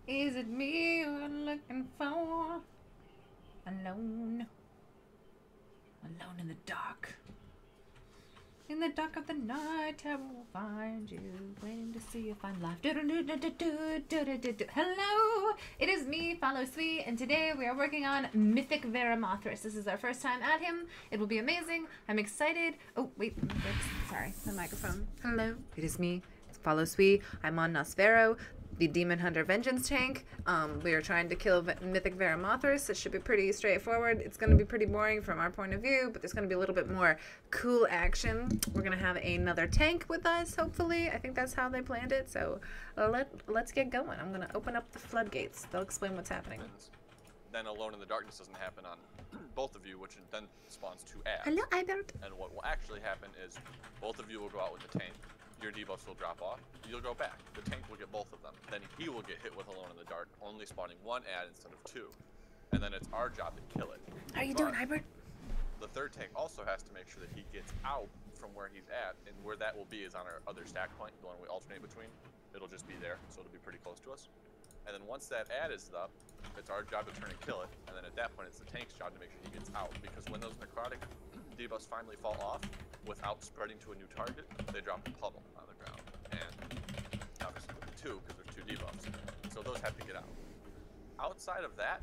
Is it me you're looking for? Alone. Alone in the dark. In the dark of the night, I will find you, waiting to see if I'm live. Hello, it is me, Follow Sweet, and today we are working on Mythic Varimathras. This is our first time at him. It will be amazing. I'm excited. Oh, wait, sorry, the microphone. Hello, it is me, Follow Sweet. I'm on Nosfero, the Demon Hunter Vengeance tank. We are trying to kill Mythic Varimathras. It should be pretty straightforward. It's going to be pretty boring from our point of view, but there's going to be a little bit more cool action. We're going to have another tank with us, hopefully. I think that's how they planned it, so let's get going. I'm going to open up the floodgates. They'll explain what's happening. Then Alone in the Darkness doesn't happen on both of you, which then spawns 2 ads. Hello, Albert. And what will actually happen is both of you will go out with the tank. Your debuffs will drop off. You'll go back. The tank will get both of them. Then he will get hit with Alone in the Dark, only spawning 1 ad instead of 2. And then it's our job to kill it. How are you doing, Albert? The third tank also has to make sure that he gets out from where he's at, and where that will be is on our other stack point, the one we alternate between. It'll just be there, so it'll be pretty close to us. And then once that ad is up, it's our job to turn and kill it. And then at that point, it's the tank's job to make sure he gets out. Because when those necrotic debuffs finally fall off, without spreading to a new target, they drop a puddle on the ground. And obviously with the 2, because there's 2 debuffs. So those have to get out. Outside of that,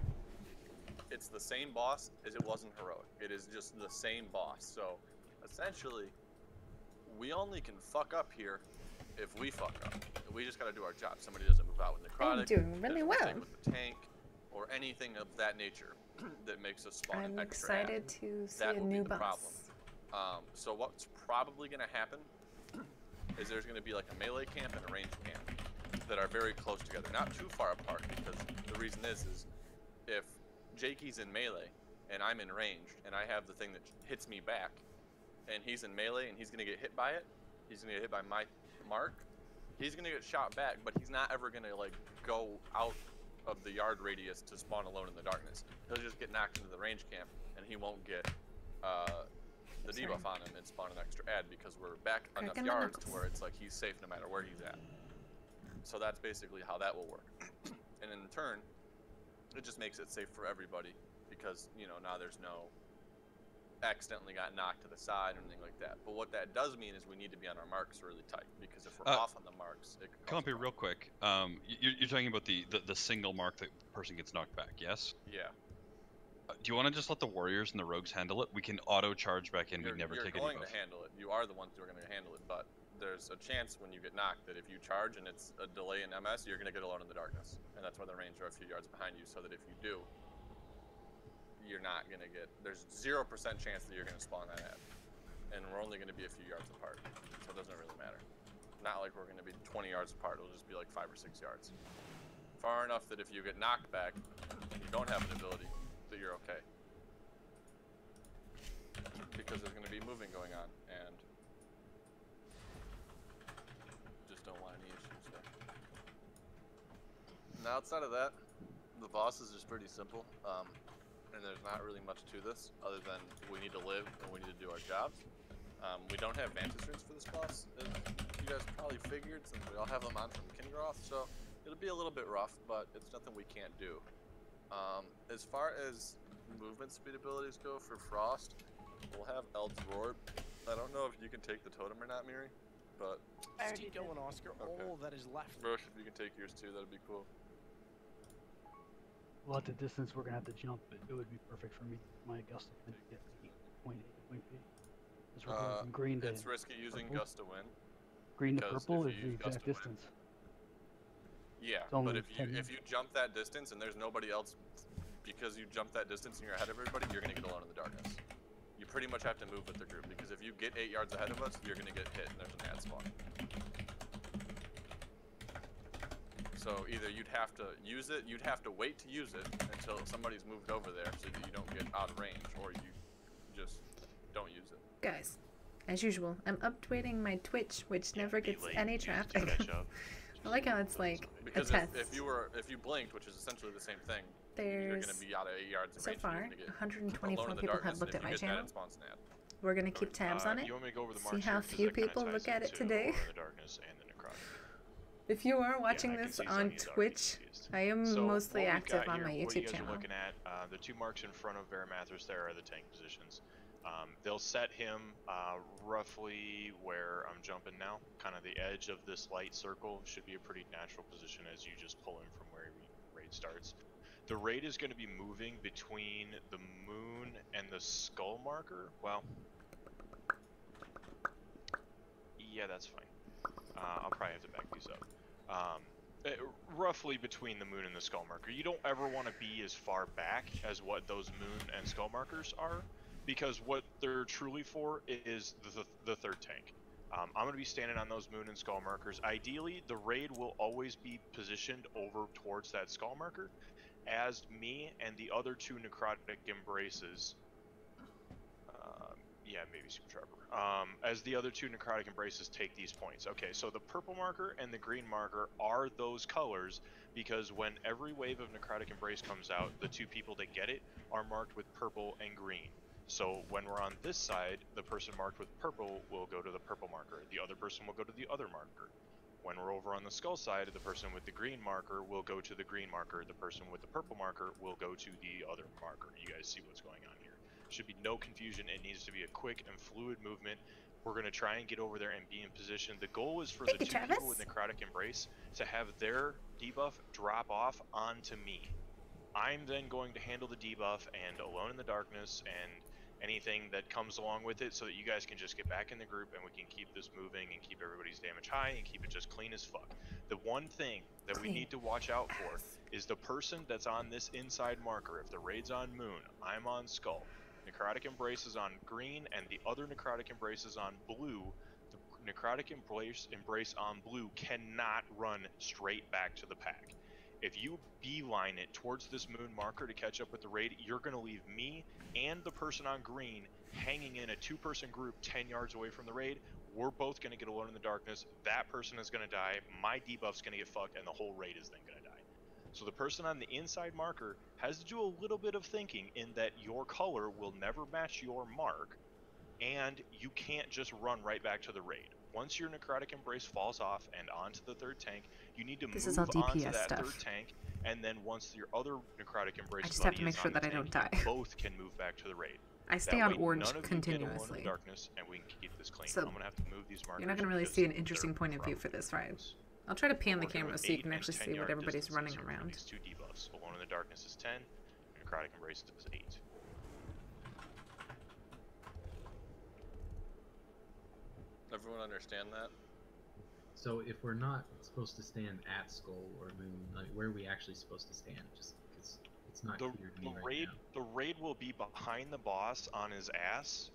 it's the same boss as it was in Heroic. It is just the same boss. So essentially, we only can fuck up here if we fuck up. We just gotta do our job. Somebody doesn't move out with necrotic. I'm doing really well. With the tank, or anything of that nature that makes us spawn an extra ad. I'm excited to see That a will new be the boss. problem. So what's probably gonna happen is there's gonna be like a melee camp and a ranged camp that are very close together, not too far apart, because the reason is if Jakey's in melee and I'm in ranged and I have the thing that hits me back and he's in melee and he's gonna get hit by it, he's gonna get hit by my mark, he's gonna get shot back, but he's not ever gonna like go out of the yard radius to spawn Alone in the Darkness. He'll just get knocked into the range camp and he won't get the debuff on him and spawn an extra ad because we're back enough yards to where it's like he's safe no matter where he's at. So that's basically how that will work. And in turn, it just makes it safe for everybody because, you know, now there's no accidentally got knocked to the side or anything like that. But what that does mean is we need to be on our marks really tight, because if we're off on the marks, it could come up here real quick. You're talking about the single mark that person gets knocked back, yes? Yeah. Do you want to just let the warriors and the rogues handle it? We can auto charge back in. We never take any. You're going to handle it. You are the ones who are going to handle it, but there's a chance when you get knocked that if you charge and it's a delay in MS, you're going to get Alone in the Darkness, and that's why the range are a few yards behind you. So that if you do, you're not going to get. There's 0% chance that you're going to spawn that ad, and we're only going to be a few yards apart, so it doesn't really matter. Not like we're going to be 20 yards apart. It'll just be like 5 or 6 yards, far enough that if you get knocked back and you don't have an ability, that you're okay. Because there's going to be moving going on, and just don't want any issues there. Now, outside of that, the boss is just pretty simple, and there's not really much to this other than we need to live and we need to do our jobs. We don't have Vantage runes for this boss, as you guys probably figured, since we all have them on from Kingroth, so it'll be a little bit rough, but it's nothing we can't do. As far as movement speed abilities go for Frost, we'll have Eld's Roar. I don't know if you can take the totem or not, Miri, but... I already go on Oscar, all that is left. Rosh, if you can take yours too, that'd be cool. Well, at the distance we're gonna have to jump, but it would be perfect for me. My gust of wind to get point A to point B. Because we're going from green to it's risky using purple. Gust of Wind. Green to purple if is you the use Gust exact of Wind- distance. Yeah, only but if 10 you jump that distance and there's nobody else, because you jump that distance and you're ahead of everybody, you're gonna get Alone in the Darkness. You pretty much have to move with the group, because if you get 8 yards ahead of us, you're gonna get hit and there's an ad spawn. So either you'd have to use it, you'd have to wait to use it until somebody's moved over there so that you don't get out of range, or you just don't use it. Guys, as usual, I'm updating my Twitch, which never gets any traffic. I like how it's like because a test. if you blinked, which is essentially the same thing, you're There's, gonna be out of 8 yards of so range. far, You're gonna get 124 Alone in the people Darkness, have looked and at if my you get that, channel. it spawns an ad. We're gonna keep tabs on it. You want me to go over the See marks how here, 'cause few that kinda people ties look at it into today. Alone in the Darkness and the necrotic. If you are watching I can this see on Xenia's already Twitch, confused. I am So mostly what we've active got on here, my what you YouTube guys channel. are looking at, the 2 marks in front of Varimathras there are the tank positions. They'll set him roughly where I'm jumping now. Kind of the edge of this light circle should be a pretty natural position as you just pull him from where raid starts. The raid is going to be moving between the moon and the skull marker. Well, yeah, that's fine. I'll probably have to back these up. Roughly between the moon and the skull marker. You don't ever want to be as far back as what those moon and skull markers are, because what they're truly for is the third tank. I'm going to be standing on those moon and skull markers. Ideally, the raid will always be positioned over towards that skull marker, as me and the other 2 necrotic embraces. Yeah, maybe Super Trapper. As the other 2 necrotic embraces take these points. Okay, so the purple marker and the green marker are those colors because when every wave of necrotic embrace comes out, the 2 people that get it are marked with purple and green. So when we're on this side, the person marked with purple will go to the purple marker. The other person will go to the other marker. When we're over on the skull side, the person with the green marker will go to the green marker. The person with the purple marker will go to the other marker. You guys see what's going on here. Should be no confusion. It needs to be a quick and fluid movement. We're going to try and get over there and be in position. The goal is for the 2 people with necrotic embrace to have their debuff drop off onto me. I'm then going to handle the debuff and Alone in the Darkness and anything that comes along with it, so that you guys can just get back in the group and we can keep this moving and keep everybody's damage high and keep it just clean as fuck. The one thing that we need to watch out for is the person that's on this inside marker. If the raid's on moon, I'm on skull. Necrotic Embrace is on green, and the other Necrotic Embrace is on blue. The Necrotic Embrace on blue cannot run straight back to the pack. If you beeline it towards this moon marker to catch up with the raid, you're going to leave me and the person on green hanging in a 2-person group 10 yards away from the raid. We're both going to get Alone in the Darkness. That person is going to die. My debuff's going to get fucked, and the whole raid is then going to die. So the person on the inside marker has to do a little bit of thinking in that your color will never match your mark, and you can't just run right back to the raid. Once your Necrotic Embrace falls off and onto the third tank, you need to move onto that third tank, and then once your other Necrotic Embrace I just have to make sure that I don't die. Both can move back to the raid. I stay on orange none of continuously. You get Alone in the Darkness, and we can keep this clean. So I'm gonna have to move these markers. You're not going to really see an interesting point of view for this ride. I'll try to pan the camera so you can actually see what everybody's running around. These 2 debuffs. Alone in the Darkness is 10, Necrotic Embrace is 8. Everyone understand that? So if we're not supposed to stand at Skull or Moon, like where are we actually supposed to stand? Just because it's not clear to me right now. The raid will be behind the boss on his ass,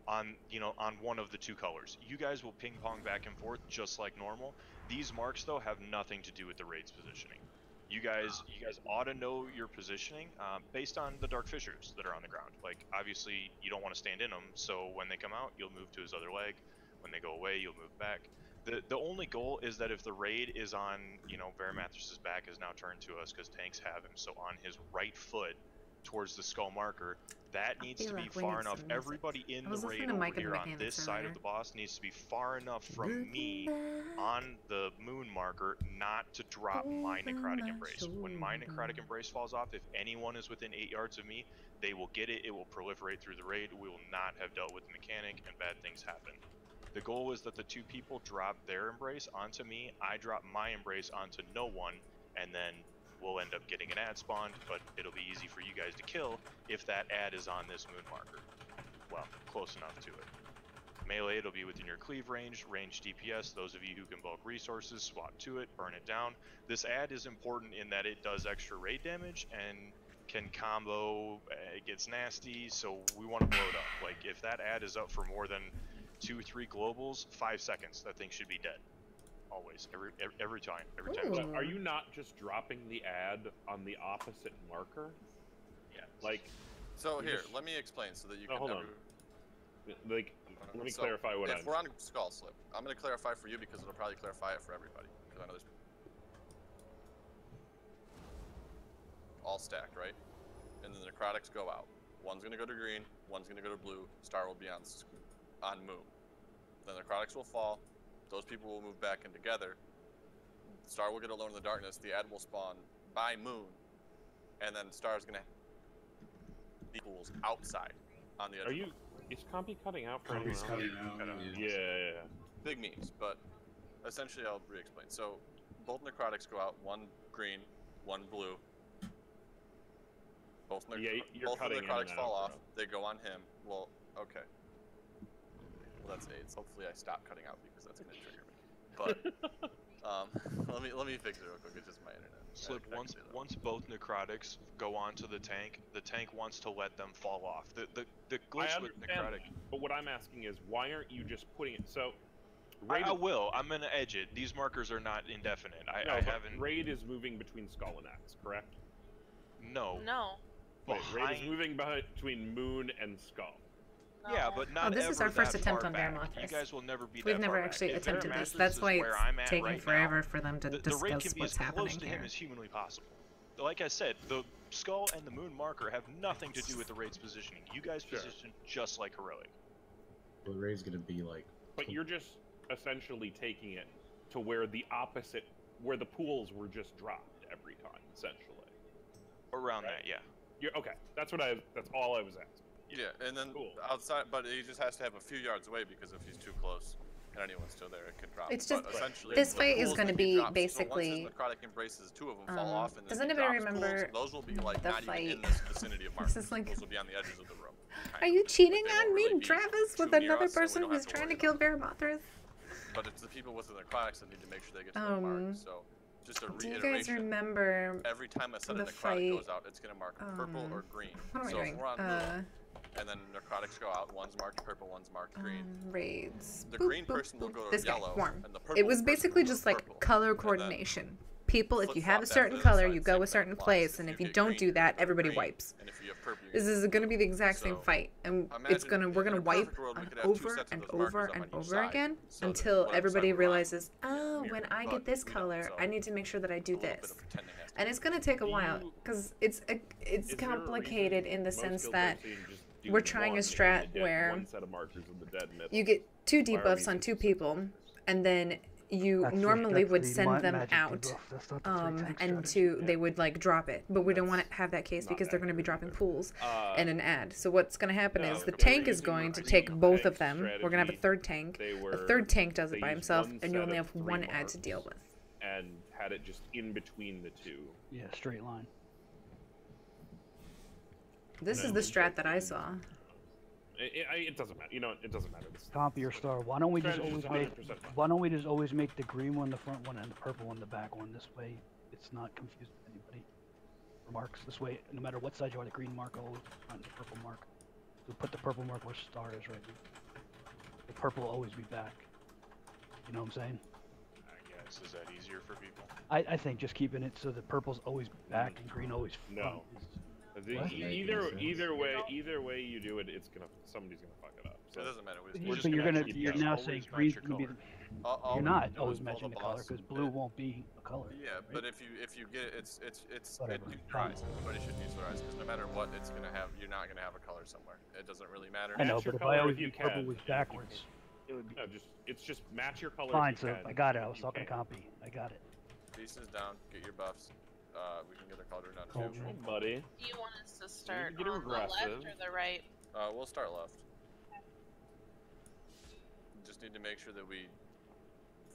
on one of the 2 colors. You guys will ping pong back and forth just like normal. These marks though have nothing to do with the raid's positioning. You guys ought to know your positioning based on the dark fissures that are on the ground. Like obviously you don't want to stand in them, so when they come out, you'll move to his other leg. When they go away, you'll move back. The only goal is that if the raid is on, Varimathras' back is now turned to us because tanks have him, so on his right foot towards the skull marker, that needs to be far enough. Everybody in the raid over here on this side of the boss needs to be far enough from me on the moon marker not to drop my Necrotic Embrace. When my Necrotic Embrace falls off, if anyone is within 8 yards of me, they will get it. It will proliferate through the raid. We will not have dealt with the mechanic, and bad things happen. The goal is that the 2 people drop their embrace onto me, I drop my embrace onto no one, and then we'll end up getting an ad spawned, but it'll be easy for you guys to kill if that ad is on this moon marker. Well, close enough to it. Melee, it'll be within your cleave range, range DPS, those of you who can bulk resources, swap to it, burn it down. This ad is important in that it does extra raid damage and can combo, it gets nasty, so we want to blow it up. Like, if that ad is up for more than 2-3 globals, 5 seconds, that thing should be dead. Always, every time. So are you not just dropping the ad on the opposite marker? Yeah. Like, so here, let me explain so that you can. Hold on. Like, let me clarify what if we're on Skull Slip, I'm going to clarify for you because it'll probably clarify it for everybody. Because I know there's all stacked, right? And then the necrotics go out. One's going to go to green, one's going to go to blue. Star will be on moon. Then the necrotics will fall. Those people will move back in together. Star will get Alone in the Darkness. The ad will spawn by Moon, and then Star's gonna be pools outside on the edge. Are you? Is Compy cutting out for anyone Compy's else? cutting out. Yeah. Big memes, but essentially I'll re-explain. So both necrotics go out, one green, one blue. Both of the necrotics fall off. They go on him. Well, okay. Well, that's AIDS. Hopefully I stop cutting out because that's gonna trigger me. But let me fix it real quick. It's just my internet. Slip, once both necrotics go onto the tank wants to let them fall off. The glitch with necrotic. But what I'm asking is, why aren't you just putting it so? I will. I'm gonna edge it. These markers are not indefinite. I haven't. Raid is moving between Skull and Axe, correct? No. No. Wait, Raid is moving between Moon and Skull. No. Yeah, but not. Oh, this is our first attempt on Varimathras. You guys will never be. We've never actually attempted this. That's why it's taking forever for them to discuss what's happening close to him here. as humanly possible. Like I said, the Skull and the Moon marker have nothing to do with the raid's positioning. You guys position just like Heroic. Well, the raid's gonna be like. But you're just essentially taking it to where the opposite, where the pools were just dropped every time, essentially. Around that, yeah. Okay, that's all I was asking. Yeah, and then outside, but he just has to have a few yards away because if he's too close and anyone's still there, it can drop. It's just essentially, this fight is going to be dropped. basically. So once his necrotic embraces, two of them fall off, and then does anybody remember pools, those will be like the not fight? even in this vicinity of Mars. This is like. Those will be on the edges of the room. Are you cheating They on won't me, really be Travis, with too near another us, so we person don't who's have to trying to worry kill about Varimathras? But it's the people with the necrotics that need to make sure they get to their mark. So just a Do you reiteration. guys remember every time a set the of necrotic fight? goes out, it's going to mark purple or green. What am I so doing? if we're on blue, and then necrotics go out, one's marked purple, one's marked green. Raids. The green person will go to this yellow, guy, warm. and the purple It was person basically will go just to like purple. color coordination. People, if you have a flip-flop certain that color, other you side, go same a thing certain applies. place, and If if you you get don't green, do you that, go everybody green, wipes. and if you have purple, you This go is going to be the exact same So, fight, and imagine we're gonna in a wipe perfect world, we could have two over sets of and those markers over up and on each over side, again so that until whatever everybody side we're on realizes, oh, mirror, when I but get this we don't, color, so I need to make sure that I do a little bit this. of pretending has to And be it's gonna take a while because it's complicated in the sense that we're trying a strat where one set of markers in the dead middle. you get 2 Why are debuffs we on 2 using people, and then you normally would send them out, and they would like drop it, but we don't want to have that case because they're going to be dropping pools and an ad. So what's going to happen is the tank is going to take both of them. We're going to have a third tank. A third tank does it by himself, and you only have 1 ad to deal with. And had it just in between the two. Yeah, straight line. This is the strat that I saw. It doesn't matter. You know, it doesn't matter. Copy your star. Why don't we just Strategy's always make? 100% fine. Why don't we just always make the green one the front one and the purple one the back one? This way, it's not confusing anybody. Marks this way, no matter what side you are, the green mark always front, the purple mark. So put the purple mark where star is right now. The purple will always be back. You know what I'm saying? I guess is that easier for people? I think just keeping it so the purple's always back and green always front. No. What? Either way you do it, somebody's gonna fuck it up. So It doesn't matter. You're now saying green's gonna be. You're not do always is matching the pull color boss. because blue won't be a color. Yeah, right? but if you get it, it's Whatever. neutralized. Everybody should neutralize because no matter what, it's gonna have. You're not gonna have a color somewhere. It doesn't really matter. I know, Match your but if color I always if you do purple can. with backwards, it would be no, it's just match your color. fine. if you So can. I got it. I was You talking to can. copy. I got it. Pieces down. Get your buffs. We can get a color done too. Cauldron. Hey, buddy. Do you want us to start get on the left aggressive. or the right? We'll start left. Just need to make sure that we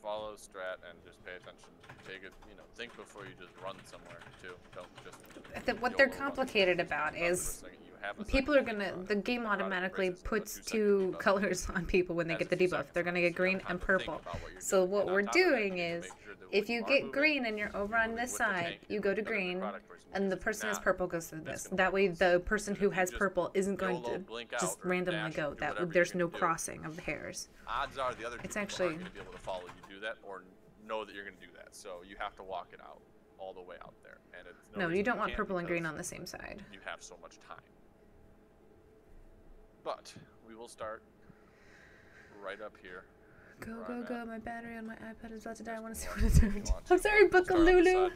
follow strat and just pay attention. Take it, think before you just run somewhere too. Don't just. What they're complicated about is people are gonna. The game automatically puts 2 colors on people when they get the debuff. They're gonna get green and purple. So what we're doing is, if you get green and you're over on this side, you go to green, and the person who has purple goes to this. That way, the person who has purple isn't going to just randomly go. There's no crossing of the hairs. Odds are the other It's people actually aren't going to be able to follow you do that or know that you're going to do that. So you have to walk it out all the way out there. And it's no, you reason don't want can't purple and green because on the same side. You have so much time. But we will start right up here. Go! My battery on my iPad is about to die. I want to see what it's doing. I'm sorry, Bookalulu.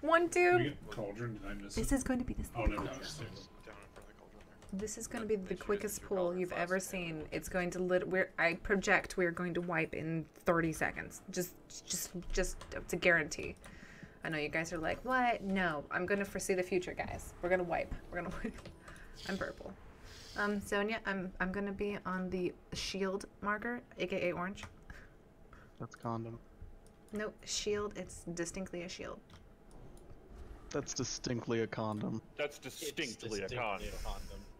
1, 2. Cauldron, did I miss This it? is going to be this. Oh, no, downstairs. Down in front of the cauldron This is going to be the quickest pull you've ever seen. It's going to I project we're going to wipe in 30 seconds. Just to guarantee. I know you guys are like, what? No, I'm going to foresee the future, guys. We're going to wipe. We're going to wipe. I'm purple. Sonia, I'm going to be on the shield marker, aka orange. That's condom. Nope, shield. It's distinctly a shield. That's distinctly a condom. That's distinctly a condom.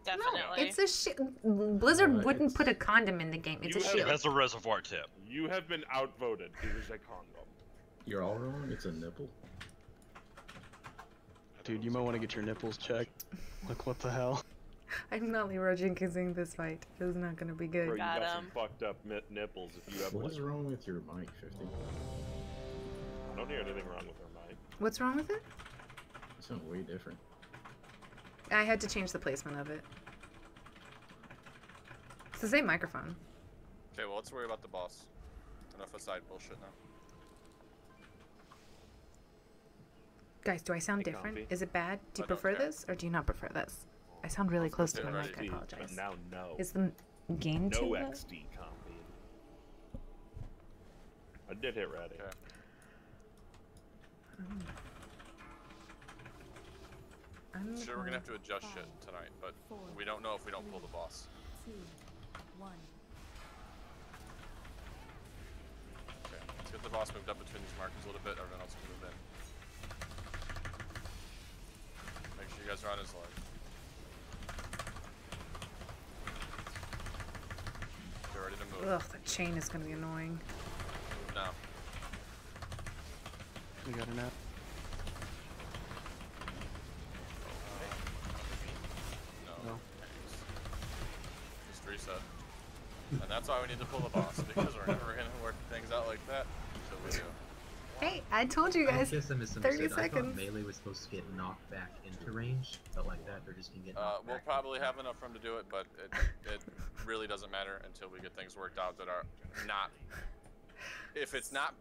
Definitely. No, it's a shield. Blizzard wouldn't put a condom in the game. It's a shield. That's a reservoir tip. You have been outvoted. It is a condom. You're all wrong. It's a nipple. Dude, you might want to get your nipples checked. Look, what the hell? I'm not Leroy Jenkinsing this fight. This is not gonna be good. Bro, you got some fucked up nipples if you have What is wrong with your mic, 50? I don't hear anything wrong with her mic. What's wrong with it? It sounds way different. I had to change the placement of it. It's the same microphone. Okay, well, let's worry about the boss. Enough aside bullshit now. Guys, do I sound Hey, different? Comfy. Is it bad? Do you I don't prefer care. this, or do you not prefer this? I sound really close to my Right. mic. I apologize. But now, no. Is the gain No too low? XD combi. I did hit ready. Okay. I'm Sure, we're gonna have to adjust shit tonight, but we don't know if we don't pull the boss. 2, 1. Okay, let's get the boss moved up between these markers a little bit. Everyone else can move in. Make sure you guys are on his line. Get ready to move. Ugh, that chain is gonna be annoying. Move now. We got her now. No. Just reset. And that's why we need to pull the boss, because we're never gonna work things out like that until we do. Hey, I told you guys. I guess I misunderstood. 30 I thought seconds. melee was supposed to get knocked back into range, but like that, they're just gonna get knocked We'll back. probably have enough room to do it, but it really doesn't matter until we get things worked out that are not. If it's not.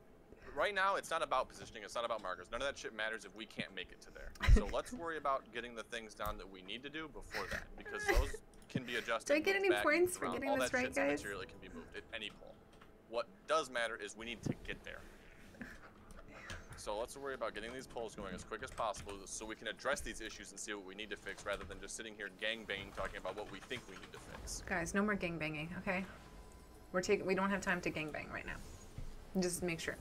Right now, it's not about positioning, it's not about markers. None of that shit matters if we can't make it to there. So let's worry about getting the things down that we need to do before that, because those can be adjusted. Do I get moved any back, points for around. getting All this that right, shit's guys? immaterial, it can be moved at any pull. What does matter is we need to get there. So let's worry about getting these pulls going as quick as possible so we can address these issues and see what we need to fix rather than just sitting here gangbanging talking about what we think we need to fix. Guys, no more gangbanging, okay? We don't have time to gangbang right now. Just make sure.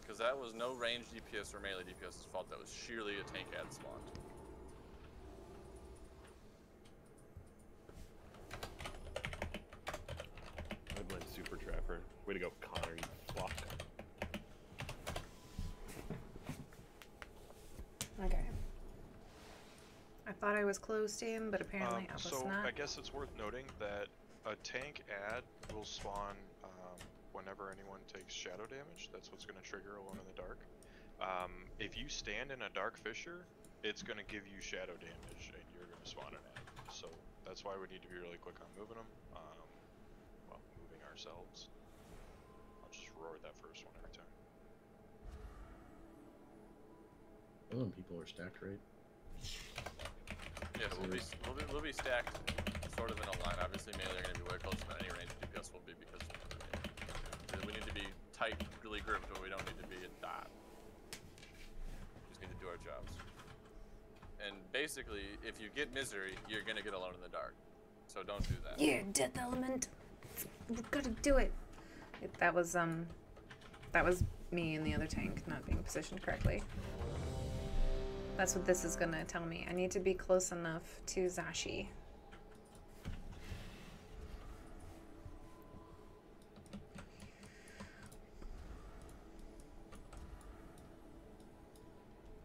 Because that was no range DPS or melee DPS's fault, that was sheerly a tank ad spawned. I blame Super Trapper. Way to go, Connor, you fuck. Okay. I thought I was closed in, but apparently I was So not. I guess it's worth noting that a tank ad will spawn whenever anyone takes shadow damage. That's what's going to trigger Alone in the Dark. If you stand in a dark fissure, it's going to give you shadow damage, and you're going to spawn an ad. So that's why we need to be really quick on moving them. Well, moving ourselves. I'll just roar that first one every time. Well, and people are stacked right. Yeah, we'll be stacked sort of in a line. Obviously, melee are going to be way closer than any range DPS will be because we need to be tight, really grouped, but we don't need to be a dot. We just need to do our jobs. And basically, if you get misery, you're going to get alone in the dark. So don't do that. Yeah, death element. We've got to do it. That was me in the other tank not being positioned correctly. That's what this is gonna tell me. I need to be close enough to Zashi.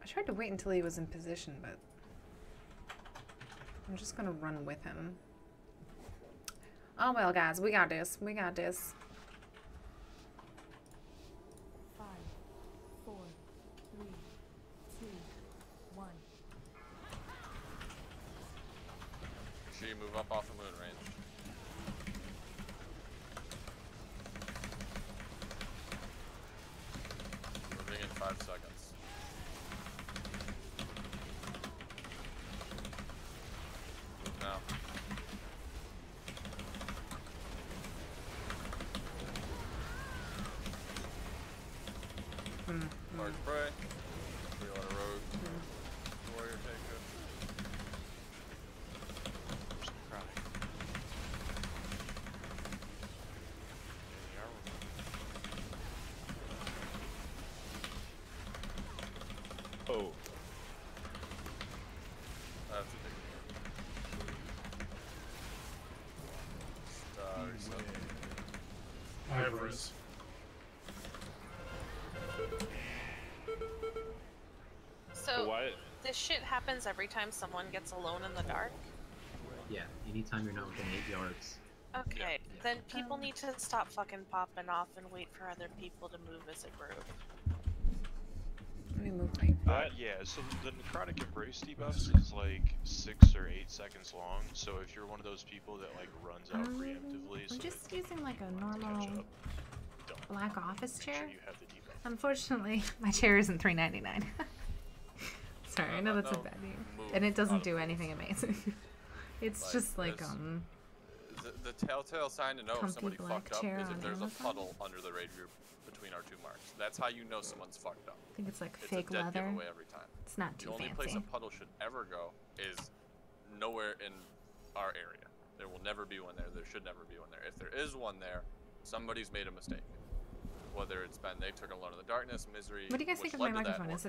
I tried to wait until he was in position, but I'm just gonna run with him. Oh well, guys, we got this. We got this. 5, 4, 3, 2, 1. Make sure you move up off the moon range. Moving in 5 5 seconds. Move now. Large prey. We let a rogue. Warrior take it. Where's necrotic? Oh. That's a big deal. Ivories. So what? this shit happens every time someone gets alone in the dark? Yeah, anytime you're not within 8 yards. Okay, then people need to stop fucking popping off and wait for other people to move as a group. Let me move my Yeah, so the necrotic embrace debuffs is like 6 or 8 seconds long, so if you're one of those people that like runs out preemptively, I'm so just using like a normal black office chair. you have the debuff. Unfortunately, my chair isn't $3.99. Sorry, I know that's a bad name, and it doesn't do anything amazing. It's Like, just like the telltale sign to know if comfy somebody black fucked up chair is if on there's a Amazon. puddle under the raid group between our 2 marks. That's how you know someone's fucked up. I think it's like It's fake a dead leather. giveaway every time. It's not The too only place fancy. a puddle should ever go is nowhere in our area. There will never be one there. There should never be one there. If there is one there, somebody's made a mistake. Whether it's been they took a loan in the darkness, misery. What do you guys think of my microphone? Is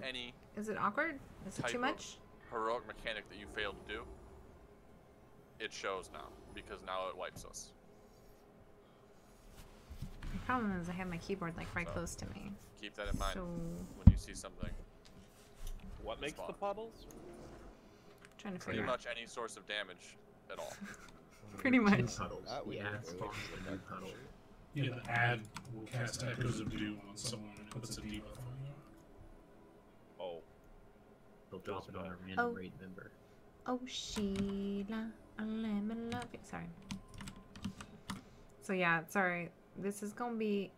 it awkward? Is it type too of much? heroic mechanic that you failed to do? It shows now because now it wipes us. The problem is I have my keyboard like right close to me. Keep that in mind So when you see something. What makes the puddles? trying to Pretty figure out. much any source of damage at all. Pretty much. 2 puddles. The ad spawns a new puddle. Yeah, the ad will cast Echoes of Doom on someone and puts a debuff on you. Oh. They'll drop it on a random Oh. raid member. Oh Sheila, I let me love you. Sorry. So yeah, sorry. This is gonna be.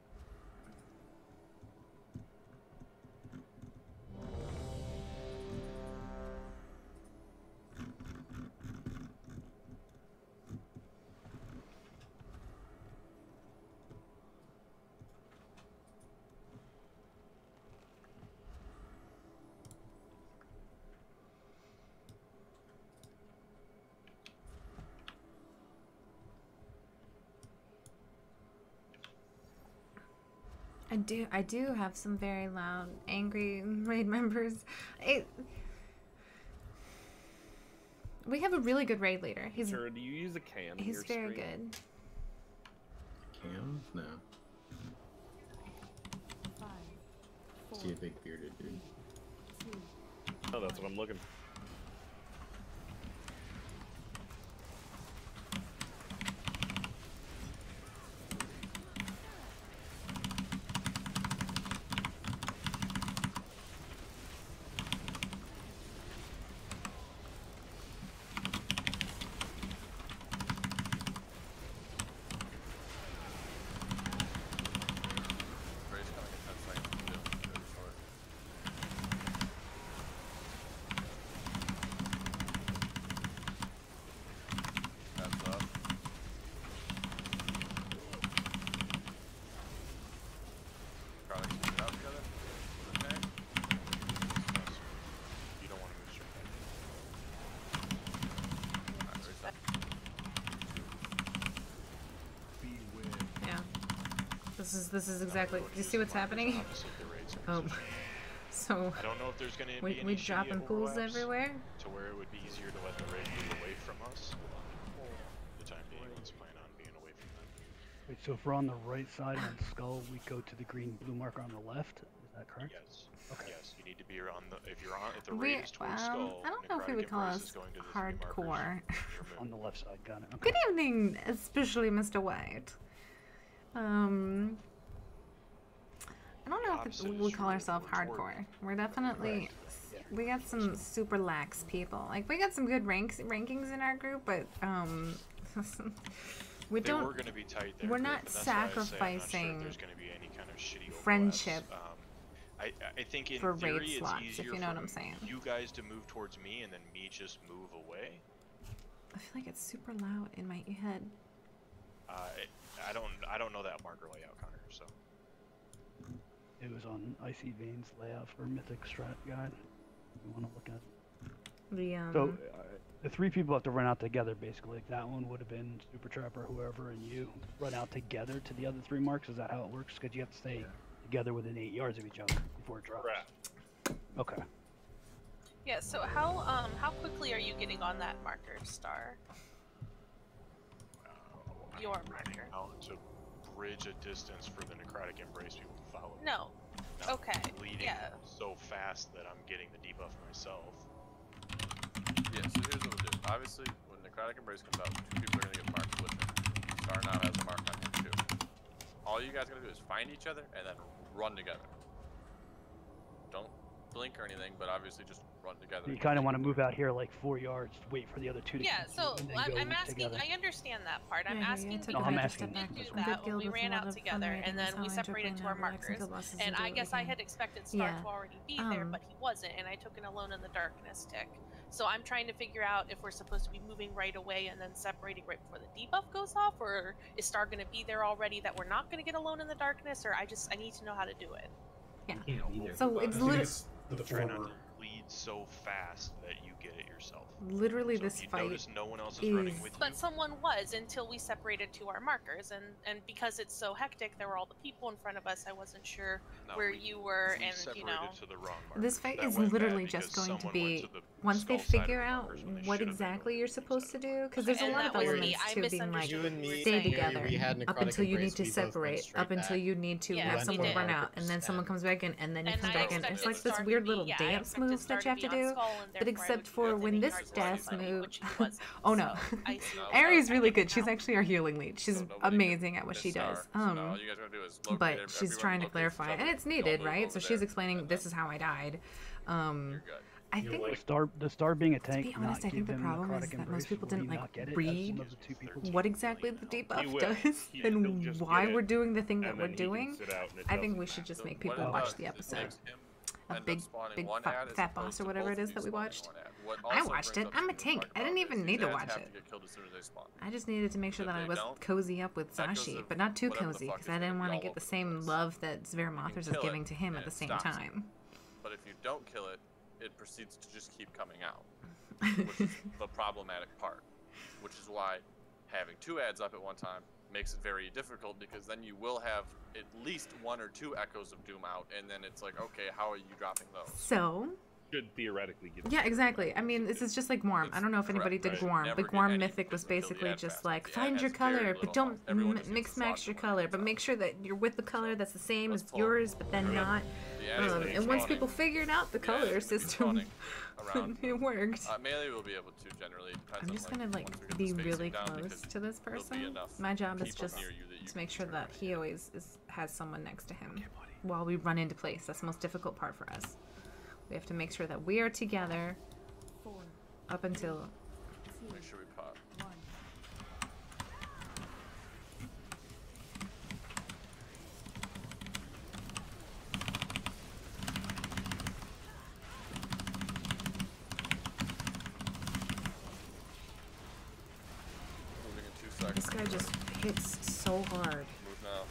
I do have some very loud, angry raid members. We have a really good raid leader. He's Sure, do you use a cam? in he's your very stream? good. Cam? No. 5, 4, See a big bearded dude. 2, Oh, that's what I'm looking for. Ray's coming in 10 seconds to do. Really short. Heads up. Probably keep it out together. Okay. You don't want to move straight Alright, Ray's up. Yeah. This is exactly. Do you see what's happening? opposite the raids. Oh. So I don't know if there's going to be we any dropping shitty pools overlaps everywhere. to where it would be easier to let the raid move away from us. For the time being, let's plan on being away from them. Wait, so if we're on the right side on Skull, we go to the green blue marker on the left? Is that correct? Yes. Yes, you need to be on the if the We raid is towards Skull. I don't know if we necrotic would call embrace us is going to the 3 markers hardcore. near moon. On the left side, got it. Okay. Good evening, especially Mr. White. I don't know Opposite if is we call true, ourselves we're toward- hardcore. We're definitely we got some super lax people. Like we got some good rankings in our group, but we They don't. were going to be tight there. We're group, not and that's why I say I'm not sure if sacrificing there's going to be any kind of shitty overlaps. friendship I think in For theory raid it's slots, easier if you know for what I'm saying. you guys to move towards me and then me just move away. I feel like it's super loud in my head. I don't know that marker layout, Connor. So It was on Icy Veins layout for Mythic Strat Guide. You want to look at it. The So the 3 people have to run out together, basically. Like that one would have been Super Trap or whoever, and you run out together to the other 3 marks. Is that how it works? Because you have to stay together within 8 yards of each other before it drops. Okay. Yeah. So how quickly are you getting on that marker, Star? Your marker. Out to bridge a distance for the necrotic embrace people to follow. No. Not Okay. Bleeding Yeah. so fast that I'm getting the debuff myself. Yeah, so here's what we'll do. Obviously, when necrotic embrace comes out, 2 people are gonna get marked with it. Star now has a mark on him too. All you guys gotta do is find each other and then run together. Don't blink or anything, but obviously just run together. You kind of want to move out here like 4 yards, wait for the other 2 to Yeah, catch so you, and then I'm go asking, together. I understand that part. I'm Yeah, asking yeah, because No, I'm we asking did you. do Good that when guild we with a ran lot out of together, fun and then ratings, we how separated to our interplaying relax markers. until bosses And do I it guess I again. had expected Star Yeah. to already be there, but he wasn't, and I took an Alone in the Darkness tick. So I'm trying to figure out if we're supposed to be moving right away and then separating right before the debuff goes off, or is Star going to be there already that we're not going to get Alone in the Darkness, or I need to know how to do it. Yeah. You can't be there. So it's the Try not former. to bleed so fast that you get it yourself. literally So this if you fight notice no one else is running with you. But someone was until we separated to our markers, and because it's so hectic, there were all the people in front of us. I wasn't sure where you were, and you know. To the wrong This fight That is went bad literally just because going to someone went be to the once they skull side of figure the out markers when they what should have been exactly going you're to the supposed to do, because there's a And lot of that was me. elements I to being like misunderstood what you were stay saying. together we had up necrotic until you need embrace, to we both went separate, straight up until back. you need to Yeah, have we someone did. run out, and then someone comes back in, and then you And come I back in. expected It's like Star this to weird be- little yeah, I dance expected moves Star that you have to be on do. Skull, and But therefore I except would be for within when 8 this yards of death everybody, move, which he wasn't. oh no, So I see what Ari's I really didn't good. She's know. actually our healing lead. She's amazing at what she does. So now all you guys are gonna do is locate But she's everyone trying to locates clarify, each and other, it's don't needed, move right? over So she's there, explaining and this is how I died. You're good. I think The star being a tank. to be honest, I think the problem is that most people didn't like read what exactly the debuff does and why we're doing the thing that we're doing. I think we should just make people watch the episode. A big fat boss or whatever it is that we watched. I watched it. I'm a tank. I didn't even need to watch it. I just needed to make sure that I was cozy up with Zashi, but not too cozy, because I didn't want to get the same love that Varimathras is giving to him at the same time. But if you don't kill it, it proceeds to just keep coming out, which is the problematic part. Which is why having 2 ads up at one time makes it very difficult, because then you will have at least 1 or 2 echoes of Doom out, and then it's like, okay, how are you dropping those? So should theoretically give. Yeah, exactly. I mean, this is just like Gwarm. I don't know if anybody did Gwarm, but Gwarm Mythic was basically just like, find your color, but don't mix match your color, but make sure that you're with the color that's the same as yours, but then not. And once people figured out the color system, it worked. Melee will be able to generally. I'm just gonna like be really close to this person. My job is just to make sure that he always has someone next to him while we run into place. That's the most difficult part for us. We have to make sure that we are together up until. Make sure we pop. Moving in 2 seconds. This guy just hits so hard. Move now.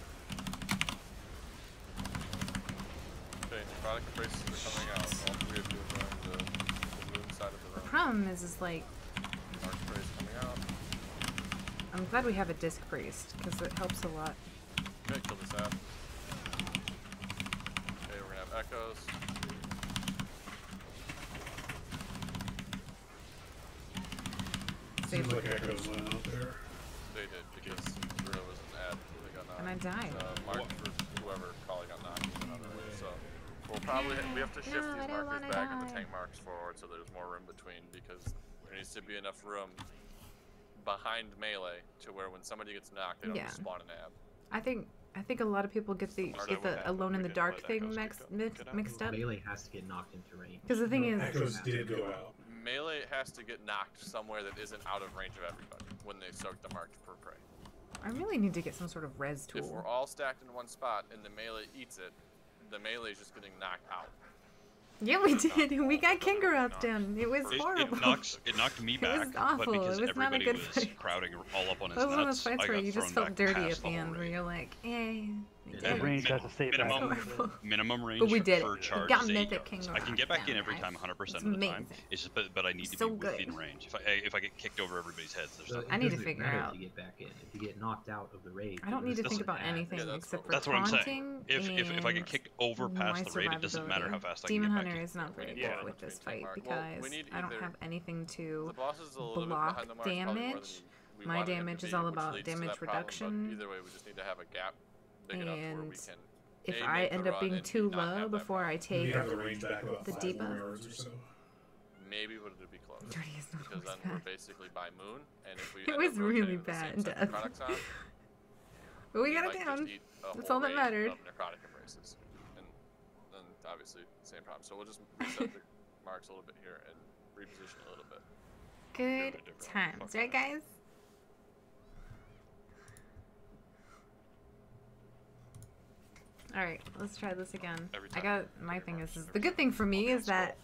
Okay, necrotic embraces are coming out. All 3 of you are going to the moon side of the The room. problem is like, Dark Praise coming out. I'm glad we have a disc priest because it helps a lot. Okay, kill this app. Okay, we're gonna have echoes. Seems like echoes went out there. They did, because Bruno was an ad. They got knocked. And I died. Mark for whoever calling got knocked was another. So we'll probably we have to shift these markers back and the tank marks forward so there's more room between, because there needs to be enough room behind melee to where when somebody gets knocked, they don't just spawn an ab. I think a lot of people get the Alone in the Dark thing mixed up. Melee has to get knocked into range. Because the thing is, Echoes did go out. Melee has to get knocked somewhere that isn't out of range of everybody when they start the marked per prey. I really need to get some sort of res tool. If we're all stacked in one spot and the melee eats it, the melee is just getting knocked out. Yeah, we did. We got Kangaroth down. It was horrible. It knocked me back, It was awful. but because It was not a everybody good was fight. crowding all up on his That was one of nuts, those fights I where got you just thrown felt back dirty past at the end, where raid. you're like, eh. The range has to save Minimum range But we did for it. charge We got is 8 Mythic yards. Kangaroth I can get back in down, every guys. time 100% It's of the time. amazing. It's just, but I need to So be good. within range. If I get kicked over everybody's heads, there's So nothing. I need to doesn't figure matter out. If you get back in, if you get knocked out of the raid, I don't need to think doesn't about matter. anything except for That's what I'm taunting saying. If I get kicked over past the raid, it doesn't matter how fast I can Demon get back Hunter in. is not very Yeah. good with this fight Well, because we need I don't either- have anything to The boss is a little bit block behind the mark, probably more than damage. we My wanted him to damage is be, all which about leads to damage that problem, but reduction. either way, we just need to have a gap big enough where we And can. if A, I make the end up run being and too B, not low have that before I You take have the range back about the 5 more debuff. yards or so. Maybe would it be close? Dirty is not Because always then we're bad. basically by moon, and if we It end was up really rotating the bad same in set of death. products on, But we got might it just down. eat a That's whole all that range mattered. of necrotic embraces, and then obviously same problem. So we'll just reset the marks a little bit here and reposition a little bit. Good times, right, guys? All right, let's try this again. I got my thing is the good thing for me is that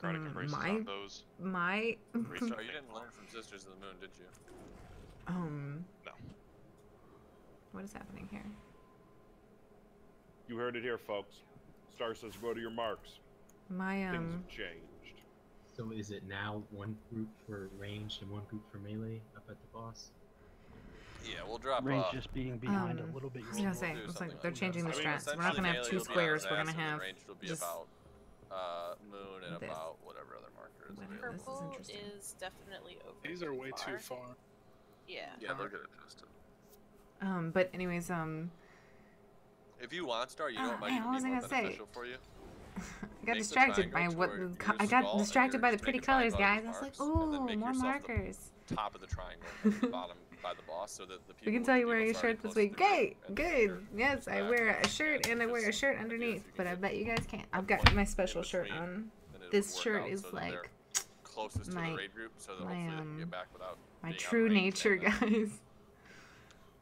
Necrotic embraces my on those. my So you didn't learn from Sisters of the Moon, did you? No. What is happening here? You heard it here, folks. Star says go to your marks. My Things have changed. So is it now one group for ranged and one group for melee up at the boss? Yeah, we'll drop. Range just being behind a little bit. I was gonna say, do it's something like they're like changing the that. strats. We're not gonna have two Essentially, melee will be on squares. We're his gonna ass, and have the range will be just about moon and this. about whatever other marker is available. Purple is definitely over. These are way too far. Yeah. Yeah, they'll get adjusted. But anyways, If you want Star, you know Oh, what might man, even what was be I more gonna say? beneficial for you. I got Make the distracted by triangle what to where I you're got skull, and distracted you're by the just pretty making colors, triangle guys. I was like, marks, and then ooh, make more yourself markers. the top of the triangle at the bottom by the boss, so that the people. We can with tell the you wearing a debuffs already shirt this close to week. the Great, and good. Yes, I wear a shirt and I wear a shirt underneath, but I bet you guys can't. I've got my special shirt on. This shirt is like closest to my the raid group, so that my hopefully they can get back without my being out of true range nature, and, guys.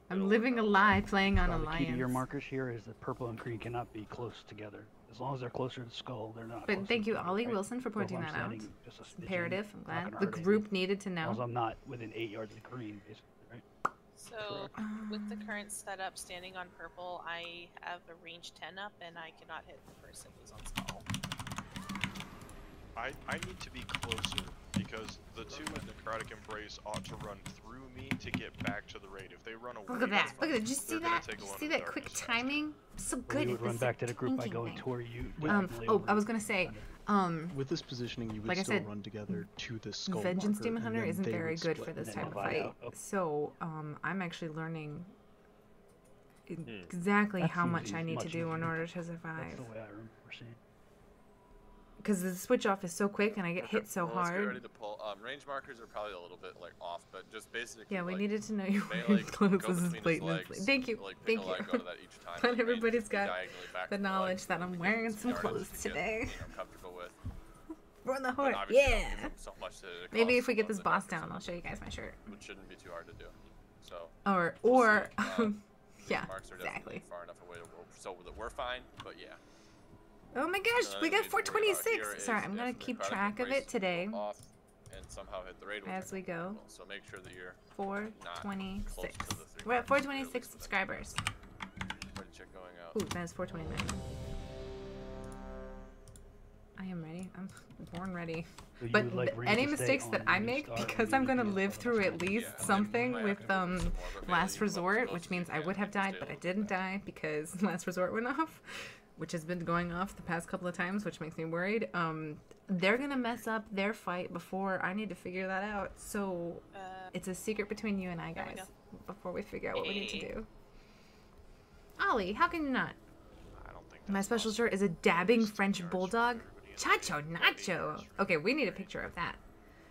I'm living a lie, playing on The key to your Alliance. markers here is that purple and green cannot be close together. As long as they're closer to the skull, they're not. But close thank you, together, Ollie right? Wilson, for So if pointing I'm that out. standing just a It's smidgen, imperative. I'm not glad gonna the hurt group anything. needed to As long as know. I'm not within 8 yards of the green, basically, right? So with the current setup, standing on purple, I have a range 10 up, and I cannot hit the person who's on skull. I need to be closer because the two with necrotic embrace ought to run through me to get back to the raid. If they run away, Look at that! Look at that! Did you they're see gonna that? take Did a you one see in that the quick darkness. timing? So Well, good you at would run this back to the group by tanking going thing. toward you. Oh, diagonally I was over. gonna say, With this positioning, you would like I still said, run together to the skull Vengeance marker, Demon and Hunter then isn't they very would good split for this and type then of divide fight. out. Oh. So, I'm actually learning exactly That how seems much I easy, need to much do in easier. order to That's survive. the way I remember seeing. Because the switch off is so quick and I get hit so Well, let's get ready hard. to pull. Range markers are probably a little bit like off, but just basically. Yeah, we like, needed to know you melee, wearing clothes. go This is between his blatant. legs, Thank you. like, pick Thank a leg, you. go to that each time, But and range everybody's is got diagonally back the from leg knowledge that I'm to wearing get some yardage clothes to get, today. comfortable with. We're on the But Horde. obviously don't Yeah. give them so much that it Maybe costs if we get someone this the boss necklace down, on I'll them, show you guys my shirt. which shouldn't be too hard to do. So. Or, we'll see. These yeah, marks are exactly. definitely far enough away so that we're fine, but yeah. Oh my gosh, So we then got we need to worry about here 426. is Sorry, I'm gonna if keep necrotic track of embrace it today go off and somehow hit the raid as we go. So make sure that you're 426. close to the 300 We're at 426 at least subscribers. ready to check going out. Ooh, that is 429. I am ready. I'm born ready. So you But would like range any to stay mistakes that on I range make, star, because or I'm you gonna would be live through at least something with Last Resort, which means I would have died, but I didn't die because Last Resort went off, which has been going off the past couple of times, which makes me worried. They're gonna mess up their fight before I need to figure that out. So it's a secret between you and I, There we guys, go. before we figure out what we need to Hey. do. Ollie, how can you not? I don't think My that's special possible. shirt is a dabbing Just French yards bulldog. for everybody else. Chacho Nacho. Okay, we need a picture of that.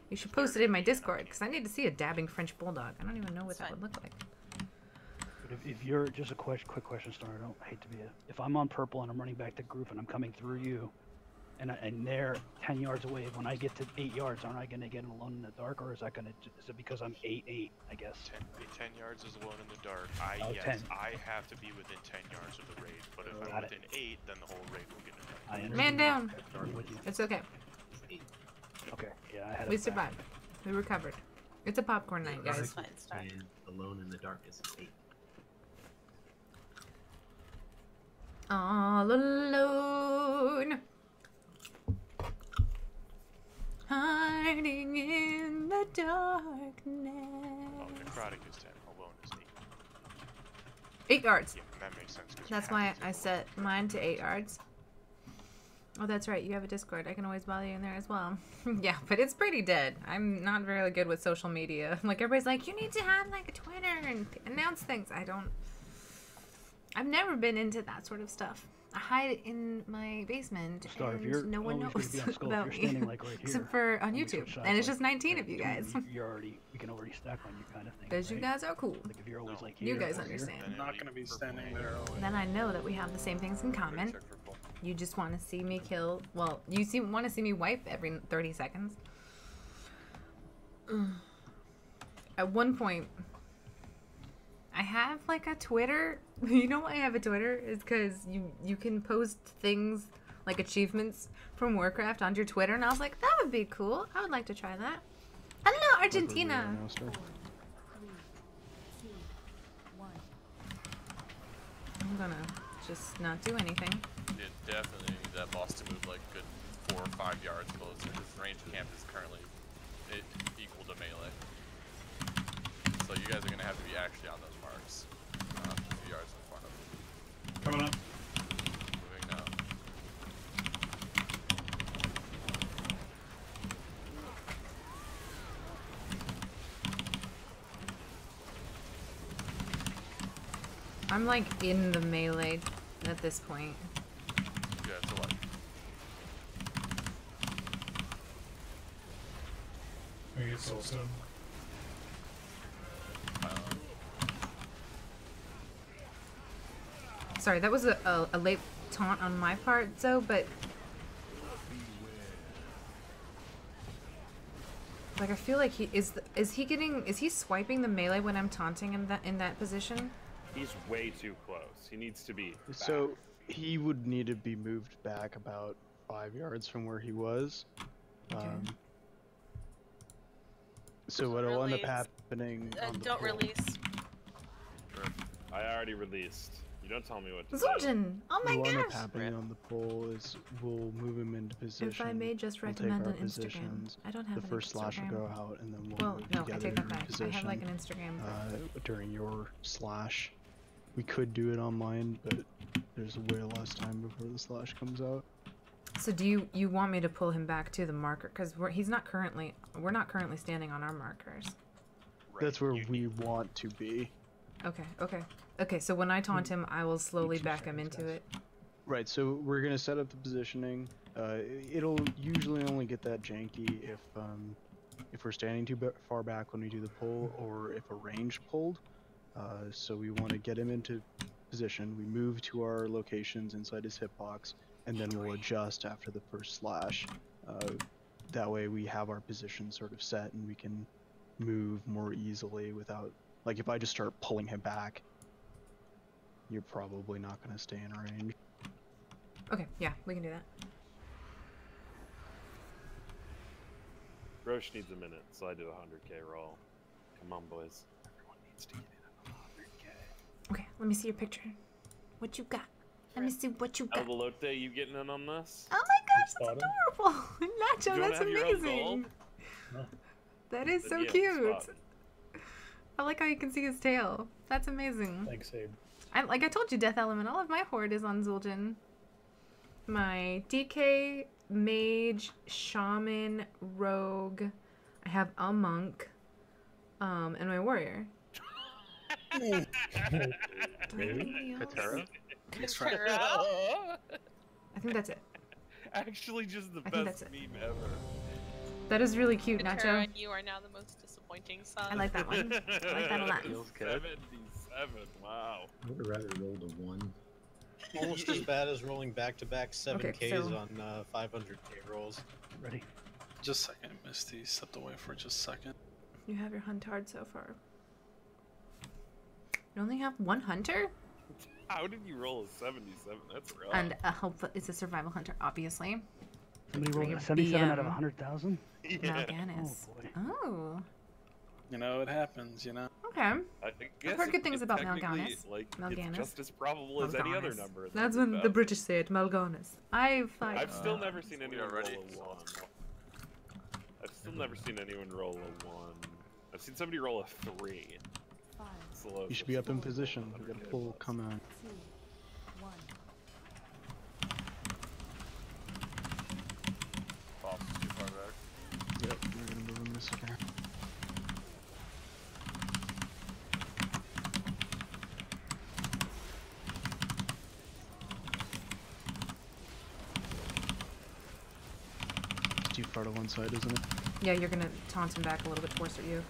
You should post it in my Discord, because I need to see a dabbing French bulldog. I don't even know what that would look like. But if you're just a quick question, Star, I don't hate to be a. If I'm on purple and I'm running back to group and I'm coming through you, and they're 10 yards away. When I get to 8 yards, aren't I going to get alone in the dark, or is that is it because I'm 8'8", I guess? 10 yards is alone in the dark. Yes, 10. I have to be within 10 yards of the raid, but if I'm within 8, then the whole raid will get affected. Man down. It's okay. Okay, yeah, I had We survived. We recovered. It's a popcorn night, guys. And alone in the darkness is 8. All alone. Hiding in the darkness. Oh, necrotic is 10. Alone is 8. 8 yards. Yeah, that makes sense. That's why I set mine to 8 yards. Oh, that's right. You have a Discord. I can always bother you in there as well. Yeah, but it's pretty dead. I'm not very good with social media. Like, everybody's like, you need to have, like, a Twitter and announce things. I've never been into that sort of stuff. I hide in my basement, and no one knows about me, like right except for on YouTube. And it's just 19 of you guys. We can already stack on you, kind of thing. Because you guys are cool. Like if you're always like you here, guys or understand. here. I'm not gonna be standing there. Then I know that we have the same things in common. You just want to see me kill. Well, you want to see me wipe every 30 seconds. At one point, I have like a Twitter. You know why I have a Twitter? Is because you can post things like achievements from Warcraft onto your Twitter, and I was like, that would be cool. I would like to try that. Hello, Argentina. I'm gonna just not do anything. You definitely need that boss to move like good 4 or 5 yards closer. His range camp is currently equal to melee. So you guys are gonna have to be actually on those marks, not a few yards in front of them. Coming up. Moving now. I'm like in the melee at this point. Yeah, so what? I get soul stone. Sorry, that was a late taunt on my part, though, but like I feel like is he swiping the melee when I'm taunting in that position? He's way too close. He needs to be back. So he would need to be moved back about 5 yards from where he was. Okay. So what'll end up happening? Don't release. I already released. You don't tell me what to do. Zul'jin! Oh my What'll end up gosh! happening on the pole is we'll move him into position. If I may just we'll take recommend our an Instagram. positions. I don't have the an first slash will Instagram. go out, and then we'll Well, move no, I together take that in back. position. I have like an Instagram. During your slash. We could do it on mine, but there's way less time before the slash comes out. So do you want me to pull him back to the marker? Because we're not currently standing on our markers. Right. That's where we want to be. Okay, so when I taunt him, I will slowly back him into it. Right, so we're gonna set up the positioning. It'll usually only get that janky if we're standing too far back when we do the pull, or if a range pulled. So we want to get him into position. We move to our locations inside his hitbox, and then we'll adjust after the first slash. That way we have our position sort of set, and we can move more easily without, like, if I just start pulling him back, you're probably not going to stay in range. Okay, yeah, we can do that. Roche needs a minute, so I do a 100k roll. Come on, boys. Everyone needs to get in on 100k. Okay, let me see your picture. What you got? Let me see what you got. Alvalote, you getting in on this? Oh my gosh, that's adorable! Nacho, You that's have your own amazing! goal? That is so Then yeah, cute! spot. I like how you can see his tail. That's amazing. Thanks, Abe. Like I told you, Death Element, all of my horde is on Zul'jin. My DK, Mage, Shaman, Rogue, I have a Monk, and my Warrior. Katara? I think that's it. Actually, just the I think best that's it. meme ever. That is really cute, Katara Nacho. and you are now the most disappointing son. I like that one. I like that a lot. Feels good. 77, wow. I would have rather rolled a 1. Almost as bad as rolling back-to-back 7Ks so- on 500K rolls. Ready. Just a second, Misty. Stepped away for just a second. You have your hunt hard so far. You only have one hunter? How did you roll a 77? That's rough. And it's a survival hunter, obviously. Somebody rolled Your a 77 out of BM. 100,000? Yeah. Mal'Ganis. Oh, boy. Oh. You know, it happens, you know? Okay. I guess heard good things about technically, Mal'Ganis. Like, Mal'Ganis. it's just as probable as any other Mal'Ganis. number. as That's when the 100,000. British say it, Mal'Ganis. I've still never seen anyone roll ready? a 1. I've still never seen anyone roll a 1. I've seen somebody roll a 3. It's the lowest You should be I've up in seen. position. We got a pull come on. 2, 1. Boss is too far back. Yep, we're gonna move him this here. It's too far to one side, isn't it? Yeah, you're gonna taunt him back a little bit towards you.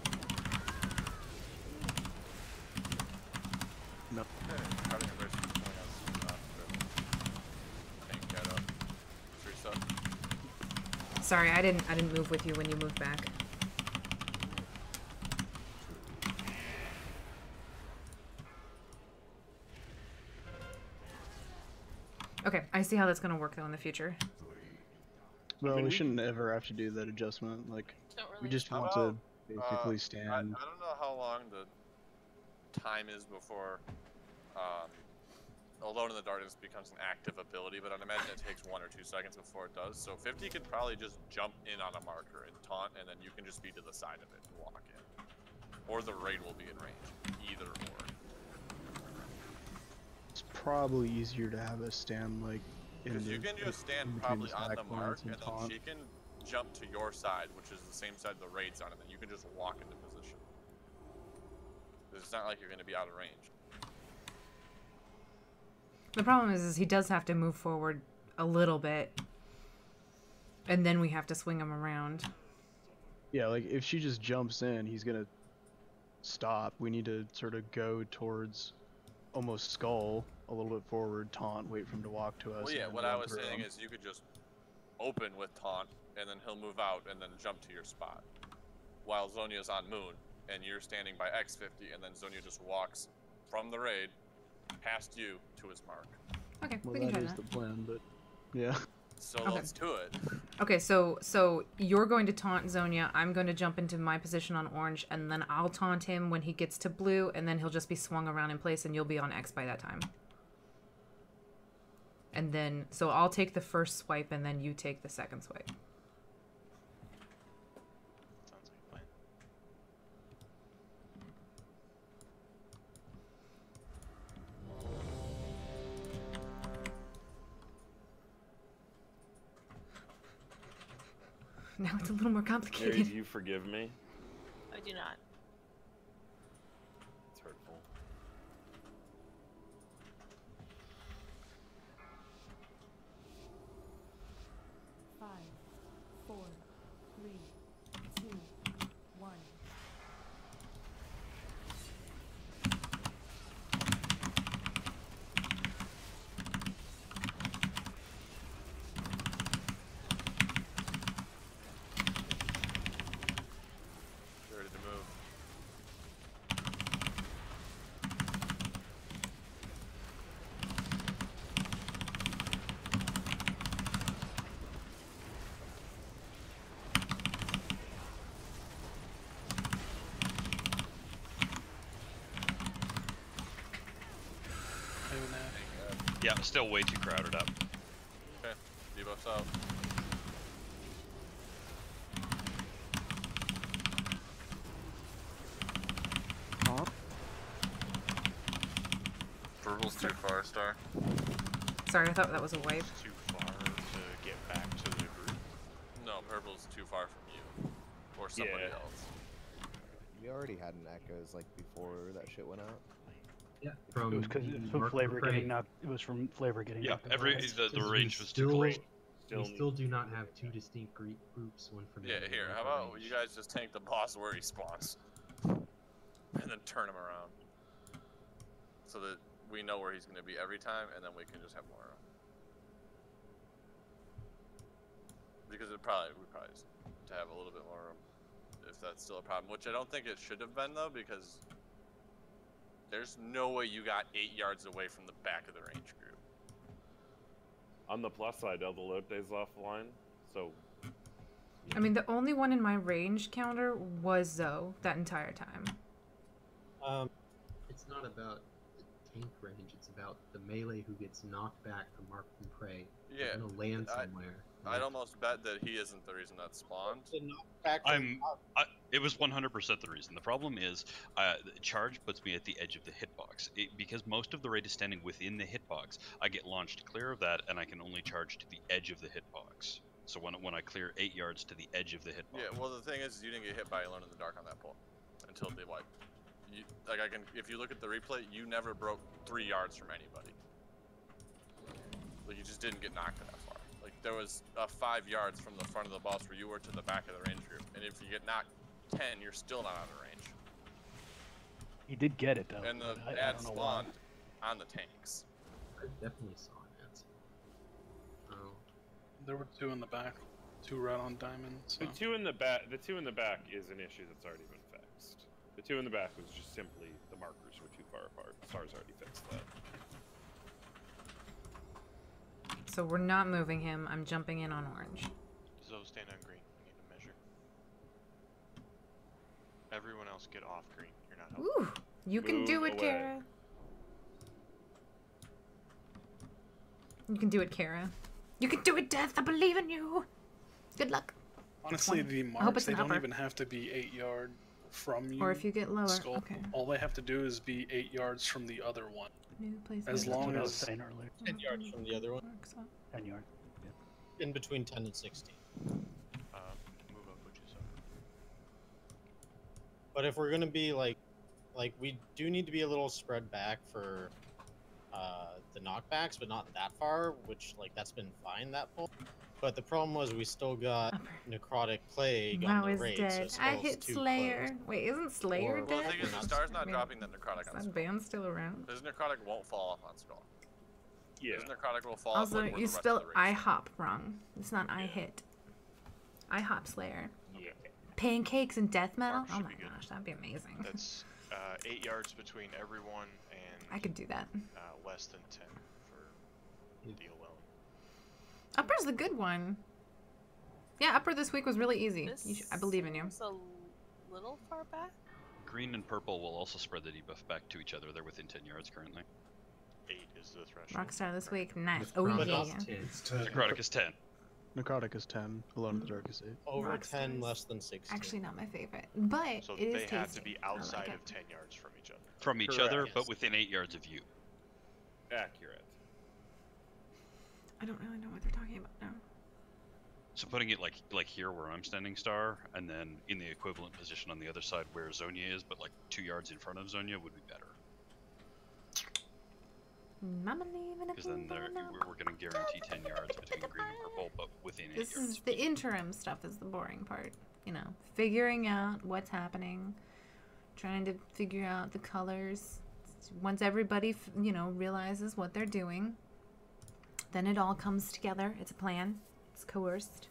No. Cutting a brace is pulling us tank that up. Reset. Sorry, I didn't move with you when you moved back. Okay, I see how that's gonna work though in the future. Well, mean, we we- shouldn't ever have to do that adjustment. Like, Don't we really. just How want about, to basically I stand. don't know how long the time is before Alone in the Darkness becomes an active ability, but I'd imagine it takes 1 or 2 seconds before it does. So 50 could probably just jump in on a marker and taunt, and then you can just be to the side of it and walk in. Or the raid will be in range. Either or. It's probably easier to have us stand like in Because the, you can just in stand between probably the on the stack mark, lines and then taunt. she can jump to your side, which is the same side the raid's on, and then you can just walk into position. It's not like you're going to be out of range. The problem is he does have to move forward a little bit, and then we have to swing him around. Yeah, like if she just jumps in, he's gonna stop. We need to sort of go towards almost skull a little bit forward, taunt, wait for him to walk to us. Well, yeah, and what then I run was through saying him. is you could just open with taunt, and then he'll move out, and then jump to your spot. While Zonia's on Moon, and you're standing by X50, and then Zonia just walks from the raid past you to his mark. Okay, Well, we can try that is that. the plan, but yeah. So Okay. let's do it. Okay, so you're going to taunt Zonia. I'm going to jump into my position on orange, and then I'll taunt him when he gets to blue, and then he'll just be swung around in place, and you'll be on X by that time. And then, so I'll take the first swipe, and then you take the second swipe. Sounds like a plan. Now it's a little more Mary, complicated. do you forgive me? I do not. It's hurtful. Five, 4, 3, 2, 1. You're ready to move. Yeah, still way too crowded up. Okay, debuffs out. Purple's too far, Star. Sorry, I thought that was a wipe. It's too far to get back to the group. No, purple's too far from you. Or somebody Yeah. else. We already had an echoes like before that shit went out. Yeah, It from was because the from Mark flavor Prey. getting knocked. It was from flavor getting Yeah, knocked. every out. the Because range we was too still, close. Still we still do not have two distinct groups, one from Yeah, the here, other how for about range. you guys just tank the boss where he spawns? And then turn him around. So that we know where he's going to be every time, and then we can just have more room. Because we probably just to have a little bit more room, if that's still a problem. Which I don't think it should have been, though, because there's no way you got 8 yards away from the back of the range group. On the plus side, all the load days offline, so... I mean, the only one in my range counter was Zoe that entire time. It's not about the tank range, it's about the melee who gets knocked back from Mark and Prey. Yeah. They're gonna land somewhere. I'd almost bet that he isn't the reason that spawned. It was 100% the reason. The problem is, charge puts me at the edge of the hitbox. Because most of the raid is standing within the hitbox, I get launched clear of that, and I can only charge to the edge of the hitbox. So when I clear 8 yards to the edge of the hitbox. Yeah, well the thing is, you didn't get hit by Alone in the Dark on that pull until they wipe. If you look at the replay, you never broke 3 yards from anybody. Like, you just didn't get knocked that far. Like, there was 5 yards from the front of the boss where you were to the back of the range group, and if you get knocked 10, you're still not out of range. He did get it though. And the ad spawned on the tanks. I definitely saw an ad. Oh. There were 2 in the back, 2 right on diamond. So. The two in the back is an issue that's already been fixed. The 2 in the back was just simply the markers were too far apart. Stars already fixed that. So we're not moving him. I'm jumping in on orange. Zoe, stand on green. We need to measure. Everyone else get off green. You're not helping. Ooh, you can do it, Kara. You can do it, Kara. You can do it, Death. I believe in you. Good luck. Honestly, the marks, they don't even have to be 8 yard from you. Or if you get lower, Skull. okay. All they have to do is be 8 yards from the other one. As long That's what I was as saying earlier. 10 yards from the other one. 10 yards. Yeah. In between 10 and 16. Move up, would you say? But if we're gonna be like we do need to be a little spread back for the knockbacks, but not that far, which that's been fine that pull. But the problem was we still got necrotic plague on the raid. Dead. So I hit Slayer. close. Wait, isn't Slayer Well, dead? the thing is, the star's not dropping the necrotic on the Is skull. that band still around? His necrotic won't fall off on skull. Yeah. His necrotic will fall Also, off when we're you the rest spelled of the I raid. hop wrong. It's not I hit. I hop Slayer. Yeah. Pancakes and death metal? Mark Oh should my be good. gosh, that'd be amazing. That's 8 yards between everyone and I could do that. less than 10 for the alone. Upper's the good one. Yeah, Upper this week was really easy. I believe in you. It's a little far back. Green and purple will also spread the debuff back to each other. They're within 10 yards currently. 8 is the threshold. Rockstar this week, nice. Oh yeah. Necrotic is 10. Necrotic is 10. Alone in the Dark is 8. Over Rockstars. 10, less than 16. Actually, not my favorite, but So it is they tasty. have to be I like outside it. of 10 yards from each other. From each other, but within 8 yards of you. Accurate. I don't really know what they're talking about now. So putting it like here where I'm standing star, and then in the equivalent position on the other side where Zonia is, but 2 yards in front of Zonia would be better. Mama leaving Because then we're going to guarantee 10 yards between green and purple, but within 8 This yards. is the interim stuff is the boring part. You know, figuring out what's happening, trying to figure out the colors. Once everybody, realizes what they're doing, then it all comes together. It's a plan. It's coerced.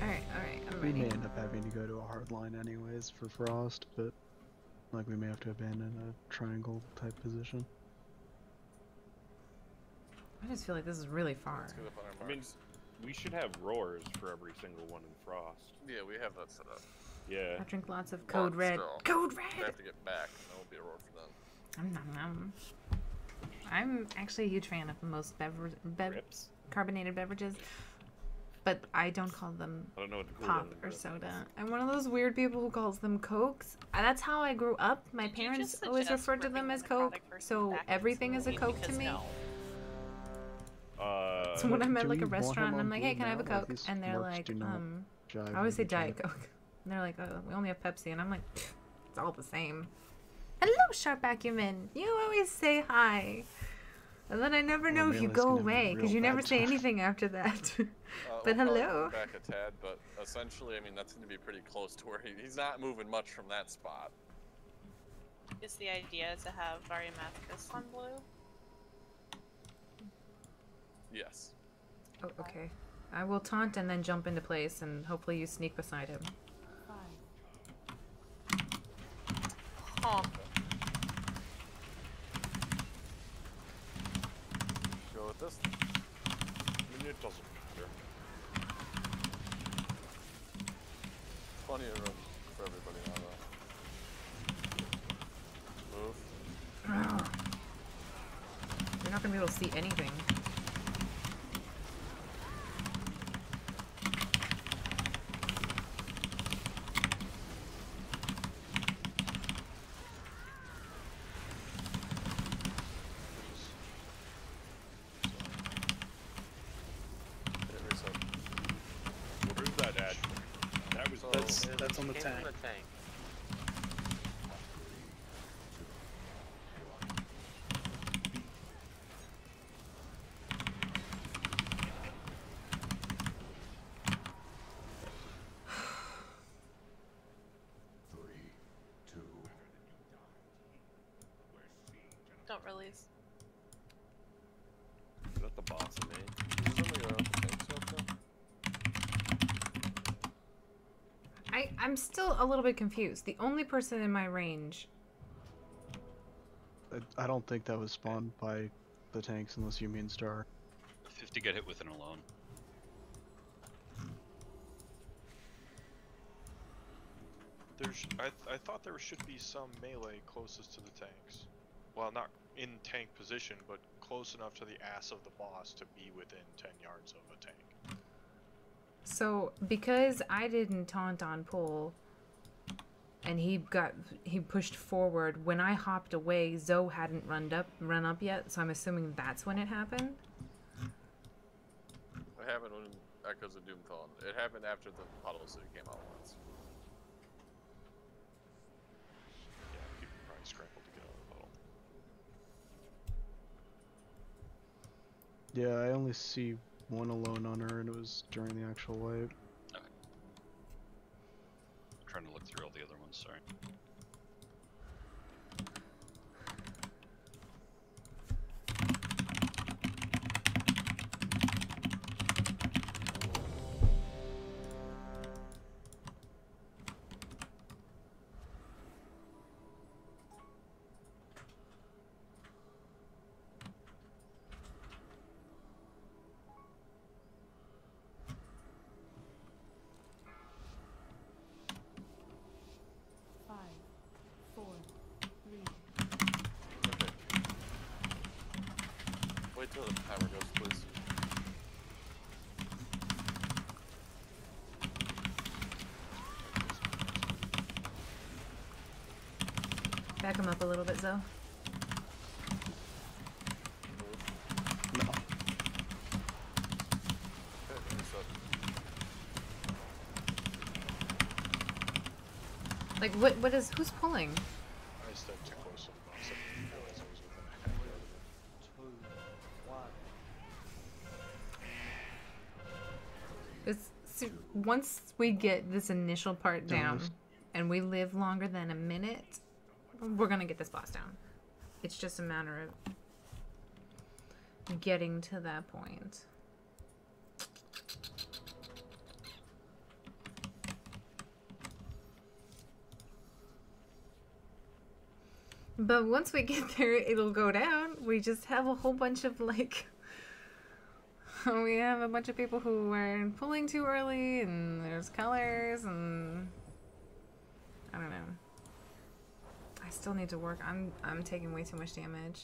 Alright, I'm We ready. may end up having to go to a hard line anyways for Frost, but we may have to abandon a triangle type position. I just feel like this is really far. Let's get up on our I mean, marks. we should have roars for every single one in Frost. Yeah, we have that set up. Yeah. I drink lots of Code But Red. still, Code We Red! have to get back, and that will be a roar for them. I'm actually a huge fan of most Rips? carbonated beverages, but I don't call them I don't know what to call pop them. or soda. I'm one of those weird people who calls them Cokes. That's how I grew up. My Did you parents just always suggest referred to them ripping as the Coke, necrotic person so back everything is a into Coke to because me. no. So when I'm at Do like a we want him restaurant, on I'm like, hey, can I have a blue now? Like, Coke? these And they're marks like, do not jive I always say with each other. Diet Coke. And they're like, oh, we only have Pepsi. And I'm like, it's all the same. Hello, Sharp Acumen. You always say hi. And then I never know if you Melee's go gonna have a away because real you never bad say time. anything after that. But We'll probably hello. move back a tad, but essentially, I mean, that's going to be pretty close to where he's not moving much from that spot. Is the idea to have Varimathras on blue? Yes. Oh, okay. I will taunt and then jump into place, and hopefully you sneak beside him. 5. Oh. Go with this. I mean, it doesn't matter. Plenty of room for everybody now, though. Move. You're not gonna be able to see anything. Where's that at? That was That's on the tank. Don't release. Is that the boss of me? Is somebody around the tank stuff now? I'm still a little bit confused. The only person in my range. I don't think that was spawned by the tanks unless you mean Star. 50 get hit with an alone. I thought there should be some melee closest to the tanks. Well, not in tank position, but close enough to the ass of the boss to be within 10 yards of a tank. So because I didn't taunt on pull, and he pushed forward. When I hopped away, Zoe hadn't run up yet. So I'm assuming that's when it happened. It happened when Echoes of Doom fell. It happened after the Puddle City came out once. Yeah, people probably scrambled to get out of the puddle. Yeah, I only see one alone on her, and it was during the actual wipe. Okay. I'm trying to look through all the other ones, sorry. Wait till the timer goes, please. Back him up a little bit, Zoe. Like, what is, who's pulling? I stepped too close to the boss. I didn't realize I was within a half yard of it. It's, once we get this initial part down, and we live longer than a minute, we're gonna get this boss down. It's just a matter of getting to that point. But once we get there, it'll go down. We just have a whole bunch of, like... we have a bunch of people who are pulling too early, and there's colors, and... I don't know. I still need to work. I'm taking way too much damage.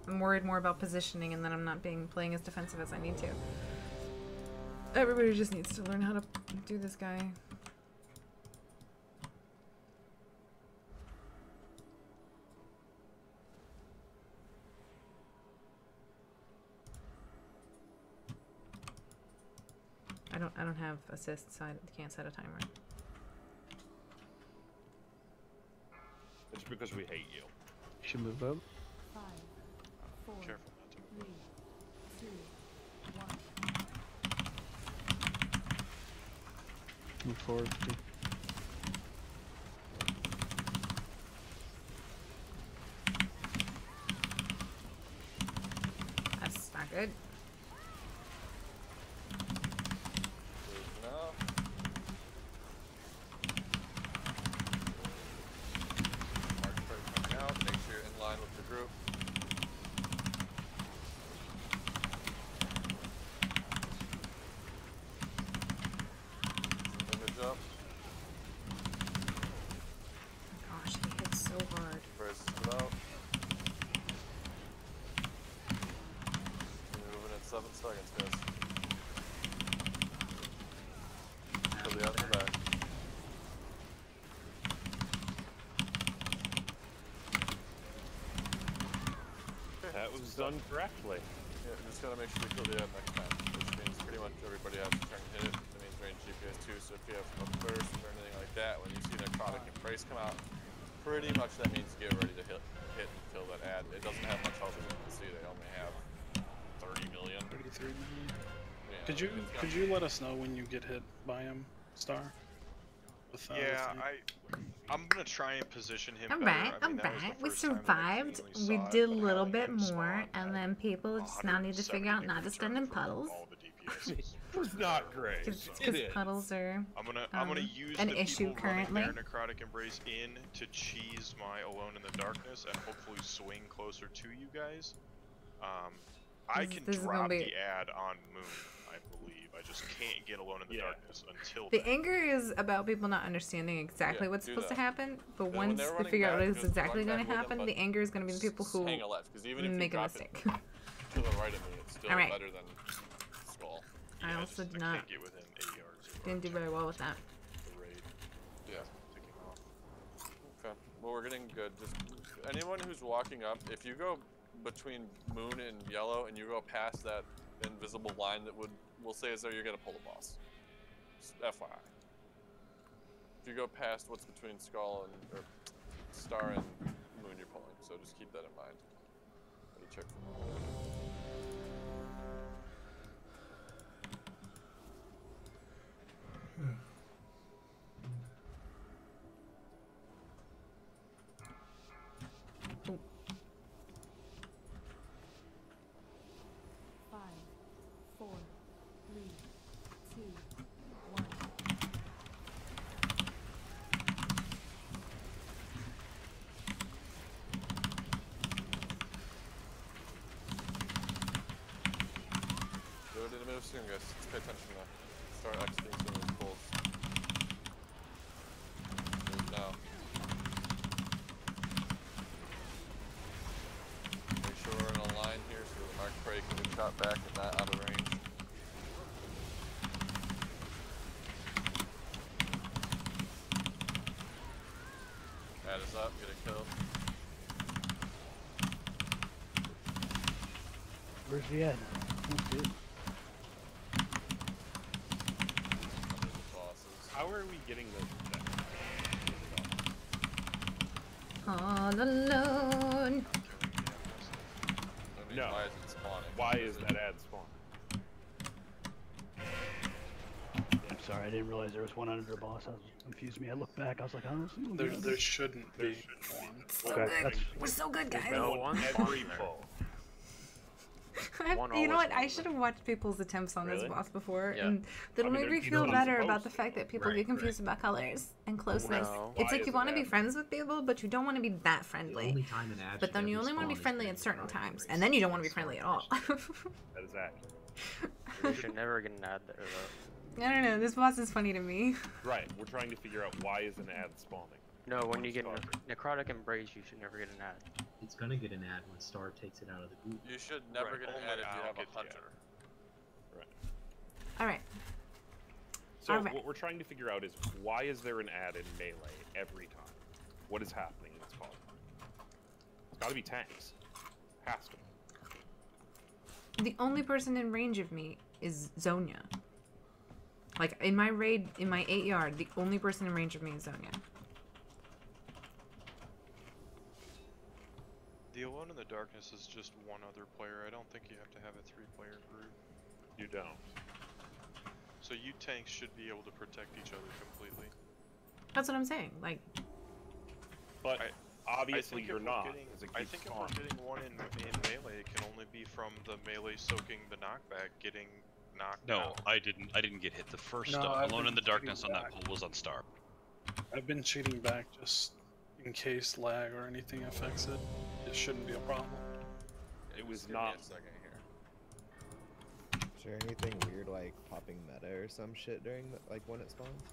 I'm worried more about positioning, and then I'm not playing as defensive as I need to. Everybody just needs to learn how to do this guy. I don't have assist, so I can't set a timer. It's because we hate you. Should move up. 5, 4, Careful not to 3, 2, 1. Move forward. Please. That's not good. No. Mark start coming out. Make sure you're in line with the group. Image up. Gosh, he hits so hard. Braces it out. Moving in 7 seconds, guys. To the other back. That was done correctly. Yeah, just gotta make sure we kill the ad next time, which means pretty much everybody has to turn and hit it. That means range GPS too, so if you have a burst or anything like that, when you see necrotic embrace come out, pretty much that means get ready to hit and kill that ad. It doesn't have much health as you can see, they only have 30 million. 33 million. Yeah, Could you let us know when you get hit by him, Star? With, I'm gonna try and position him better. Alright, I mean, that was the alright. We first time that I survived. cleanly We saw it, did a but little having bit him more, spawn and then people just now need to figure out not to stand in puddles. all the DPS. It was not great. Because puddles are I'm gonna use an the issue people running currently. their necrotic embrace in to cheese my alone in the darkness and hopefully swing closer to you guys. I can this is gonna drop be- the ad on Moon, I believe. I just can't get alone in the darkness until The then. anger is about people not understanding exactly Yeah, what's do supposed to that. happen, but And when once they're they running figure out back, what is just exactly run going to back with them, happen, but the anger is going to be the people who hang a left, because even if you make a drop mistake. it to the right of me, it's still Alright. better than Skull. I also did not Get within 8 yards. didn't do very well with that. The raid. Yeah. Ticking off. Okay. Well, we're getting good. Just anyone who's walking up, if you go between Moon and Yellow and you go past that invisible line that we'll say is there, you're gonna pull the boss. Just FYI. If you go past what's between Skull and or Star and Moon, you're pulling. So just keep that in mind. Let me check. Oh. 5, 4, 3, 2, 1. Go to the move soon, guys. Just pay attention now. Start exiting some of these pulls. Move now. Make sure we're in a line here so the Mark Prey can get shot back and not out of range. Add us up, get a kill. Where's the ad? That's it. How are we getting the All alone. No. Why is it spawning? Why is that ad spawning? I'm sorry, I didn't realize there was one under the boss. That confused me. I looked back, I was like, I don't see one. There shouldn't be one. So Okay, good. that's- We're so good, guys. Every pull. You know what? I should have watched people's attempts on this Really? boss before, Yeah. and that'll I mean, make me you feel know better supposed about the to. fact that people Right, get confused about colors and closeness. No. It's Why like you is want to that? be friends with people, but you don't want to be that friendly. only time an ad But should then you ever only want to be spawn is friendly during at certain the times, and then you don't want to be friendly at all. That is accurate. You should never get an ad there though. I don't know. This boss is funny to me. Right, we're trying to figure out why is an ad spawning. No, when you get necrotic embrace, you should never get an ad. It's gonna get an ad when Star takes it out of the group. You should never Right, get an only ad if you I'll have get a the hunter. Right. All right. So Alright. what we're trying to figure out is why is there an ad in melee every time? What is happening in this pod? It's gotta be tanks. Has to. The only person in range of me is Zonia. Like, in my raid, in my 8 yard, the only person in range of me is Zonia. The Alone in the Darkness is just one other player. I don't think you have to have a 3-player group. You don't. So you tanks should be able to protect each other completely. That's what I'm saying. Like, but obviously you're not. I think if we're getting one in melee, it can only be from the melee soaking the knockback getting knocked out. No, I didn't get hit. The first No, I've Alone been in the Darkness on shooting that pool was on Star. I've been cheating back just in case lag or anything affects it. It shouldn't be a problem. It was Give not. me a second here. Is there anything weird like popping meta or some shit during the, like when it spawns?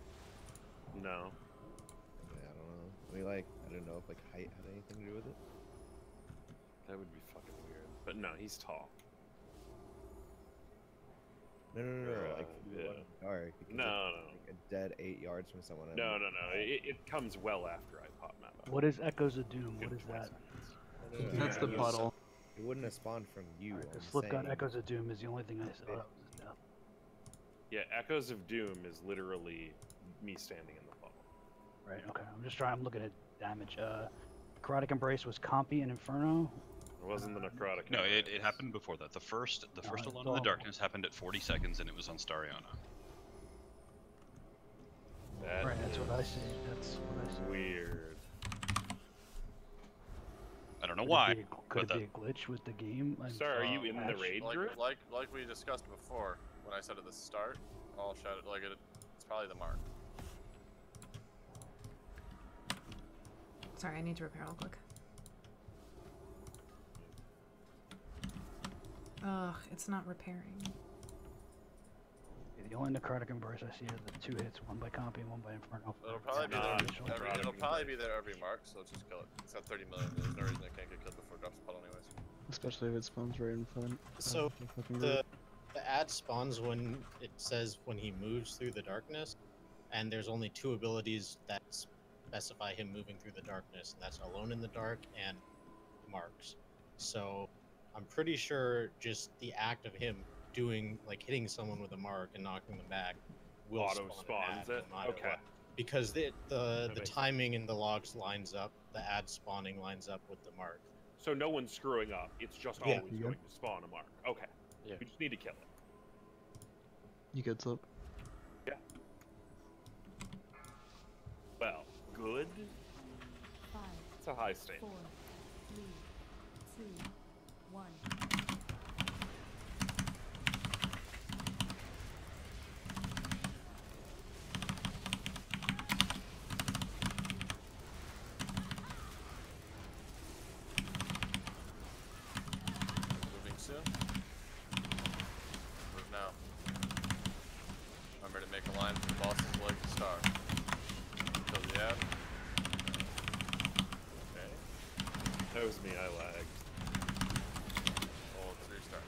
No. I don't know. I mean, like, I don't know if like height had anything to do with it. That would be fucking weird. But no, he's tall. No, like yeah. dark. No. Like a dead 8 yards from someone. No. It comes well after I pop map. What is Echoes of Doom? What is that? That's the puddle. It wouldn't have spawned from you. The slip gun Echoes of Doom is the only thing I saw. Yeah, Echoes of Doom is literally me standing in the bubble. Right, okay. I'm looking at damage. Necrotic Embrace was Compy and Inferno. It wasn't the necrotic. No, it happened before that. The first Alone in the Darkness happened at 40 seconds, and it was on Stariana. Right, that's what I see. That's what I see. Weird. I don't know why. Could it be a glitch with the game? Sir, are you in the raid group? Like we discussed before, when I said at the start, all shouted like it's probably the mark. sorry, I need to repair real quick. Ugh, it's not repairing. The only necrotic embrace I see are the 2 hits, one by Compy and one by Inferno. It'll probably be there every mark, so just kill it. It's got 30 million. There's no reason it can't get killed before it drops a puddle anyways. Especially if it spawns right in front. So the ad spawns when it says when he moves through the darkness, and there's only 2 abilities that specify him moving through the darkness, and that's Alone in the Dark and Marks. So I'm pretty sure just the act of him doing, like, hitting someone with a mark and knocking them back will auto spawns it. Okay. What. Because the timing in the logs lines up, the ad spawning lines up with the mark. So no one's screwing up. It's just always going to spawn a mark. Okay. Yeah. We just need to kill it. You good, Slip? Yeah. Well, good. 5, it's a high state. 4, 3, 2, 1. Moving soon. Move now. Remember to make a line from the boss's leg to star. Kill the ad. Okay. That was me, I lagged. Oh, let's restart.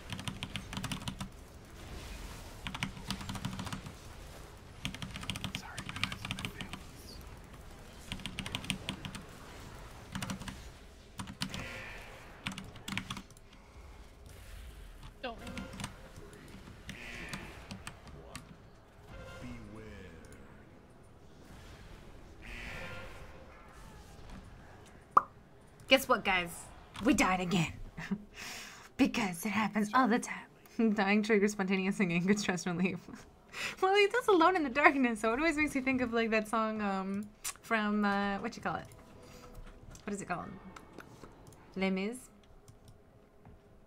Sorry guys, I failed this. Don't. Guess what, guys? We died again. Because it happens all the time. Dying triggers spontaneous singing, good stress relief. Well, he does Alone in the Darkness, so it always makes me think of, like, that song from, what you call it? What is it called? Les Mis?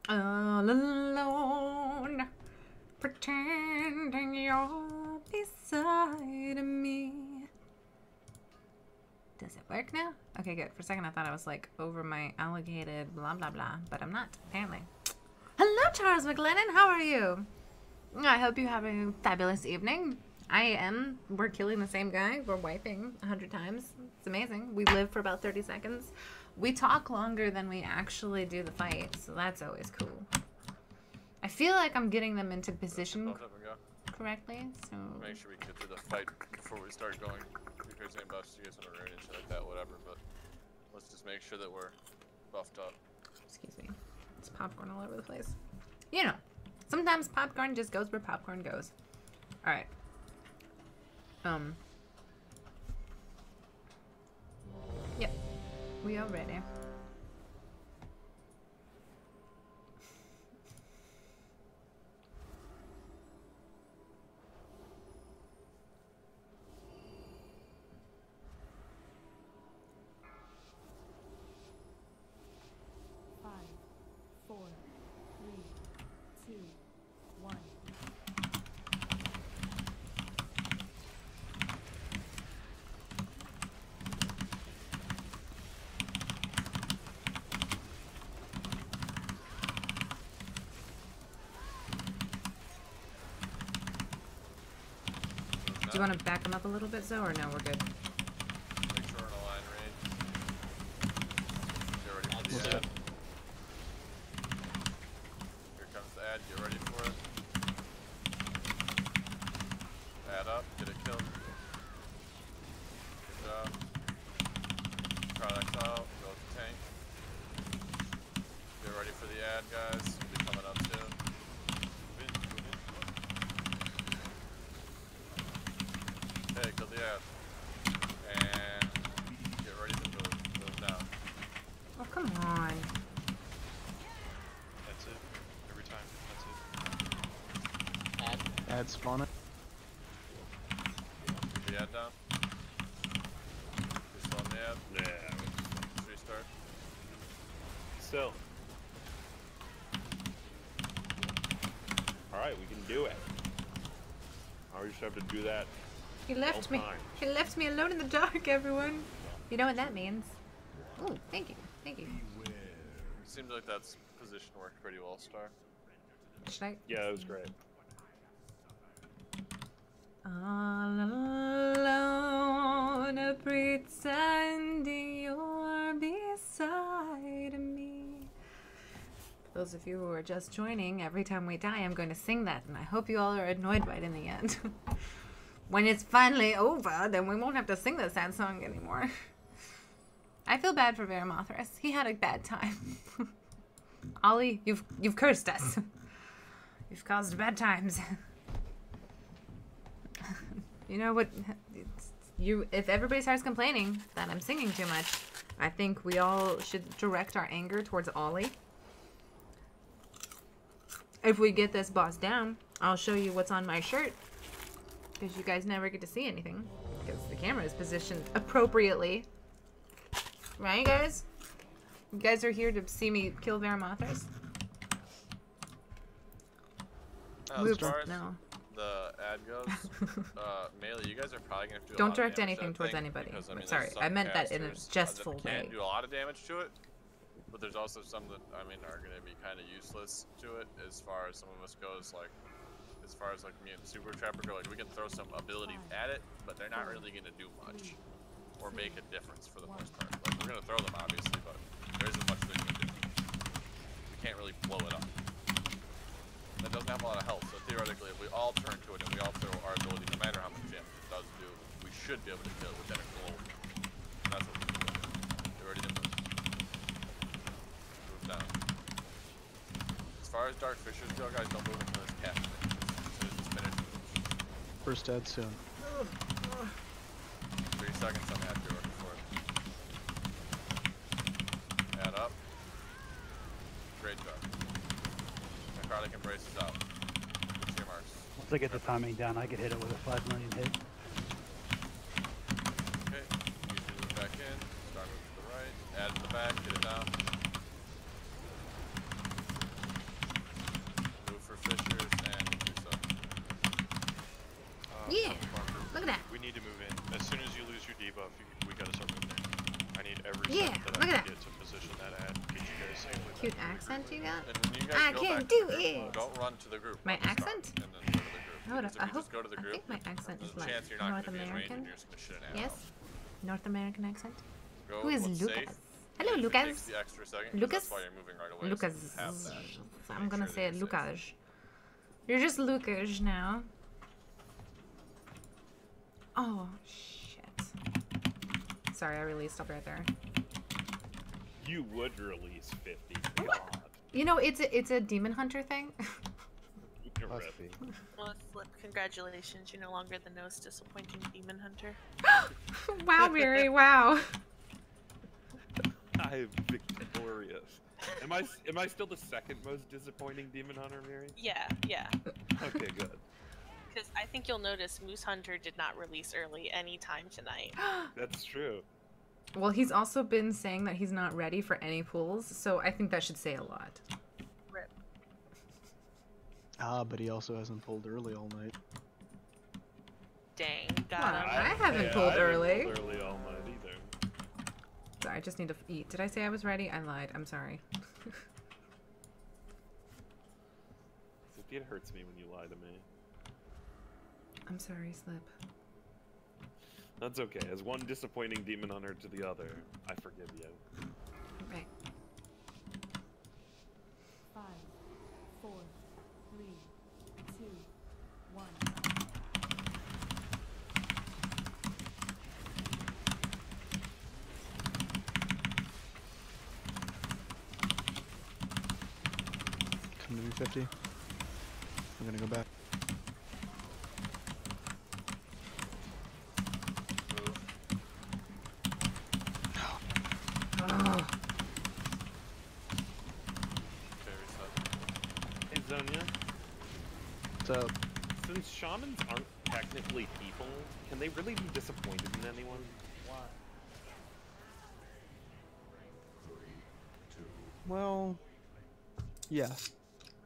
All alone, pretending you're beside me. Does it work now? Okay, good. For a second I thought I was like over my allocated blah blah blah, but I'm not, apparently. Hello, Charles McLennan, how are you? I hope you have a fabulous evening. I am. We're killing the same guy. We're wiping 100 times. It's amazing. We live for about 30 seconds. We talk longer than we actually do the fight, so that's always cool. I feel like I'm getting them into position correctly, so... Make sure we can get through the fight before we start going. If there's any buffs you guys want to run and shit like that, whatever, but let's just make sure that we're buffed up. Excuse me. It's popcorn all over the place. You know, sometimes popcorn just goes where popcorn goes. Alright. Yep. We are ready. you want to back him up a little bit, Zoe, or no? We're good. Make sure we're in a line range. Get ready for the ad. Here comes the ad. Get ready for it. Ad up. Get it killed. Good job. Products out. Go with the tank. Get ready for the ad, guys. We'll be coming up soon. Hey, kill the ad. And get ready to move. Move now. Oh, come on. That's it. Every time. That's it. Add spawn it. Keep the ad down. Just on the ad. Yeah. Just restart. Still. Alright, we can do it. Now we just have to do that. He left me. He left me alone in the dark, everyone. You know what that means. Oh, thank you. Thank you. Seems like that's position worked pretty well, Star. Should I? Yeah, it was great. All alone, pretending you're beside me. For those of you who are just joining, every time we die, I'm going to sing that, and I hope you all are annoyed by it in the end. When it's finally over, then we won't have to sing the sad song anymore. I feel bad for Varimathras. He had a bad time. Ollie, you've cursed us. You've caused bad times. You know what? If everybody starts complaining that I'm singing too much, I think we all should direct our anger towards Ollie. If we get this boss down, I'll show you what's on my shirt. Because you guys never get to see anything. Because the camera is positioned appropriately. Right, guys? You guys are here to see me kill Varimathras? As far as the ad goes, Melee, you guys are probably going to do a lot Don't of direct damage anything to towards that anybody. Because, I mean, Sorry, there's I some meant that in a casters jestful that way. can do a lot of damage to it. But there's also some that, I mean, are going to be kind of useless to it as far as some of us goes, like, as far as like me and Super Trapper go, like we can throw some abilities at it, but they're not really going to do much or make a difference for the most part. Like we're going to throw them obviously, but there isn't much they're going to do. We can't really blow it up. That doesn't have a lot of health, so theoretically if we all turn to it and we all throw our ability, no matter how much damage it does do, we should be able to kill it within a globe. And that's what we're doing. You're ready to move. Move down. As far as dark fishers go, guys, don't move until this cast. First ad soon. 3 seconds, I'm at you working for it. Add up. Great job. Necrotic embrace is out. What's your marks? Once I get the timing down, I could hit it with a 5 million hit. Okay, you can move back in. Start moving to the right. Add to the back, get it down. Move for fishers and do so. Yeah, look at that. We need to move in. As soon as you lose your debuff, we gotta start moving in. I need every Yeah, step that look I at can get to position that ad. Get you guys safely. Cute accent you got? And when you guys I go can back do to the group, it. Don't run to the group. My Run to start accent? And then go to the group. Because if you just go to the I group, think my accent is there's a like chance you're not North gonna be in range and American. you're just gonna shit an ad Yes? out. North American accent? Go Who is what's Lucas? safe. Hello, If it Lucas. takes the extra second, 'cause Lucas? That's why you're moving right away. Lucas. So you have that. I'm gonna Make say sure that you're Lucas. You're just Lucas now. Oh, shit. Sorry, I released up right there. You would release 50. God. You know, it's a demon hunter thing. Must be. Well, Flip, congratulations. You're no longer the most disappointing demon hunter. Wow, Mary, wow. I'm victorious. Am I still the second most disappointing demon hunter, Mary? Yeah. Okay, good. Because I think you'll notice Moose Hunter did not release early anytime tonight. That's true. Well, he's also been saying that he's not ready for any pools, so I think that should say a lot. Rip. Ah, but he also hasn't pulled early all night. Dang, got him. I haven't pulled early. I haven't pulled early all night either. Sorry, I just need to eat. Did I say I was ready? I lied. I'm sorry. It hurts me when you lie to me. I'm sorry, Slip. That's okay. As one disappointing demon hunter to the other, I forgive you. Right. 5, 4, 3, 2, 1. Come to me 50. I'm gonna go back. Hey Zonia. What's up? Since shamans aren't technically people, can they really be disappointed in anyone? Well, yeah.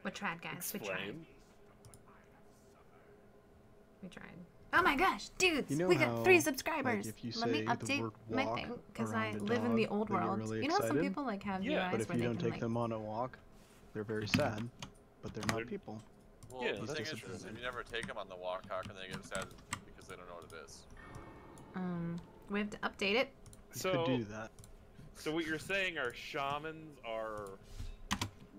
We tried, guys. We tried. Explain. We tried. Oh my gosh, dudes! You know we got how, 3 subscribers. Like, if you Let me say the update word my walk thing because I around a live in the dog, old they get world. really You know, some excited? people like have Yeah. UIs But if where you they don't can take like. them on a walk, they're very sad. But they're not people. Well, Yeah, the that's thing is, disappointing. if you never take them on the walk, how can they get sad because they don't know what it is? We have to update it. You So, could do that. so what you're saying are shamans are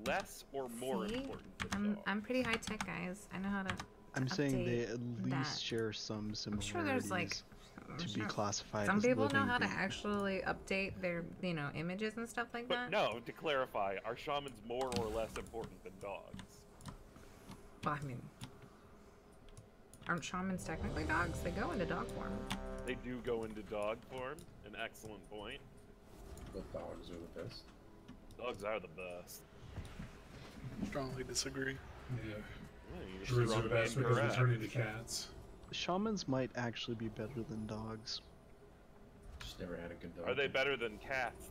less or more See? important than dogs? I'm pretty high tech, guys. I know how to. I'm saying they update at that. least share some I'm similarities sure there's like. to be classified Some as people know living how to beings. actually update their, images and stuff like But that. no, to clarify, are shamans more or less important than dogs? Well, I mean, aren't shamans technically dogs? They go into dog form. They do go into dog form. An excellent point. But dogs are the best. Dogs are the best. Strongly disagree. Yeah, you're Druids are the strongly best because they incorrect. turn into cats. Shamans might actually be better than dogs. Just never had a good dog. Are they better than cats?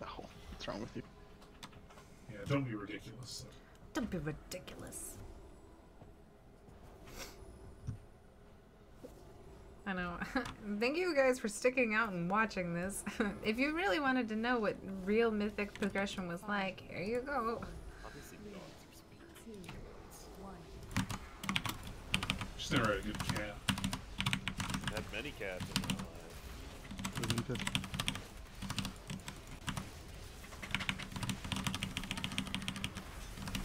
Oh, what's wrong with you? Yeah, don't be ridiculous. Don't be ridiculous. I know. Thank you guys for sticking out and watching this. If you really wanted to know what real Mythic progression was like, here you go. Obviously, dogs are superior. 2, 1. Just never had a good cat. I've had many cats in my life. Within 50.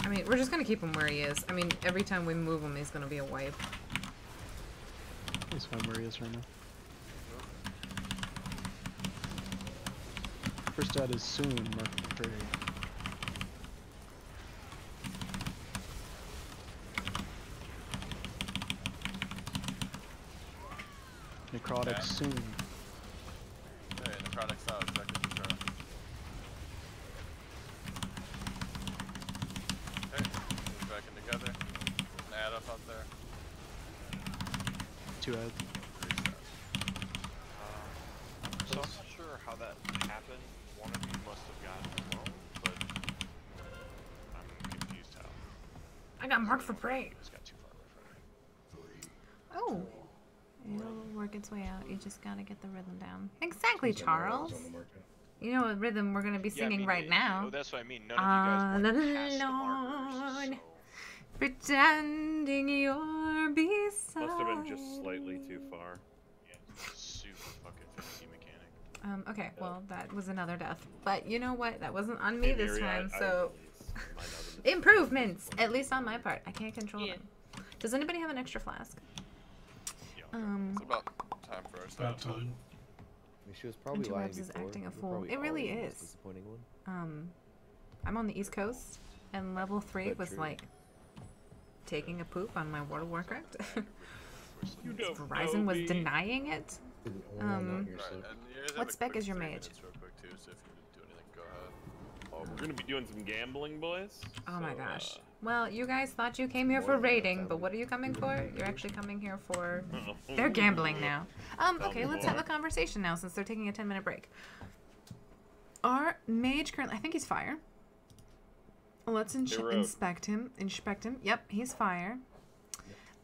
I mean, we're just gonna keep him where he is. I mean, every time we move him, he's gonna be a wipe. He's fine where he is right now. First out is soon, Mark Prairie. Necrotic Okay. soon. Hey, necrotic's out. Exactly. Sure. Okay, move back in together. An add up out there. 2 heads. So I'm not sure how that happened. One of you must have gotten alone, but I'm confused how. I got marked for prey. Just got too far away from Oh. It'll work its way out. You just gotta get the rhythm down. Exactly, Charles. You know what rhythm we're gonna be singing right now. Oh, that's what I mean. None of you guys went past the markers, so... Pretending you're beside. Must have been just slightly too far. Yeah, super fucking finicky mechanic. Okay, well, that was another death. But you know what? That wasn't on me this time, so... Improvements! At least on my part. I can't control them. Does anybody have an extra flask? It's about time for us. About time. I mean, she was probably lying Interrupts is before. acting a You're fool. probably It really already the most is. disappointing one. I'm on the East Coast, and level 3 But was true. like taking a poop on my World of Warcraft. You don't Verizon know was me. denying it. What spec is your mage? Real quick too, so if you need to do anything, go ahead. Oh, we're gonna be doing some gambling, boys. Oh my So, gosh. Well, you guys thought you came here for raiding, but what are you coming for? You're actually coming here for... They're gambling now. Okay, let's have a conversation now since they're taking a 10-minute break. Our mage currently... I think he's fire. Let's inspect him. Yep, he's fire.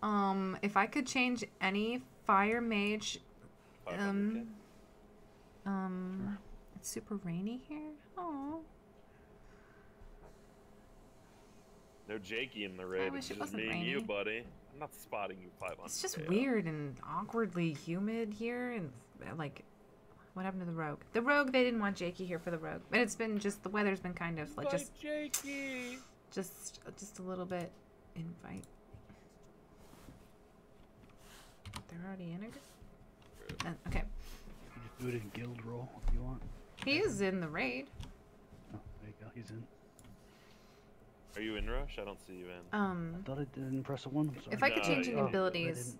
If I could change any fire mage... It's super rainy here. Oh. No Jakey in the raid. wish It's it just wasn't me and you, raining. buddy. I'm not spotting you 500. It's just weird and awkwardly humid here, and like, what happened to the rogue? The rogue, they didn't want Jakey here for the rogue, but it's been just the weather's been kind of like just a little bit invite. They're already in it. Okay. You just do it in guild roll if you want. He is in the raid. Oh, there you go. He's in. Are you in Rush? I don't see you in. I thought I didn't press a one. I'm sorry. If I could change any abilities,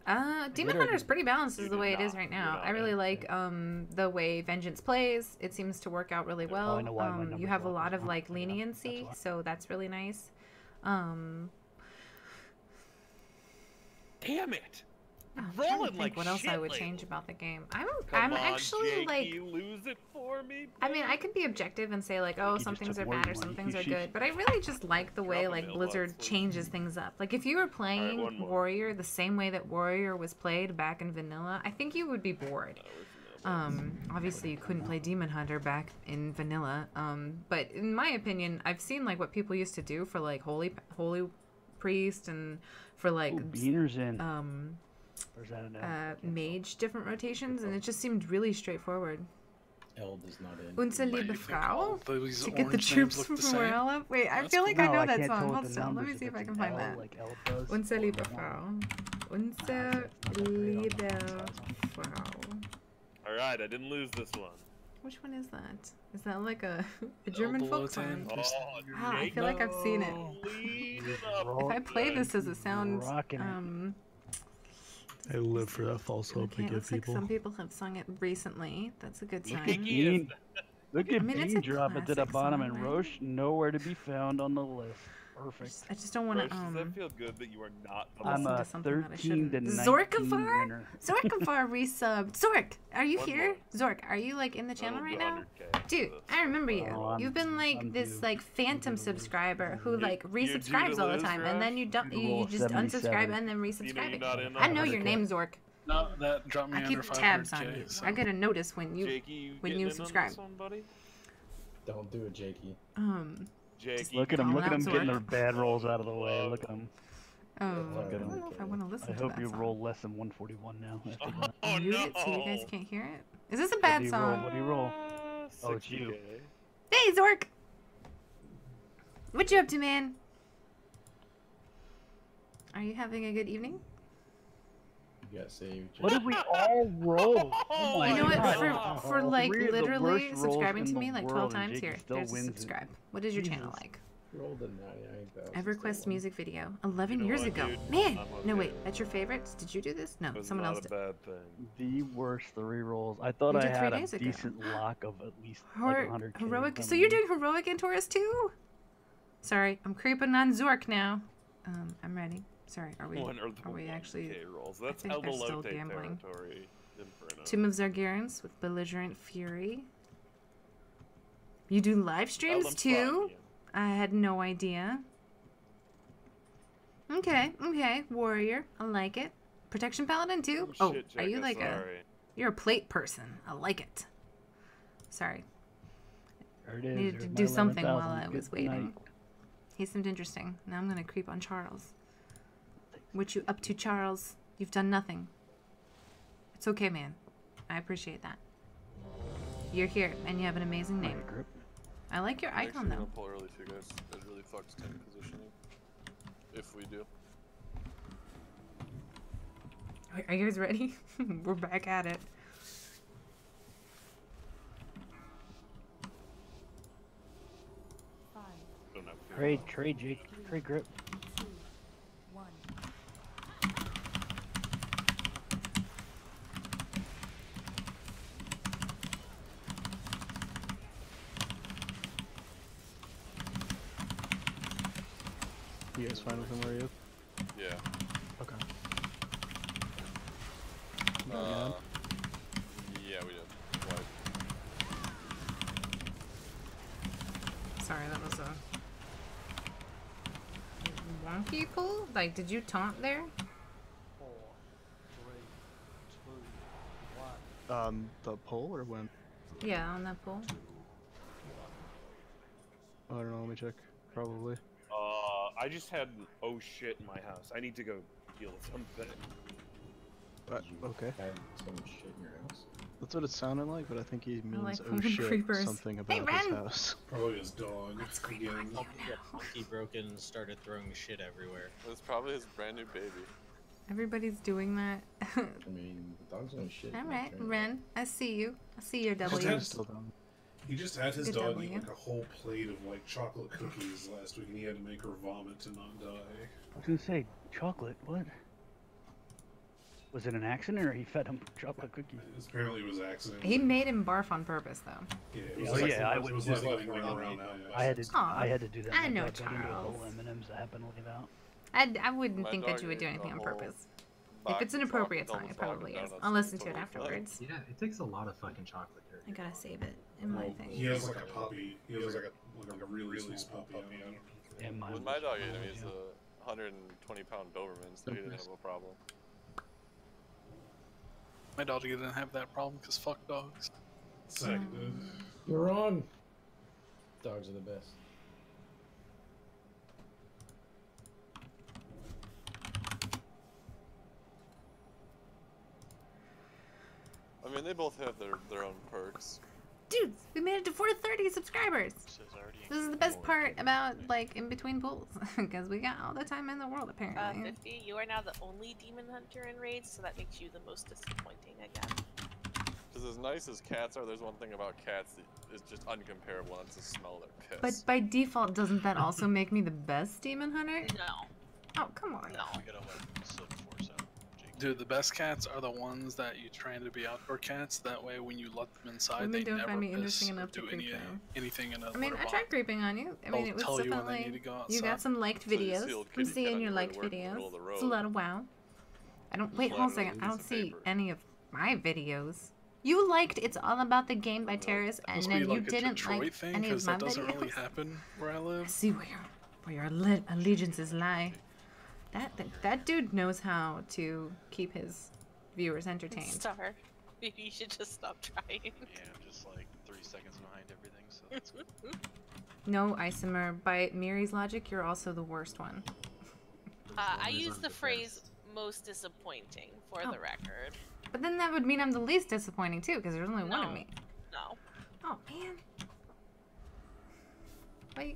Demon Hunter is pretty balanced as the way it is right now. I really like the way Vengeance plays. It seems to work out really well. I know why my You have a lot of like leniency, so that's really nice. Damn it! I'm trying to think what else I would change about the game. I'm actually Jakey, like, lose it for me. I mean, I can be objective and say like, oh, some things are bad or some things are good, but I really just like the way like Blizzard changes things up. Like if you were playing Warrior the same way that Warrior was played back in vanilla, I think you would be bored. Obviously you couldn't play Demon Hunter back in vanilla, but in my opinion, I've seen like what people used to do for like Holy Priest and for like Beaner's in. Where's that mage different rotations, and it just seemed really straightforward. Eld is not in. Unser liebe Frau, Those to get the orange troops names from look the same. morale up. Wait, I feel like I know that song. Hold still, let me see if I can find that. Unser liebe Frau. Unser liebe Frau. Alright, I didn't lose this one. Which one is that? Is that like a German folk song? Oh, I feel like I've seen it. If I play this, does it sound I live for that false hope okay, to it give looks like people. some people have sung it recently. That's a good sign. Look at I mean, it's Bean a drop it to the classic bottom, song, and right? Roche nowhere to be found on the list. Perfect. I just don't want to. Does that feel good that you are not? I'm a 13 to 19 Zorkafar? winner. Zorkafar resubbed. Zork, are you here? Zork, are you like in the channel right now? Dude, I remember you. You've been like this like phantom subscriber who like resubscribes all the time, and then you don't. You just unsubscribe and then resubscribe it. I know your name, Zork. No, that dropped me I under keep tabs on 500K. you. So. I get a notice when you subscribe. Don't do it, Jakey. Look at him! Look at him getting their bad rolls out of the way. Look at him. Oh, Look at I don't him. know if I want to listen I to hope that you song. roll less than 141 now. I mute it so you guys can't hear it. Is this a bad song? What do you roll? Oh, it's you. Hey, Zork! What you up to, man? Are you having a good evening? You got saved. What did we all roll? Oh my You know what? God. For like Three of the literally worst subscribing rolls to in me the like world, 12 and times Jakey here. still There's a wins it. subscribe. What is your channel Jesus. like? Rolled a 99,000. EverQuest music video. 11 years ago. Man! No, wait. That's your favorites? Did you do this? No, someone else did. The worst 3 rolls. I thought You I did 3 had a days ago. decent lock of at least like 100K. Heroic. So you're doing heroic Antorus too? Sorry, I'm creeping on Zork now. I'm ready. Sorry, are we actually? Rolls. I That's think they're still Eldelote gambling. territory. Inferno. Tomb of Zargarans with belligerent fury. You do live streams too? I had no idea. Okay, warrior. I like it. Protection paladin too? Oh, shit, are you Jacka, like sorry. you're a plate person. I like it. Sorry. There it is. Needed to There's do my something 11,000. while I was Good waiting. night. He seemed interesting. Now I'm gonna creep on Charles. What you up to, Charles? You've done nothing. It's okay, man. I appreciate that. You're here, and you have an amazing name. I like your Make icon, sure you though. don't pull early too, guys. It really fucks tank positioning. If we do. Are you guys ready? We're back at it. Trade, Jake. Trade grip. 2, 1. You guys fine with him, are you? Yeah. Okay. Yeah, we did. What? Sorry, that was a wonky pull. Like, did you taunt there? 4, 3, 2, 1. The pull or when? Yeah, on that pull. I don't know. Let me check. Probably. I just had an oh shit in my house. I need to go deal with something. Okay. Had some shit in your house? That's what it sounded like, but I think he means like oh shit, creepers. something about his house. Probably his dog. Again. Monkey broken and started throwing shit everywhere. It's probably his brand new baby. Everybody's doing that. I mean, the dog's only shit. Alright, Ren, I see you. I see your Just W. He just had his Good dog W. eat like a whole plate of like chocolate cookies last week, and he had to make her vomit to not die. I was gonna say, chocolate, what? Was it an accident or he fed him chocolate cookies? Apparently it was accident. He made him barf on purpose, though. Yeah, it was Oh like, yeah, I it would. was his letting ring around now. I had to do that. I My know, dog got into a Charles. bowl of M&Ms that happened to leave out. I wouldn't My think that dog you would do ate anything a on whole purpose. If box it's an of appropriate chocolate song, it double probably chocolate is. donuts I'll listen to it totally afterwards. Yeah, it takes a lot of fucking chocolate there. I gotta save it in my thing. He has like a puppy. He has like a really small puppy. Yeah, mine When my dog ate him, he's a 120-pound Doberman, so he didn't have a problem. My dog didn't have that problem because fuck dogs. Seconded. You're wrong. Dogs are the best. I mean, they both have their own perks. Dude, we made it to 430 subscribers. This is the best part about, like, in between pulls. Because we got all the time in the world, apparently. 50, you are now the only demon hunter in raids, so that makes you the most disappointing again. Because as nice as cats are, there's one thing about cats that is just uncomparable, and it's the smell of their But piss. by default, doesn't that also make me the best demon hunter? No. Oh, come on. No. Dude, the best cats are the ones that you train to be outdoor cats. That way, when you let them inside, Women they don't never find me piss interesting or enough to do creep them. anything in a I mean, litter I box. tried creeping on you. I mean, They'll it was tell you when they definitely need to go you got outside. some liked So you videos. see old I'm kitty seeing cat your on liked your way to work in the videos. middle of the It's a road. lot of wow. I don't wait. Slide Hold a it second. over I a don't piece of see paper. any of my videos. You liked "It's All About the Game" by Terrace, and Must then be you like a didn't Detroit like thing, any of because my that doesn't videos. really happen where I live. I see where your allegiances lie. That dude knows how to keep his viewers entertained. Star, maybe you should just stop trying. Yeah, I'm just like 3 seconds behind everything, so that's good. No, Isomer. By Miri's logic, you're also the worst one. I use the phrase "most disappointing" for the record. But then that would mean I'm the least disappointing too, because there's only one of me. No. Oh man.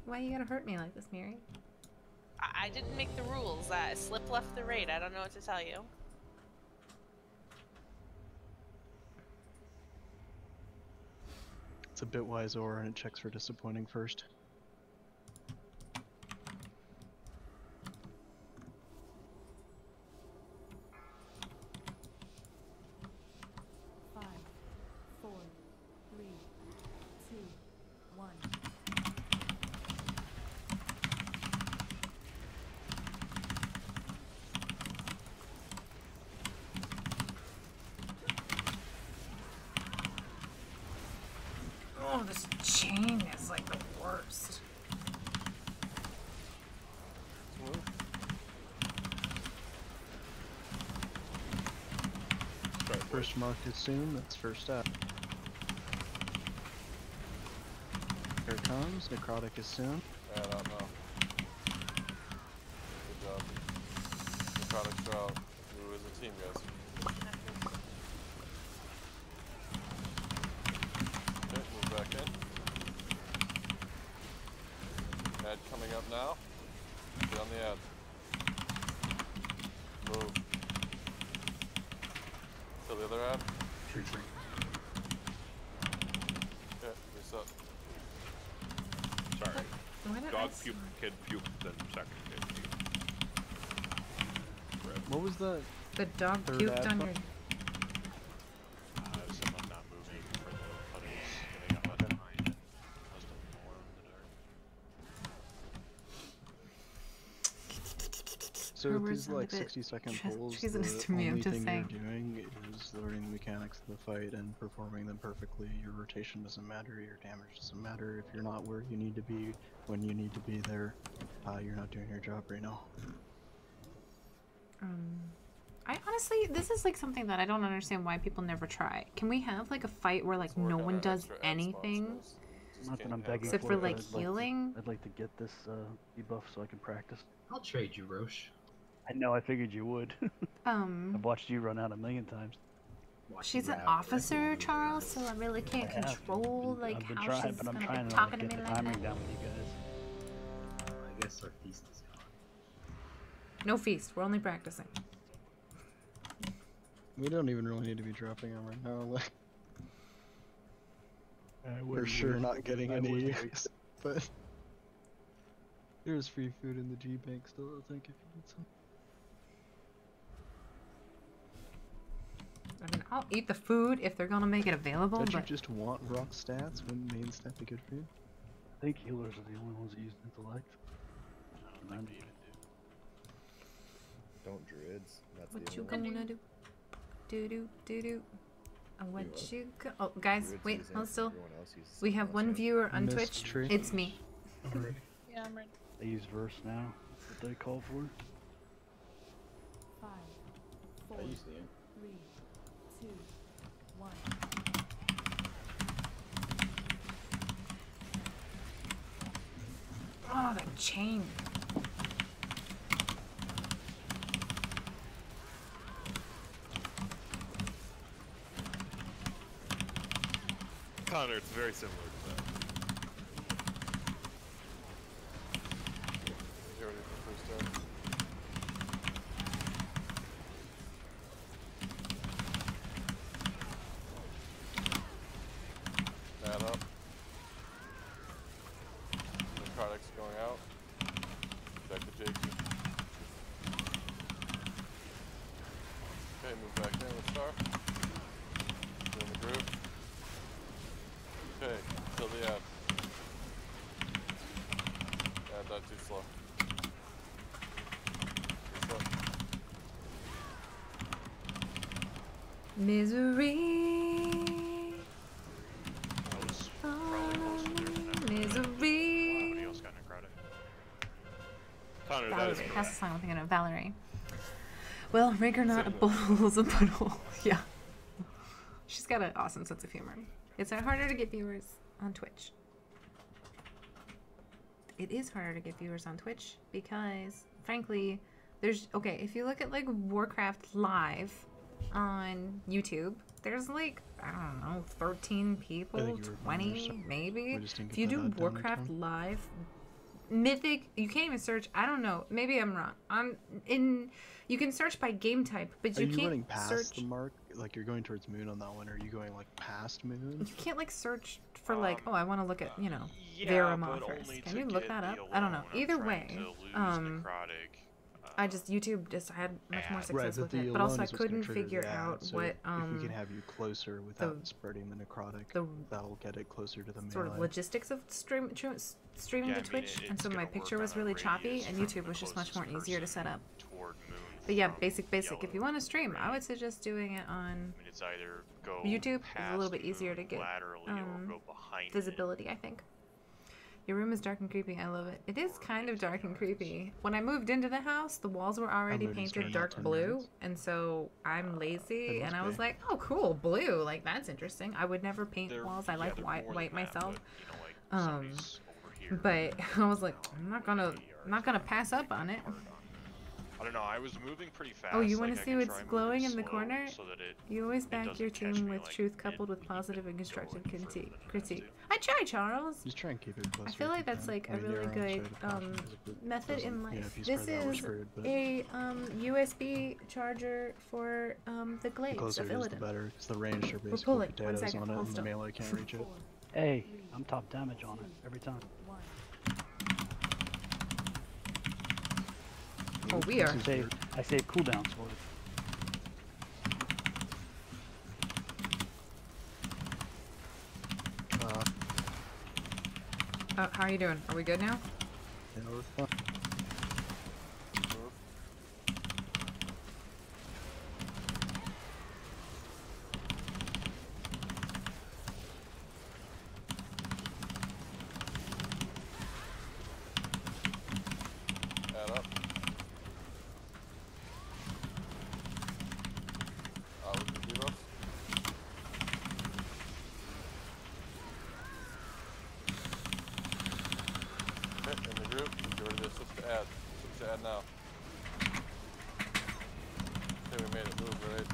Why you gotta hurt me like this, Miri? I didn't make the rules. Slip left the raid. I don't know what to tell you. It's a bitwise aura and it checks for disappointing first. Oh, this chain is like the worst. First mark is soon, that's first up. Here it comes, necrotic is soon. I don't know. Good job. The products are out. Move as a team, guys. Okay, move back in. Ad coming up now. Get on the ad. Move. Kill the other ad. Tree. Okay, reset. Sorry. Why did Dog I puke, kid puke, then second kid puke. What was the The dog third puked ad on bu- your... Someone not moving for the puddles getting up behind and most of them alone in the dark. So Her with words these sound a like bit 60-second pulls, treasonous the to me, I'm only just thing saying. you're doing is learning the mechanics of the fight and performing them perfectly. Your rotation doesn't matter, your damage doesn't matter. If you're not where you need to be when you need to be there, you're not doing your job right now. I honestly, this is like something that I don't understand why people never try. Can we have like a fight where like no one does anything? Not that I'm begging Except for for it, but like healing. I'd like to get this debuff so I can practice. I'll trade you, Roche. I know. I figured you would. I've watched you run out a million times. She's an officer, Charles, so I really can't control like how she's gonna be talking to me like that. Down with you guys. I guess our feast is gone. No feast. We're only practicing. We don't even really need to be dropping them right now. Like, we're sure not getting any use, but there's free food in the G Bank still, I think, if you need some. I mean, I'll eat the food if they're gonna make it available, Don't but... you just want rock stats? Wouldn't main stat be good for you? I think healers are the only ones that use intellect. Don't druids. That's What the you only gonna do? Do. What you go? Oh, guys, Druids wait, use it, hold still. everyone else uses We have one viewer on Mist Twitch. tree. It's me. Yeah, I'm ready. They use verse now. That's what they call for. 5, 4, I used to. 3, 2, 1. Oh, the chain. Connor, it's very similar to that. You ready for first start? That up. Necrotics going out. Back to JQ. Okay, move back in with Star. In the group. Okay, kill the ad. Ad not too slow. Too slow. Misery. That was probably closer there than ever. Misery. Nobody else got necrotic. Connor, that Valerie. is That's the correct. song I'm thinking of. Valerie. Well, rig or not, a bull's a butthole. Yeah. She's got an awesome sense of humor. It's harder to get viewers on Twitch. It is harder to get viewers on Twitch because, frankly, there's... Okay, if you look at, like, Warcraft Live on YouTube, there's, like, I don't know, 13 people, I think you were born there, 20 so maybe. we just didn't If get you that do ad down in Warcraft time. Live... Mythic, you can't even search. I don't know. Maybe I'm wrong. You can search by game type, but Are you you can't running past search. the mark? Like you're going towards moon on that one, or are you going like past moon? You can't like search for like, oh, I want to look at, you know, Yeah, Varimathras. but only Can to you look get that up? the I don't know. alone. I'm Either trying way, to lose necrotic. I just I had much more Right, success but with the it, but also alone I is what's gonna couldn't trigger figure the ad, out so what if we can have you closer without spreading the necrotic, that'll get it closer to the sort of melee. logistics of streaming Yeah, I to mean, Twitch, and it's so my gonna picture work was on a really choppy, radius and from YouTube the was just much more closest easier to set up. Toward moon But yeah, from basic. If you yellow. want to stream, I would suggest doing it on I mean, it's either go YouTube. It's a past little bit easier moon to get laterally or go behind visibility, I think. Your room is dark and creepy. I love it. It is kind of dark and creepy. When I moved into the house, the walls were already painted dark blue, and so I'm lazy, and I was like, "Oh, cool, blue! Like that's interesting." I would never paint walls. I like white myself. But I was like, I'm not gonna pass up on it. I don't know. I was moving pretty fast. Oh, you want like, to I see can what's try glowing in moving the slow corner? so that You always back your doesn't catch team me, with like, truth coupled with positive and constructive critique. I try, Charles. Just try and keep it closer. I feel like that's like a really good method in life. This is a USB charger for the The glaives closer of it is, the Illidan. better, because the range are We're basically pulling. 1 potatoes second. on it, Hold and the still. melee can't reach it. Hey, I'm top damage on it every time. Oh, we are. I save cooldowns for it. How are you doing? Are we good now? Yeah, we're fine. Add up. With the debuffs. switch to add. Switch to add now. Okay, we made it move, right?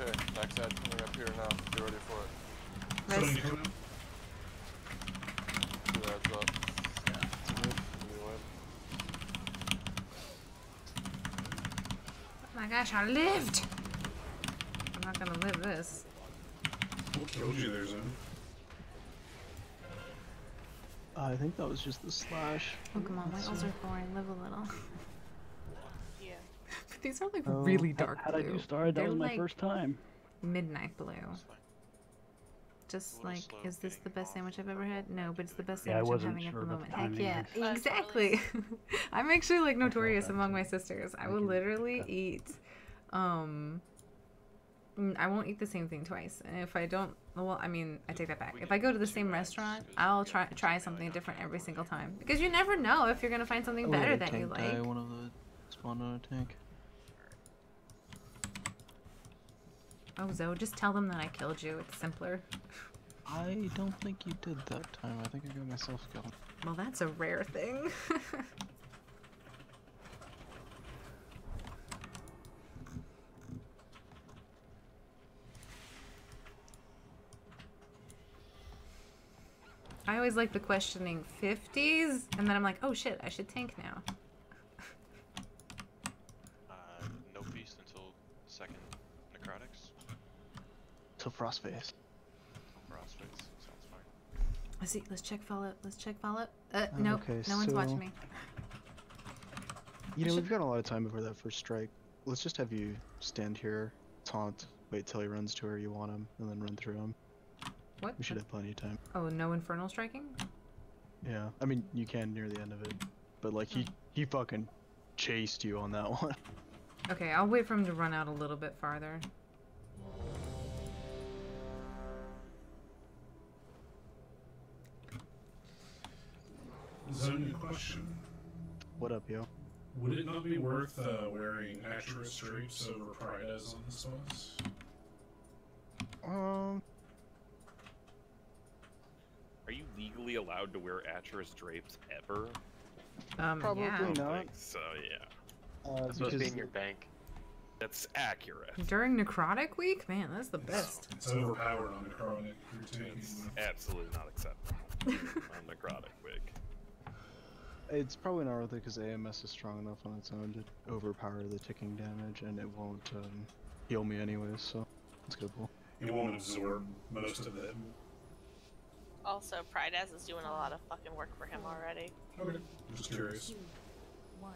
Okay, next ad coming up here now. Get ready for it. Nice. Two ads up. Oh my gosh, I lived! I'm not gonna live this. What killed you there, Zone? I think that was just the slash. Oh, come on, my ults are boring. Live a little. Yeah. But these are like really dark How'd blue. I do started? That They're was my like first time. midnight blue. Just like, is this the best sandwich I've ever had? No, but it's the best Yeah, I sandwich I'm wasn't having sure at the about moment. the Heck timing. yeah, exactly. I'm actually like notorious among my sisters. I will literally eat, I won't eat the same thing twice. And if I don't, well, I mean, I take that back. If I go to the same restaurant, I'll try something different every single time. Because you never know if you're gonna find something better that you like. One of the spawned on a tank. Oh, Zoe, just tell them that I killed you. It's simpler. I don't think you did that time. I think I got myself killed. Well, that's a rare thing. I always like the questioning 50s, and then I'm like, oh shit, I should tank now. No feast until second necrotics. Till Frostface. Frostface, sounds fine. Let's see, let's check follow-up. Let's check follow-up. Nope, okay, no one's watching me. You know, we've got a lot of time before that first strike. Let's just have you stand here, taunt, wait till he runs to where you want him, and then run through him. What? We should have plenty of time. Oh, no infernal striking? Yeah, I mean, you can near the end of it. But, like, he fucking chased you on that one. Okay, I'll wait for him to run out a little bit farther. Zone, question. What up, yo? Would it not be worth wearing Antorus drapes over Prides on this boss? Are you legally allowed to wear Antorus drapes ever? Probably yeah. not. I think so, yeah. It's supposed to be in your bank. That's accurate. During Necrotic Week? Man, that's the best. It's overpowered on Necrotic. It's absolutely not acceptable on Necrotic Week. It's probably not worth it because AMS is strong enough on its own to overpower the ticking damage, and it won't heal me anyways, so it's good pull. It won't absorb most of it. Also, Prideaz is doing a lot of fucking work for him already. Okay, just curious. 2, 1.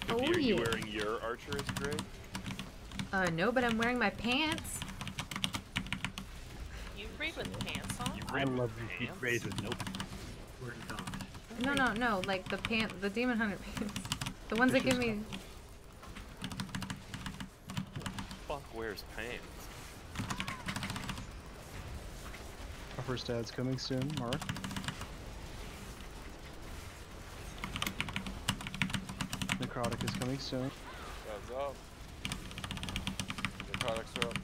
Oh, Are you yeah. wearing your Archer's drape? No, but I'm wearing my pants. You read with pants on? I love these rays with no. No, like the Demon Hunter pants. The ones that give me... Fuck wears pants? Our first ad's coming soon, Mark. Necrotic is coming soon. Ad's up. Necrotics are up.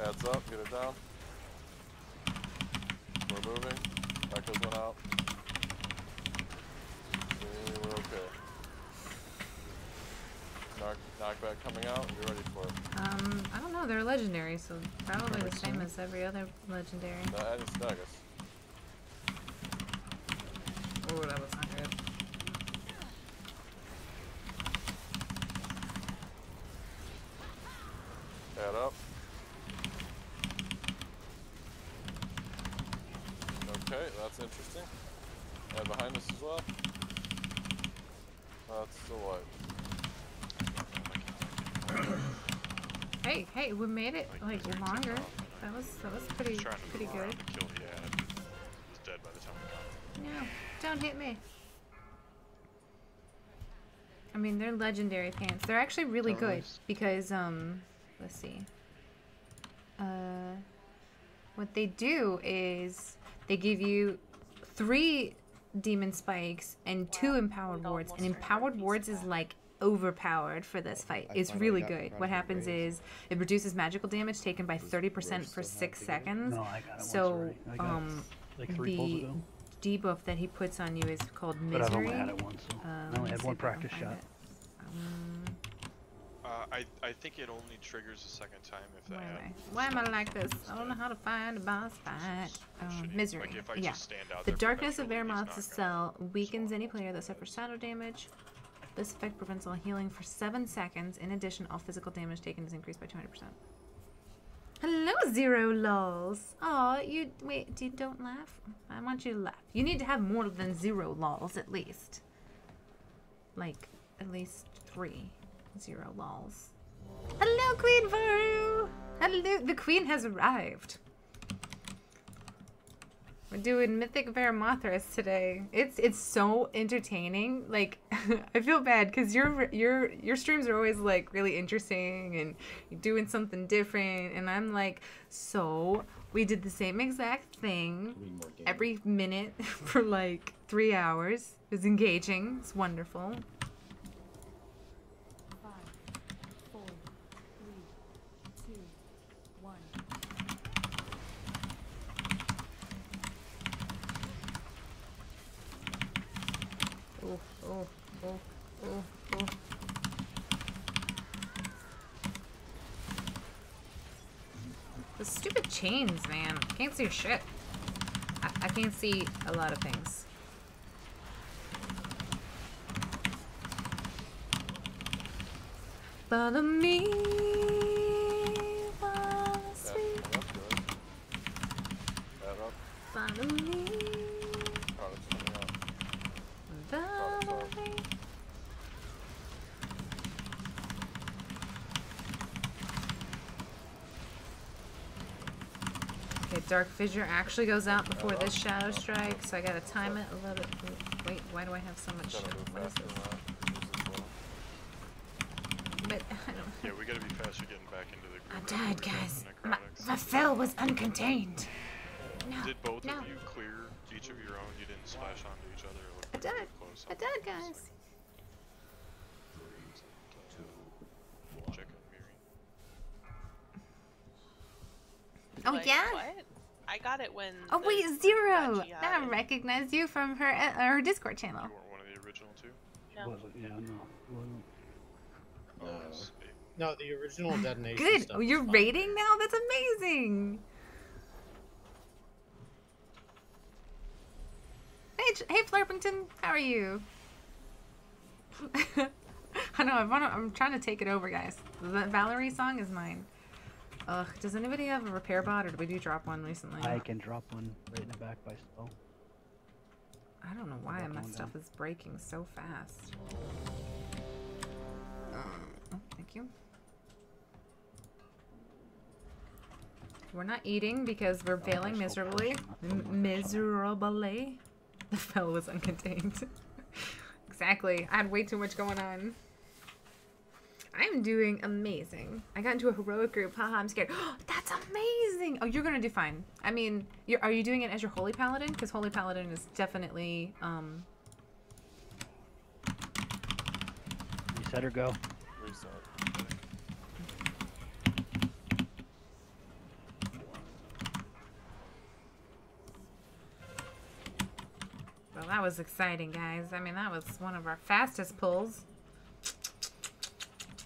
Adds up, get it down. We're moving. Echoes went out. See, we're okay. Knockback coming out, be ready for it. I don't know, they're legendary, so probably the same as every other legendary. That is Dagus. Oh, that was not good. Add up. Okay, that's interesting. And behind us as well. That's the light. Hey, we made it like longer. That was pretty good. Kill the ad. He's dead by the time we got him. No, don't hit me. I mean, they're legendary pants. They're actually really good because let's see. What they do is they give you 3 demon spikes and 2 empowered wards. And empowered wards is like overpowered for this fight. It's really good. What happens is it reduces magical damage taken by 30% for 6 seconds. No, I got it So once already. I got it like 3 pulls the ago. debuff that he puts on you is called But Misery. I've only had it once, so I only had one practice shot. I think it only triggers the second time if that happens. Why am I like this? I don't know how to find a boss fight. Misery. Like if I Yeah. just stand out The there darkness of perpetually, he's Varimathras' not cell weakens any player that suffers shadow damage. This effect prevents all healing for 7 seconds. In addition, all physical damage taken is increased by 200%. Hello, Zero Lols. Oh, you wait. You don't laugh. I want you to laugh. You need to have more than 0 lols at least. Like at least 3 0 lols. Hello, Queen Varu. Hello, the Queen has arrived. We're doing Mythic Varimathras today. It's so entertaining. Like I feel bad because your streams are always like really interesting and you're doing something different, and I'm like, so we did the same exact thing every minute for like 3 hours. It was engaging. It's wonderful. 5, 4, 3, 2, 1. Oh. The stupid chains, man. I can't see shit. I can't see a lot of things. Follow me. Follow sweet. Follow me. Follow me. Okay, Dark Fissure actually goes out before this Shadow Strike, so I gotta time it a little bit. Wait, why do I have so much shit? What is this? But I don't. Yeah, we gotta be faster getting back into the I group. died, guys. My fell was uncontained. No. Did both no. of you clear each of your own? You didn't splash onto each other? Or I died. close I died, guys. Check on Miri. Oh, Like, yeah? What? I got it when. Oh, the wait, group Zero! got Now I jihaded. recognize you from her Discord channel. You weren't one of the original two? No. Wasn't, yeah, no. Wasn't. No, the original detonation. Good. Stuff Oh, is you're fine. raiding now? That's amazing. Hey, Flurpington. How are you? I know. I'm trying to take it over, guys. The Valerie song is mine. Ugh. Does anybody have a repair bot, or did we do drop one recently? I can drop one right in the back by spell. I don't know why my stuff is breaking so fast. Oh, thank you. We're not eating because we're failing miserably. Miserably. The fell was uncontained. Exactly. I had way too much going on. I'm doing amazing. I got into a heroic group. Haha, I'm scared. That's amazing. Oh, you're gonna do fine. I mean, are you doing it as your Holy Paladin? Because Holy Paladin is definitely, Reset or go? Reset. Well, that was exciting, guys. I mean, that was one of our fastest pulls.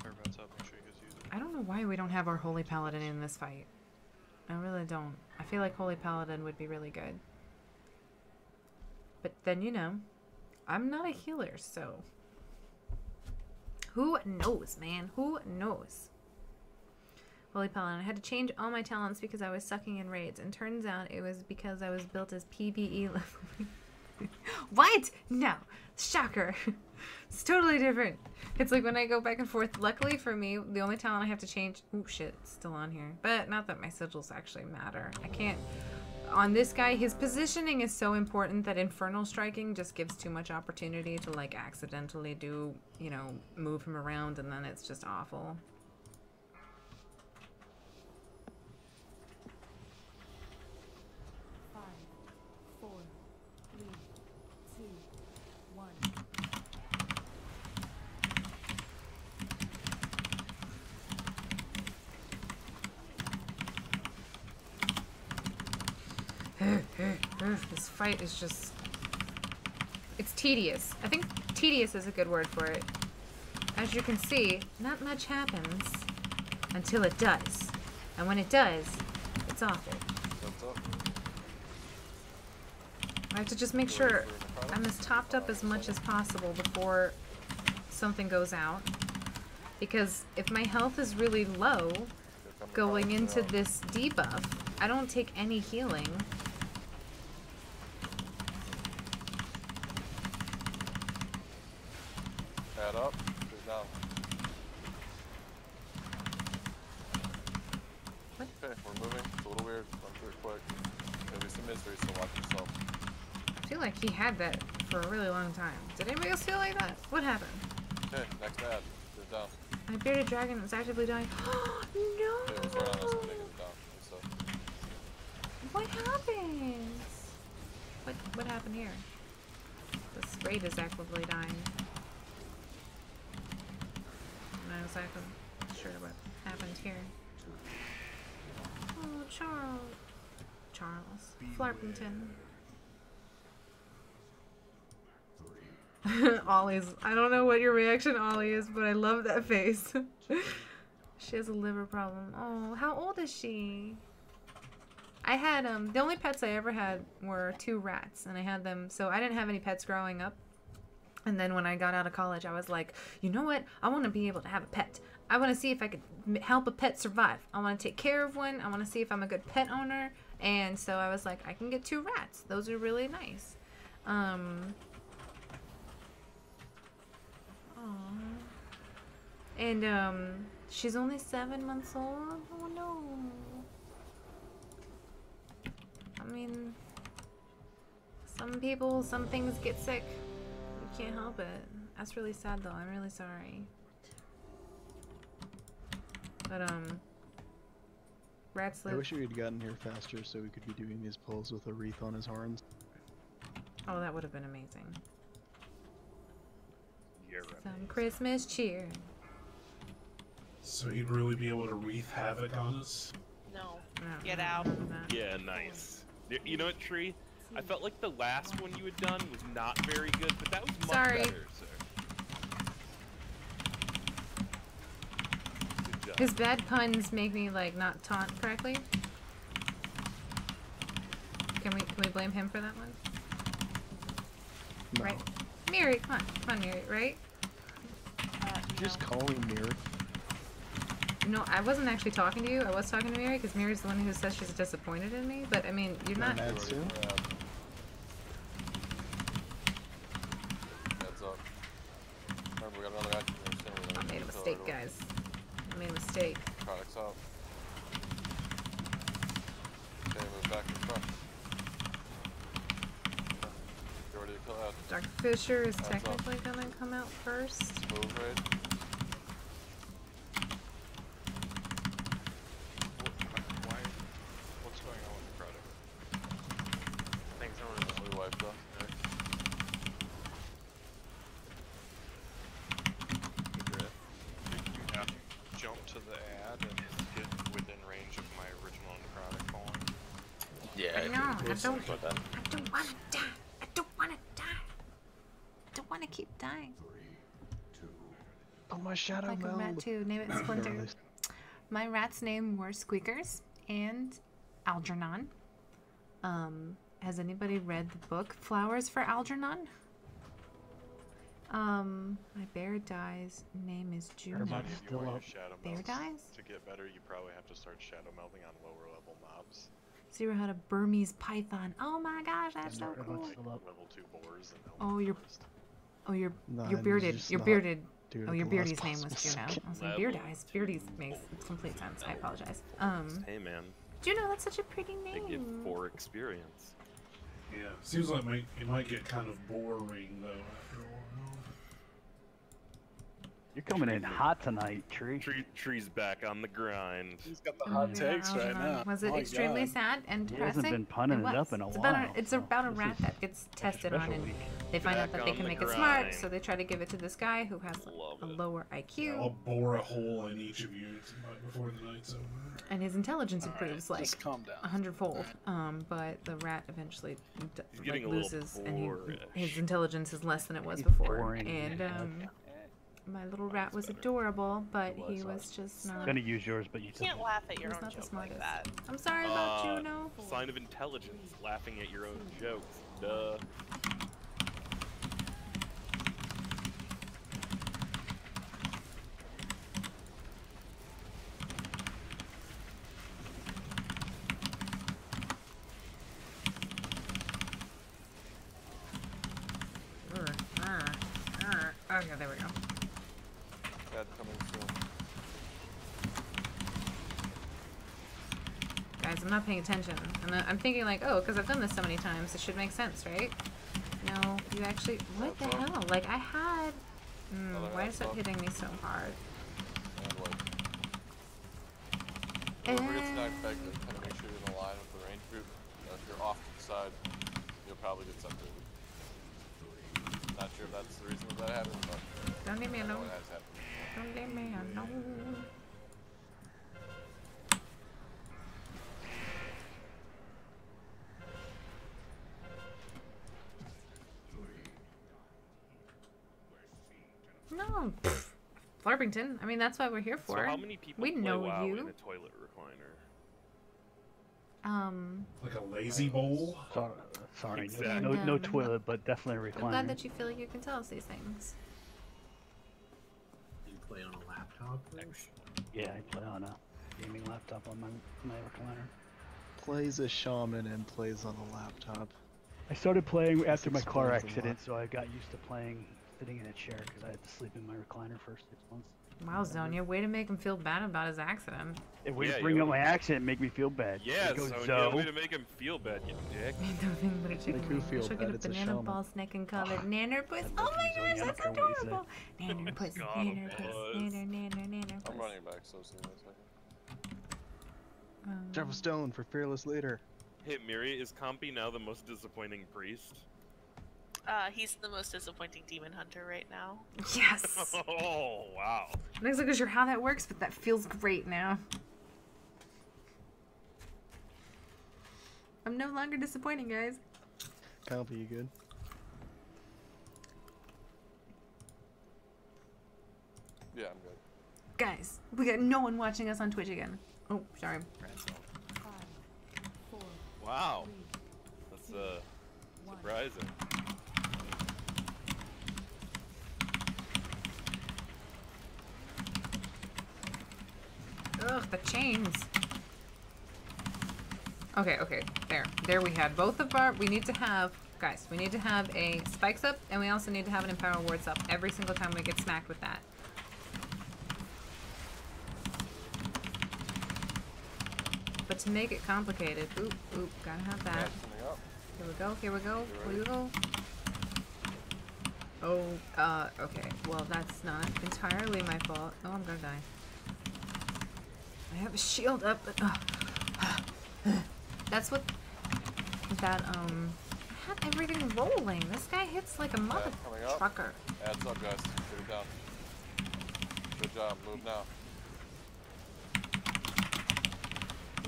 Whereabouts up? Make sure you guys use it. I don't know why we don't have our Holy Paladin in this fight. I really don't. I feel like Holy Paladin would be really good. But then, you know, I'm not a healer, so... Who knows, man? Who knows? Holy Paladin. I had to change all my talents because I was sucking in raids, and turns out it was because I was built as PvE level. What? No. Shocker. It's totally different. It's like when I go back and forth. Luckily for me, the only talent I have to change... Oh, shit. It's still on here. But not that my sigils actually matter. I can't... On this guy, his positioning is so important that Infernal Striking just gives too much opportunity to, like, accidentally do, you know, move him around, and then it's just awful. Five, four, three, two, Ugh, this fight is just... It's tedious. I think tedious is a good word for it. As you can see, not much happens until it does. And when it does, it's awful. I have to just make sure I'm as topped up as much as possible before something goes out. Because if my health is really low going into this debuff, I don't take any healing. Add up, goes down. What? Okay, we're moving. It's a little weird. Run through it quick. Maybe some misery, so watch yourself. I feel like he had that for a really long time. Did anybody else feel like that? What happened? Okay, next ad. Goes down. My bearded dragon was actively dying. No! Okay, it was right on us when they goes down. So. What happens? What happened here? This raid is actively dying. I'm not exactly sure what happened here. Oh, Charles. Flarpington. Ollie's. I don't know what your reaction, Ollie, is, but I love that face. She has a liver problem. Oh, how old is she? I had, the only pets I ever had were 2 rats, and I had them, so I didn't have any pets growing up. And then when I got out of college, I was like, you know what? I want to be able to have a pet. I want to see if I could help a pet survive. I want to take care of one. I want to see if I'm a good pet owner. And so I was like, I can get 2 rats. Those are really nice. And she's only 7 months old. Oh no. I mean, some things get sick. You can't help it. That's really sad though. I'm really sorry. But rats live. I wish we had gotten here faster so we could be doing these pulls with a wreath on his horns. Oh, that would have been amazing. You're Some Christmas cheer. So you'd really be able to wreath havoc on us? No. Get out. Yeah, nice. You know what, Tree? I felt like the last one you had done was not very good, but that was much better, sir. Good job. His bad puns make me like not taunt correctly. Can we blame him for that one? No. Right? Miri, come on, Miri, right? Just call me Miri. No, I wasn't actually talking to you. I was talking to Miri because Miri's the one who says she's disappointed in me. But I mean, you're not. Heads up. Remember, we got another action here. I made a mistake, guys. I made a mistake. Products out. Okay, move back in front. Get ready to kill out. Dr. Fisher is technically gonna come out first. Move raid. What's going on with the product? I think someone is We wiped up. Yeah. Jump to the ad and get within range of my original necrotic falling. Yeah, I know. I don't want to die. I don't want to die. I don't want to keep dying. Oh, my shadow Like a rat meld. too. Name it Splinter. My rat's name were Squeakers and Algernon. Has anybody read the book Flowers for Algernon? My bear dies. Name is Juno. If you want your shadow Bear melds dies? to get better, you probably have to start shadow melding on lower level mobs. Zero had a Burmese python. Oh my gosh, that's so cool. Like level 2 boars and Oh, you're Nah, you're it's bearded. just You're not bearded. doing Oh, it your the last beardy's name was possible Juno. second. I was like, Beard Eyes. Beardy's makes complete sense. I apologize. Hey, man. Juno, that's such a pretty They give name. 4 experience. Yeah, seems like it might get kind of boring though after a while. You're coming in hot tonight, Tree. Tree's back on the grind. He's got the hot takes right now. Was it My extremely God. sad and He depressing? hasn't been punning it was. up in a It's while. about it's about a rat that gets tested on, special and week. they find out Back that they on can the make it smart, grind. so they try to give it to this guy who has a lower IQ. I'll bore a hole in each of you before the night's over. And his intelligence improves like just calm down. 100-fold. But the rat eventually getting a little loses, and boorish. his intelligence is less than it was He's before. boring. And my little rat was adorable, but he was just not. Gonna use yours, but you You can't laugh at your He's own not the joke smartest. like that. I'm sorry about Juno. Sign of intelligence, laughing at your own jokes. Duh. Okay, there we go. Bad coming soon. Guys, I'm not paying attention. And I'm thinking like, oh, because I've done this so many times, it should make sense, right? No, you actually... What the hell? Like, I had... why is it hitting me so hard? And whoever gets knocked back, kind of make sure you're in line with the range group. If you're off to the side, you'll probably get separated. Not sure if that's the reason that happened, but Don't leave me I know alone. it has happened. Don't leave me alone. No, Flarpington. I mean, that's what we're here for. So how many people we play know WoW you. in a toilet recliner? Like a lazy bowl? Sorry, Exactly. no toilet, but definitely a I'm glad recliner. that you feel like you can tell us these things. You play on a laptop? Yeah, I play on a gaming laptop on my recliner. Plays a shaman and plays on a laptop. I started playing after my car explains a accident, so I got used to playing sitting in a chair because I had to sleep in my recliner for 6 months. Wow, Zonia, way to make him feel bad about his accident. If we Yeah, bring you- up my accident and make me feel bad. Yeah, It goes, so "Zo." way to make him feel bad, you dick. Nothing but a chicken Make who wing. feel She'll bad? get a It's a banana shaman. ball snack and call it Nanner Puss. I Oh love my you, Zonia. gosh, I that's don't care what you adorable. Nanner Puss, God, Nanner it Puss, was. Nanner I'm Puss. running back so soon in a second. Jeff Stone for Fearless Leader. Hey, Miri, is Compy now the most disappointing priest? He's the most disappointing demon hunter right now. Yes. Oh, wow. I'm not exactly sure how that works, but that feels great now. I'm no longer disappointing, guys. Compy, you good? Yeah, I'm good. Guys, we got no one watching us on Twitch again. Oh, sorry. Wow. That's, surprising. Ugh, the chains. Okay, there we had both of our, we need to have, guys, we need to have a spikes up, and we also need to have an empower wards up every single time we get smacked with that. But to make it complicated, oop, gotta have that. Here we go. Oh, okay, well that's not entirely my fault. Oh, I'm gonna die. I have a shield up, but that's what that I had everything rolling. This guy hits like a mother trucker. Adds up, guys. Get it down. Good job. Move now.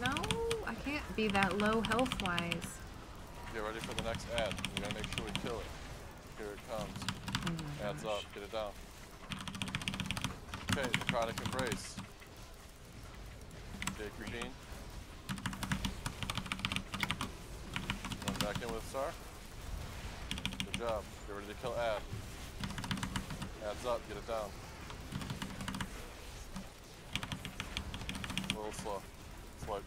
No, I can't be that low health wise. Get ready for the next ad. We gotta make sure we kill it. Here it comes. Adds up. Get it down. Okay, necrotic embrace. Take your bean. Run back in with Star. Good job. Get ready to kill Ad. Adds up. Get it down. A little slow. Swipe.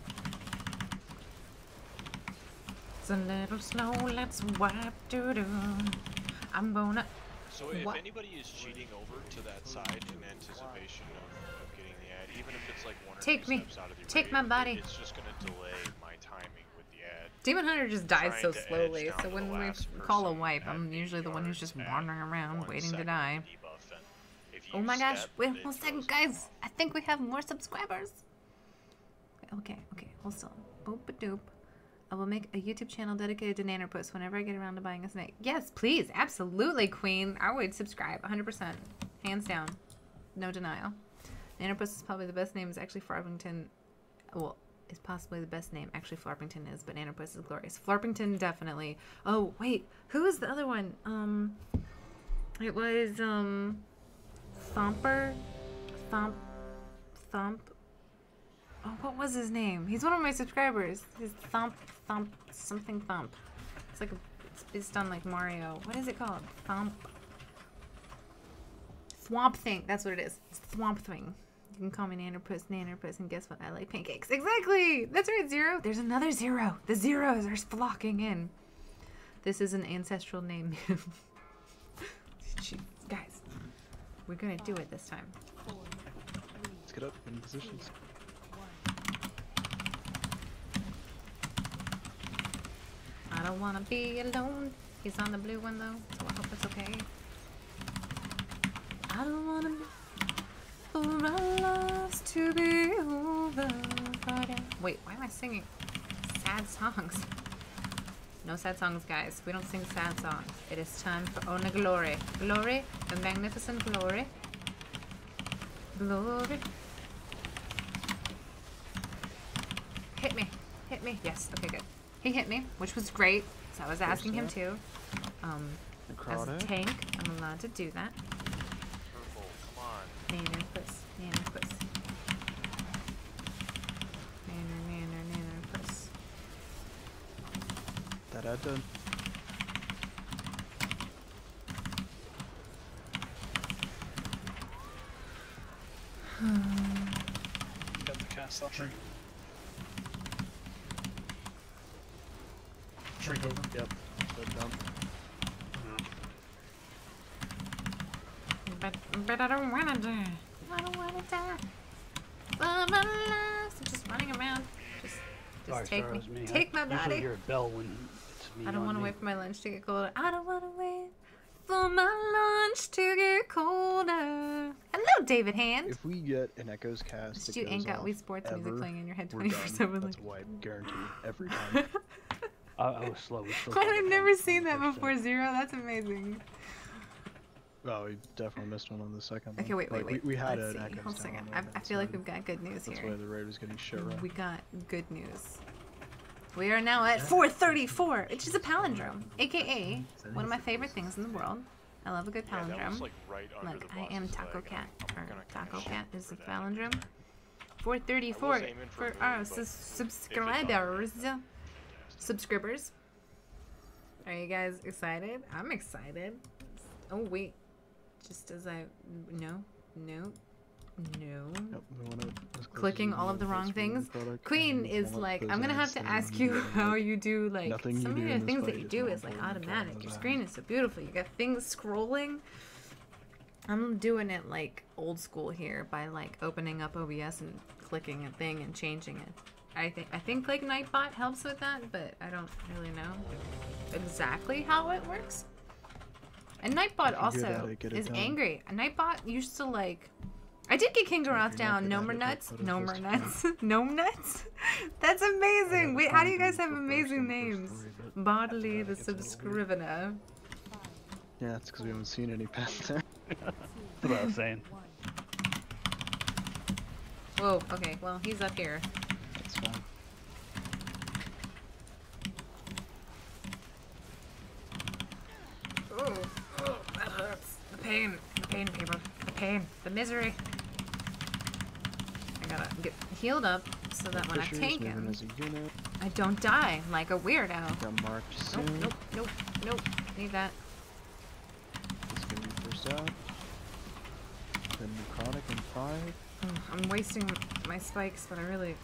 It's a little slow, let's wipe doo-doo. I'm gonna... So if anybody is cheating over to that side in anticipation of getting the ad, even if it's like one or Take two me. steps out of the Take raid, my body. it's just gonna delay my timing with the ad. Demon Hunter just dies Trying so to edge slowly, down so to when the we last call a person wipe, at I'm usually the one who's just wandering around waiting to die. Debuff, and if Oh my gosh, wait 1 second, guys. I think we have more subscribers. Okay, hold still. Boop a doop. I will make a YouTube channel dedicated to Nannerpuss whenever I get around to buying a snake. Yes, please, absolutely, Queen. I would subscribe, 100%, hands down, no denial. Nannerpuss is probably the best name. It's actually Flarpington. Well, it's possibly the best name. Actually, Flarpington is, but Nannerpuss is glorious. Flarpington, definitely. Oh wait, who was the other one? It was Thumper, Thump. Oh, what was his name? He's one of my subscribers. He's Thump. It's like it's based on like Mario. What is it called? Thwomp Thing. That's what it is. It's Thwomp Thing. You can call me Nannerpuss, and guess what? I like pancakes. Exactly. That's right, Zero. There's another Zero. The zeros are flocking in. This is an ancestral name. Jeez, guys, we're gonna do it this time. Let's get up in positions. I don't wanna be alone. He's on the blue one though, so I hope it's okay. I don't wanna be for our lives to be over. Wait, why am I singing sad songs? No sad songs, guys. We don't sing sad songs. It is time for honor glory. Glory, the magnificent glory. Glory. Hit me. Hit me. Yes, okay, good. He hit me, which was great. So I was asking him to. As a tank, I'm allowed to do that. Purple, come on. Nannerpuss. Nannerpuss. That I done. Got the cast off. Shrink over. Yep. Good dump. But I don't wanna die. I don't wanna die. But my life is just running around. Just take me. Take my body. Usually hear a bell when it's me. I don't want to wait for my lunch to get colder. I don't want to wait for my lunch to get colder. Hello, David Hand. If we get an Echoes cast, Did you ain't got Wii Sports music playing in your head 24/7? That's a wipe, guaranteed, every time. I was slow. I've never seen that before, Zero. That's amazing. Oh, we definitely missed one on the second one. Okay, wait. We had Let's an see. Echoes. Hold a second. I feel like we've got good news here. That's why the raid was getting shit right. We got good news. We are now at 434, which is a palindrome, aka one of my favorite things in the world. I love a good palindrome. Yeah, that was, like, right under Look, the I bus, am so Taco Cat. Taco Cat is the that. palindrome. 434 for our subscribers. Subscribers. Are you guys excited? I'm excited. Oh wait, just as I no. Yep, Clicking all of the wrong things. Queen is like, I'm gonna have to ask you how you do like some of the things that you do is like automatic. Your screen is so beautiful. You got things scrolling. I'm doing it like old school here by like opening up OBS and clicking a thing and changing it. I think like Nightbot helps with that, but I don't really know exactly how it works. And Nightbot also is angry. Nightbot used to like. I did get King Garoth down. Gnome nuts. Gnome nuts. That's amazing. Wait, how do you guys have amazing names? Bodily the Subscrivener. Yeah, it's because we haven't seen any Panda. That's what I was saying. Whoa. Okay. Well, he's up here. That's fine. Oh, that hurts. The pain, people. The pain, the misery. I gotta get healed up so that when I tank him, I don't die like a weirdo. Got marked soon. Nope. Need that. It's gonna be first out. Then Necrotic in 5. I'm wasting my spikes, but I don't.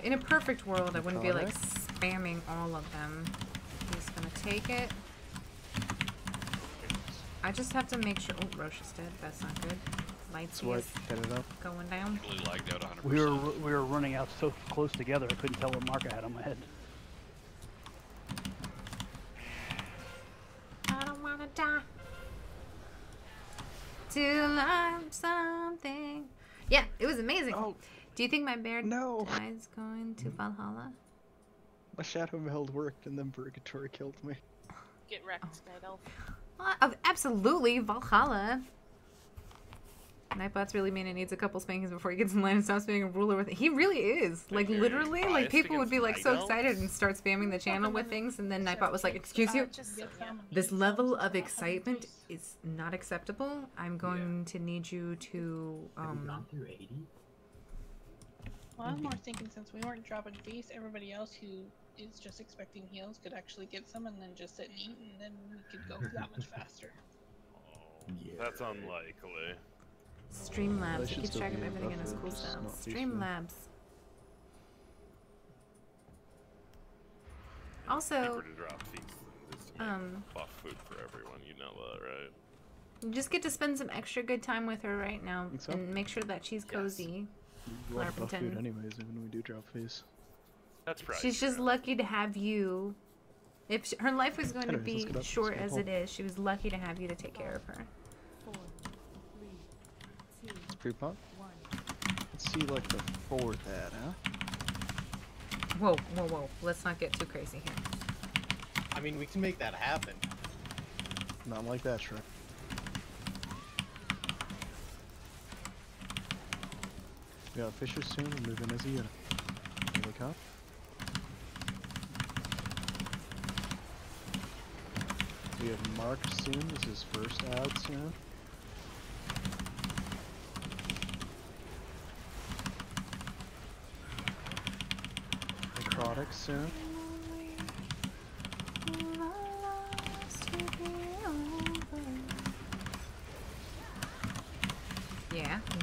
In a perfect world, I wouldn't be like spamming all of them. He's gonna take it. I just have to make sure. Oh, Roche is dead. That's not good. Lights is going down. Really lagged out 100%. We were running out so close together, I couldn't tell what mark I had on my head. I don't wanna die. till I'm something. Yeah, it was amazing. Oh. Do you think my bear is going to Valhalla? My shadow meld worked and then Purgatory killed me. Get wrecked, Night Elf. Absolutely, Valhalla. Nightbot's really mean and needs a couple spankings before he gets in line and stops being a ruler with it. He really is. Like, literally, like, people would be, like, so excited and start spamming the channel with things, and then Nightbot was like, excuse you? This level of excitement is not acceptable. I'm going to need you to, Gone through 80? Well, I was more thinking since we weren't dropping feast, everybody else who is just expecting heals could actually get some and then just sit and eat, and then we could go that much faster. Yeah. That's unlikely. Streamlabs. It keeps track of everything in his cool stuff. Streamlabs. Also, buff food for everyone. You know that, right? You just get to spend some extra good time with her right now, and make sure that she's cozy. We want buff food anyways, even when we do drop phase. That's right. She's just lucky to have you. If her life was going to be short as it is, she was lucky to have you to take care of her. 4, 3, 2, It's pre-pop. 1. Let's see, like, the fourth ad, huh? Whoa, whoa, whoa. Let's not get too crazy here. I mean, we can make that happen. Not like that, Shrek. We got Fisher soon, we'll move in as a unit. Look up. We have Mark soon, this is his first ad soon. Necrotic soon.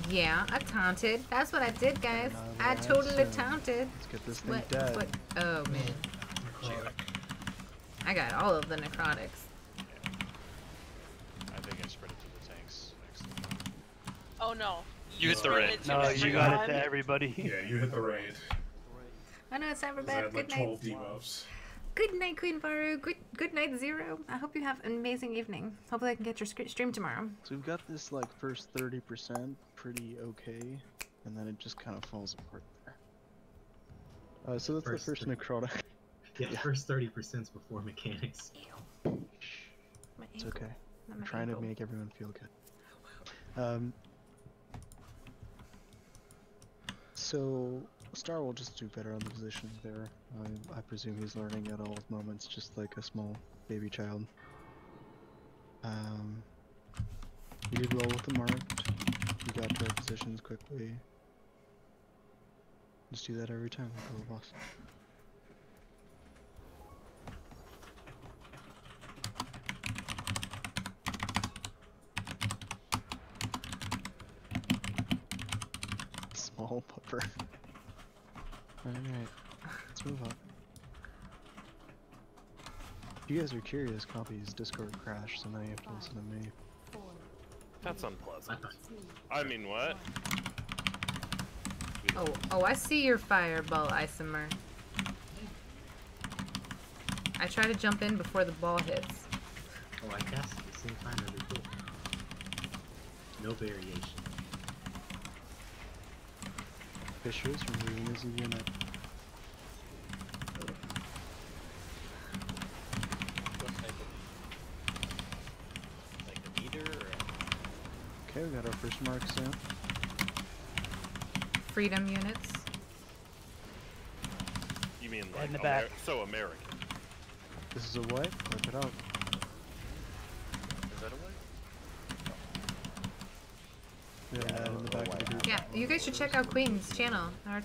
Yeah, I taunted. That's what I did, guys. I totally taunted. Let's get this thing dead. Oh, man. I got all of the necrotics. I think I spread it to the tanks. Oh no. You hit the raid. No, you got it to everybody. Yeah, you hit the raid. I know it's time for bed. Good like night. 12 debuffs. Good night, Queen Varu. Good night, Zero. I hope you have an amazing evening. Hopefully I can get your stream tomorrow. So we've got this like first 30% pretty okay, and then it just kind of falls apart there. So that's the first necrotic. Yeah, first 30% before mechanics. It's okay. I'm trying to make everyone feel good. So Star will just do better on the positions there. I presume he's learning at all moments, just like a small baby child. We did well with the marked. We got to our positions quickly. Just do that every time we go boss. Small pupper. Alright, let's move on. If you guys are curious, Copy's Discord crashed, so now you have to listen to me. That's unpleasant. I mean, what? Oh, I see your fireball, Isomer. I try to jump in before the ball hits. Oh, I guess at the same time every cool. No variation. Fishers removing as a unit. Like a meter or Okay, we got our first mark soon. Freedom units. You mean In like the back. so American? This is a what? Look it up. Is that a way? Yeah, in the back of the group. Yeah, you guys should check out Queen's channel. Her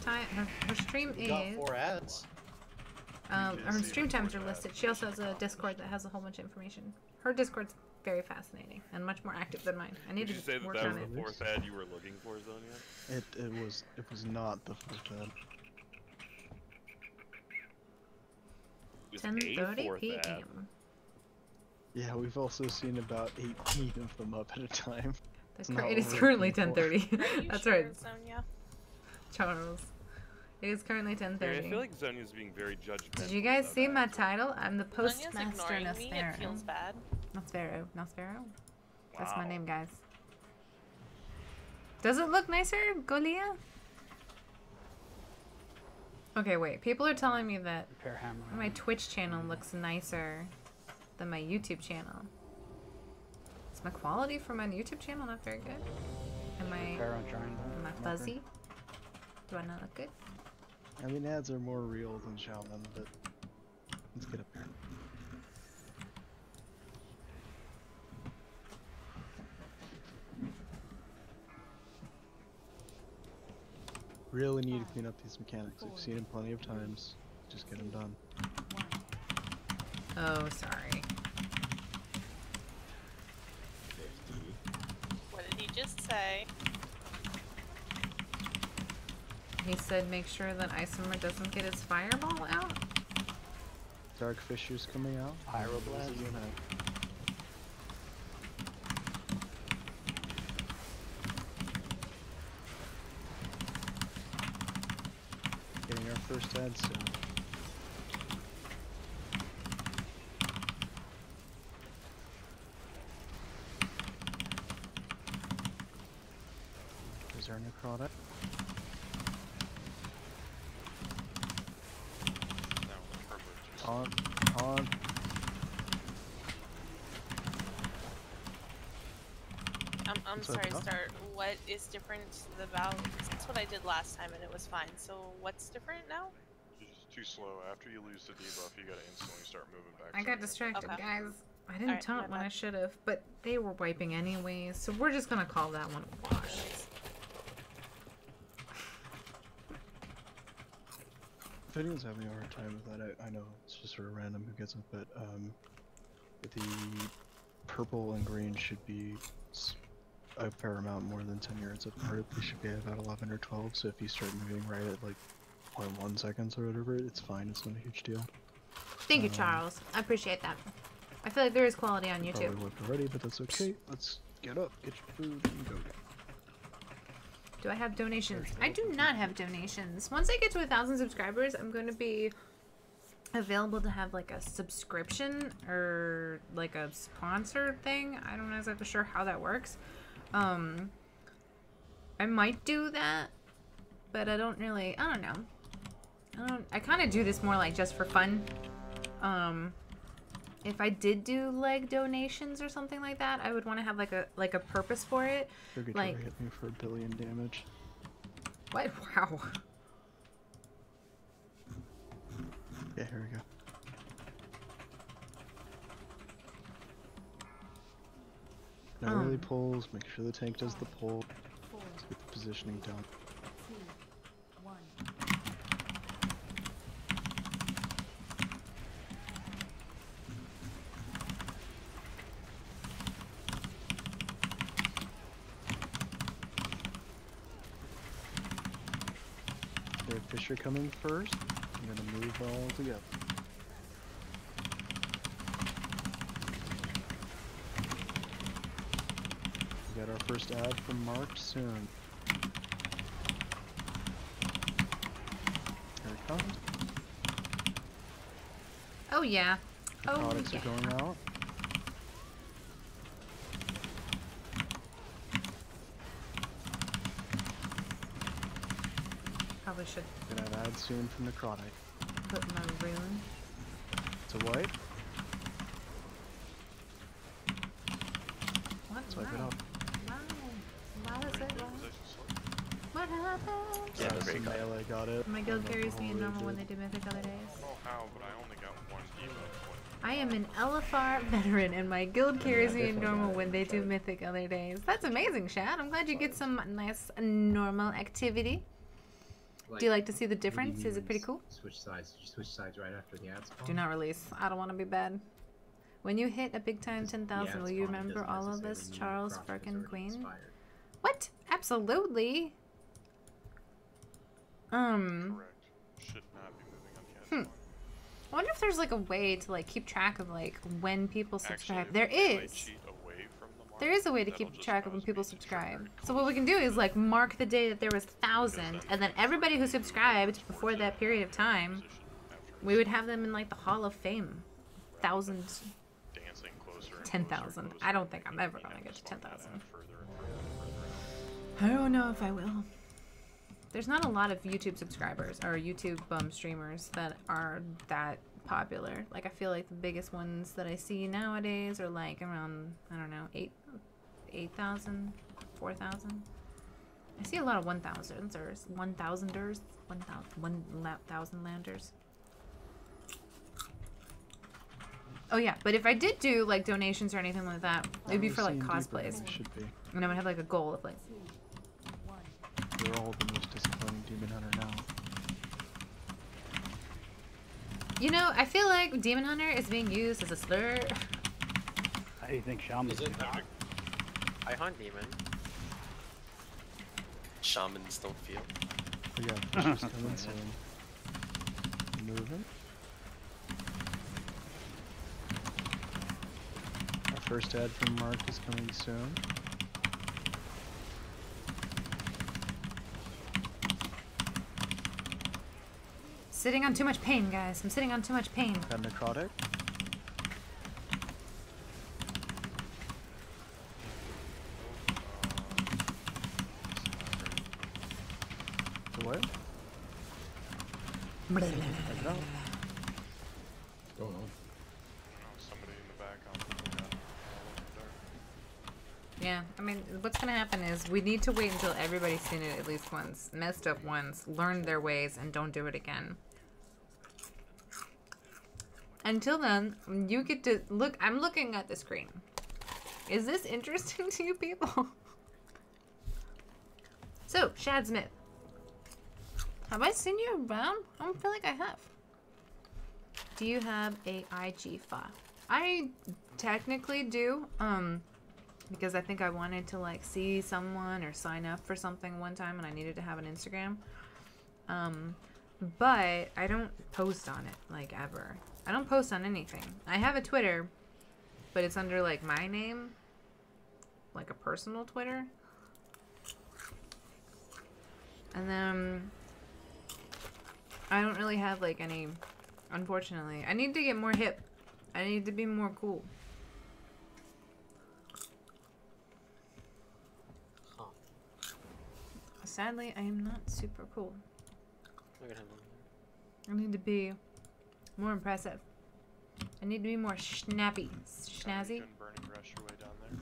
stream we got is 4 ads. her stream times are listed. She also has a Discord that has a whole bunch of information. Her Discord's very fascinating and much more active than mine. I need Did you say to that work that on was it. the fourth ad you were looking for, Zonia? It was not the fourth ad. It was 10:30 a fourth ad. p.m. Yeah, we've also seen about 18 of them up at a time. It is currently 10:30. That's right, Sonia? Charles. It is currently 10:30. Mary, I feel like Zonia's being very judgmental. Did you guys see my title? I'm the Sonia's Postmaster ignoring me. It feels Nosfero. bad. Nosfero. That's my name, guys. Does it look nicer, Golia? Okay, wait. People are telling me that my Twitch channel looks nicer than my YouTube channel. Is my quality for my YouTube channel not very good? Am I fuzzy? Do I not look good? I mean, ads are more real than Shaolin, but let's get up there. Really need to clean up these mechanics. I've seen them plenty of times. Just get them done. Oh, sorry. What did he just say? He said make sure that Isomer doesn't get his fireball out. Dark Fissures coming out. Pyroblast. Getting our first ad soon. Is our necrotic? On. I'm sorry, Start. What is different about? That's what I did last time and it was fine. So what's different now? You're just too slow. After you lose the debuff, you gotta instantly start moving back. I got distracted, Okay. guys. I didn't taunt when I should have, but they were wiping anyways, so we're just gonna call that one a wash. If anyone's having a hard time with that, I know it's just sort of random who gets it, but the purple and green should be a fair amount more than 10 yards apart. They should be about 11 or 12, so if you start moving right at like 0.1 seconds or whatever, it's fine, it's not a huge deal. Thank you, Charles. I appreciate that. I feel like there is quality on YouTube. Probably worked already, but that's okay. Let's get up, get your food, and go. Do I have donations? I do not have donations. Once I get to 1,000 subscribers, I'm going to be available to have like a subscription or like a sponsored thing. I don't know exactly sure how that works. I might do that, but I don't know. I kind of do this more like just for fun. If I did do like donations or something like that, I would want to have like a purpose for it. Like hit me for 1 billion damage. What? Wow. Yeah, here we go. Now really pulls, make sure the tank does the pull. Let's get the positioning down. 2, 1. There's Fisher coming first. I'm gonna move all together. We got our first ad from Mark soon. Here it comes. Oh yeah. The products are going out. Probably should. Gonna have ad soon from Necrotic. Put my rune. It's a white. What? Swipe it up. Why is it? What happened? Yeah, some melee got it. My guild carries me in normal when they do mythic other days. Oh, how? But I only got one debuff. I am an LFR veteran and my guild carries me in normal when they do mythic other days. That's amazing, Shad. I'm glad you get some nice normal activity. Do you like to see the difference? Is it pretty cool? Switch sides. Did you switch sides right after the ads? Do not release. I don't want to be bad. When you hit a big time 10,000, will you remember all of us, Charles, Frickin' Queen? What? Absolutely. Correct. Should not be moving on the I wonder if there's like a way to like keep track of like when people subscribe. Actually, There if I is. cheat away from the mark, There is a way to that'll keep just track of when cause people me to subscribe. So what we can do is like mark the day that there was 1,000, and then everybody who subscribed before that period of time, we would have them in like the Hall of Fame. 1,000. dancing closer and 10,000. I don't think I'm ever gonna get to 10,000. I don't know if I will. There's not a lot of YouTube subscribers or YouTube streamers that are that popular. Like, I feel like the biggest ones that I see nowadays are like around, I don't know, 8,000, 4,000. I see a lot of 1,000ers, 1,000ers, 1,000 landers. Oh yeah, but if I did do like donations or anything like that, it'd be for like cosplays. Should be. And I would have like a goal of like. You're all the most disappointing Demon Hunter now. You know, I feel like Demon Hunter is being used as a slur. How do you think Shaman is? I hunt demon. Shamans don't feel. We got Fisher's coming soon. Moving. Our first ad from Mark is coming soon. Sitting on too much pain, guys. I'm sitting on too much pain. Got necrotic. The what? Going on. Somebody in the back on Yeah, I mean, what's gonna happen is we need to wait until everybody's seen it at least once, messed up once, learned their ways, and don't do it again. Until then, you get to look. I'm looking at the screen. Is this interesting to you people? So, Shad Smith. Have I seen you around? I don't feel like I have. Do you have a IG file? I technically do, because I think I wanted to like see someone or sign up for something one time and I needed to have an Instagram. But I don't post on it, like, ever. I don't post on anything. I have a Twitter, but it's under, like, my name. Like a personal Twitter. And then I don't really have, like, any, unfortunately. I need to get more hip. I need to be more cool. Huh. Sadly, I am not super cool. Look at him. I need to be more impressive. I need to be more snappy. Snazzy. Burning rush your way down there.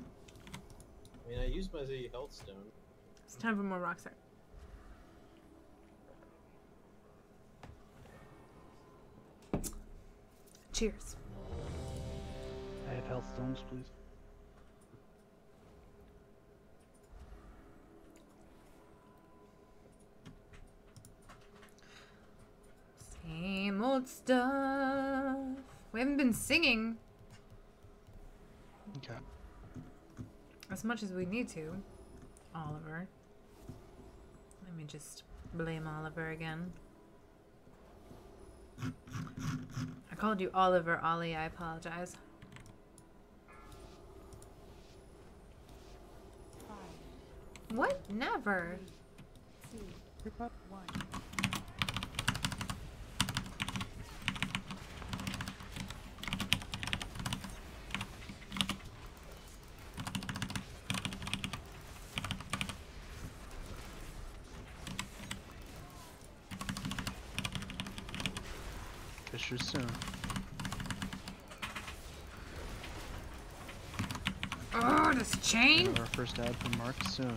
I mean, I used my Z health stone. It's time for more Rockstar. Cheers. I have health stones, please. Same old stuff. We haven't been singing. Okay. As much as we need to. Oliver. Let me just blame Oliver again. I called you Oliver, Ollie. I apologize. What? Never. 2, 1. Fisher soon. Oh, this chain! Our first ad from Mark soon.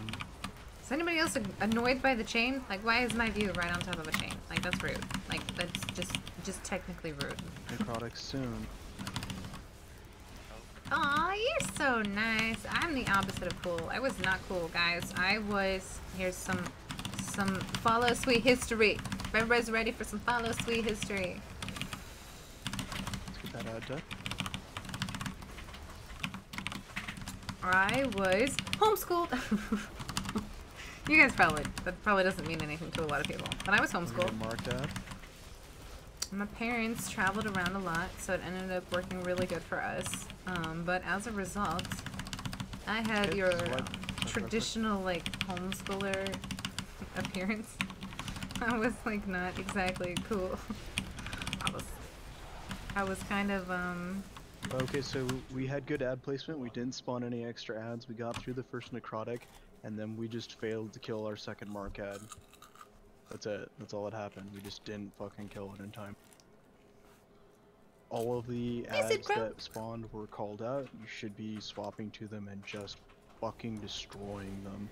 Is anybody else annoyed by the chain? Like, why is my view right on top of a chain? Like, that's rude. Like, that's just technically rude. Necrotic soon. Aw, you're so nice. I'm the opposite of cool. I was not cool, guys. I was... Here's some follow sweet history. If everybody's ready for some follow sweet history. Let's get that ad done. I was homeschooled. You guys probably, that probably doesn't mean anything to a lot of people. But I was homeschooled. Mark ad. My parents traveled around a lot, so it ended up working really good for us. But as a result, I had your traditional, like, homeschooler appearance. I was, like, not exactly cool. I was kind of, Okay, so we had good ad placement. We didn't spawn any extra ads. We got through the first necrotic, and then we just failed to kill our second mark ad. That's it. That's all that happened. We just didn't fucking kill it in time. All of the ads that spawned were called out. You should be swapping to them and just fucking destroying them.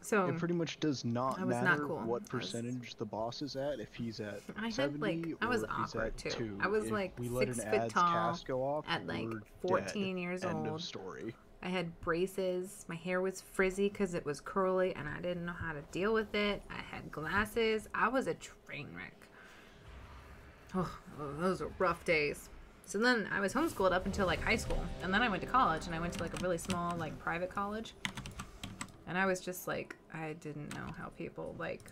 So it pretty much does not I was matter not cool. what percentage the boss is at. If he's at I had 70 like I or was if he's awkward at too. 2. I was if like we let 6 an foot ad's tall cast go off, at like we're 14 dead. years End old. of story. I had braces. My hair was frizzy because it was curly, and I didn't know how to deal with it. I had glasses. I was a train wreck. Oh, those were rough days. So then I was homeschooled up until like high school, and then I went to college, and I went to like a really small like private college, and I was just like, I didn't know how people like.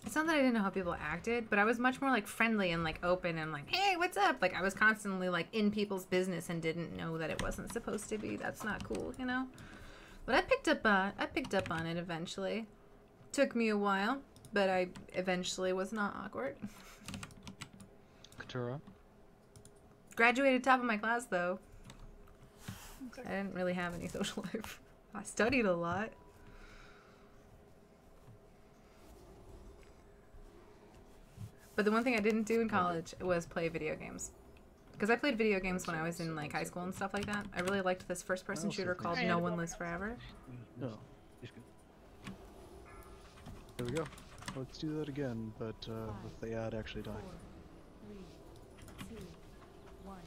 It's not that I didn't know how people acted, but I was much more like friendly and like open and like, hey, what's up? Like I was constantly like in people's business and didn't know that it wasn't supposed to be. That's not cool, you know. But I picked up on it eventually. Took me a while, but I eventually was not awkward. Katura? Graduated top of my class though. I didn't really have any social life. I studied a lot. But the one thing I didn't do in college was play video games. Because I played video games when I was in like high school and stuff like that. I really liked this first-person shooter called No One Lives Forever. No. There we go. Let's do that again, but with the ad actually dying. 3, 2, 1.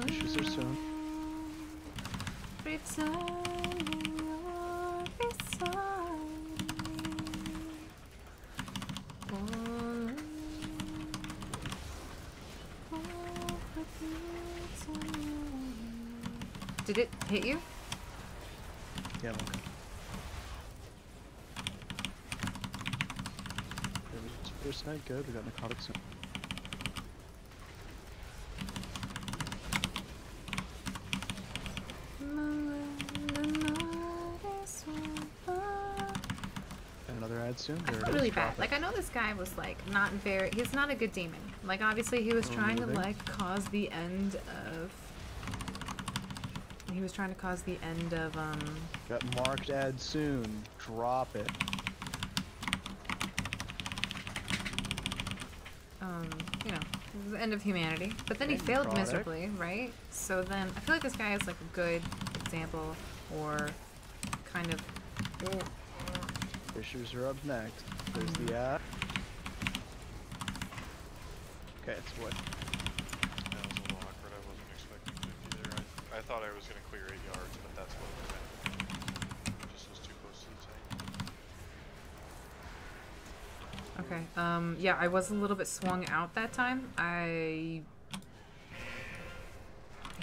Issues are soon. Did it hit you? Yeah, okay. First night good, we got necrotic soon. Another ad soon. I felt really bad. Like I know this guy was like not very. He's not a good demon. Like obviously he was trying to like cause the end of. He was trying to cause the end of Got marked ad soon. Drop it. You know, the end of humanity. But then he failed miserably, right? So then I feel like this guy is like a good example, or kind of. Fishers are up next. There's the ad. Okay, it's what? That was a little awkward. I wasn't expecting 50 there. I thought I was going to clear 8 yards, but that's what it meant. Just was too close to the tank. Okay. Yeah, I was a little bit swung out that time.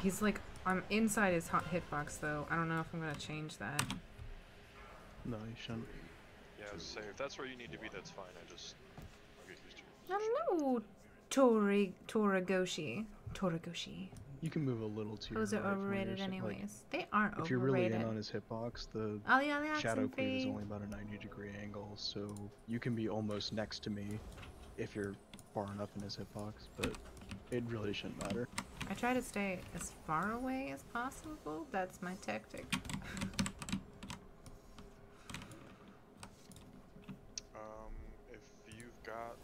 He's like, I'm inside his hot hitbox though. I don't know if I'm gonna change that. No, you shouldn't. Yeah, I was saying, if that's where you need to be, that's fine. I'll get used to it. Hello, Toragoshi. You can move a little too. Those are overrated anyways. Like, they aren't overrated. If you're really in on his hitbox, the shadow cleave is only about a 90-degree angle, so you can be almost next to me if you're far enough in his hitbox, but it really shouldn't matter. I try to stay as far away as possible. That's my tactic. If you've got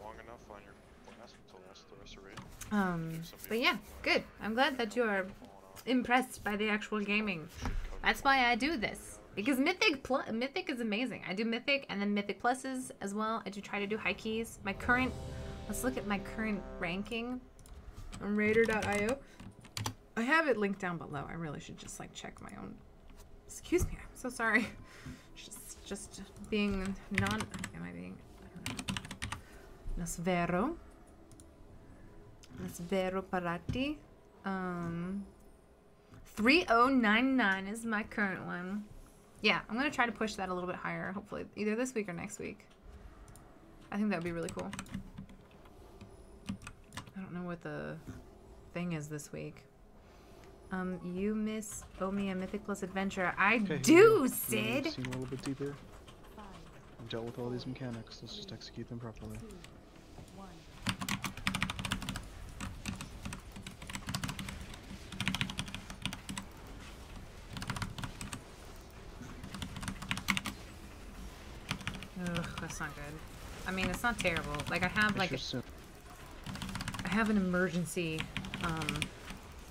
long enough on your class until the rest are raid. But yeah, good. I'm glad that you are impressed by the actual gaming. That's why I do this. Because Mythic is amazing. I do Mythic and then Mythic Pluses as well. I do try to do high keys. My current, let's look at my current ranking on Raider.io. I have it linked down below. I really should just like check my own. Excuse me, I'm so sorry. Just being am I being, I don't know. Nasvero Parati. 3099 is my current one. Yeah, I'm gonna try to push that a little bit higher, hopefully either this week or next week. I think that would be really cool. I don't know what the thing is this week. You owe me a Mythic Plus adventure. I Okay, do, here we go. Sid! Seen a little bit deeper. We've dealt with all these mechanics. Let's just execute them properly. Ugh, that's not good. I mean, it's not terrible. Like, I have like I have an emergency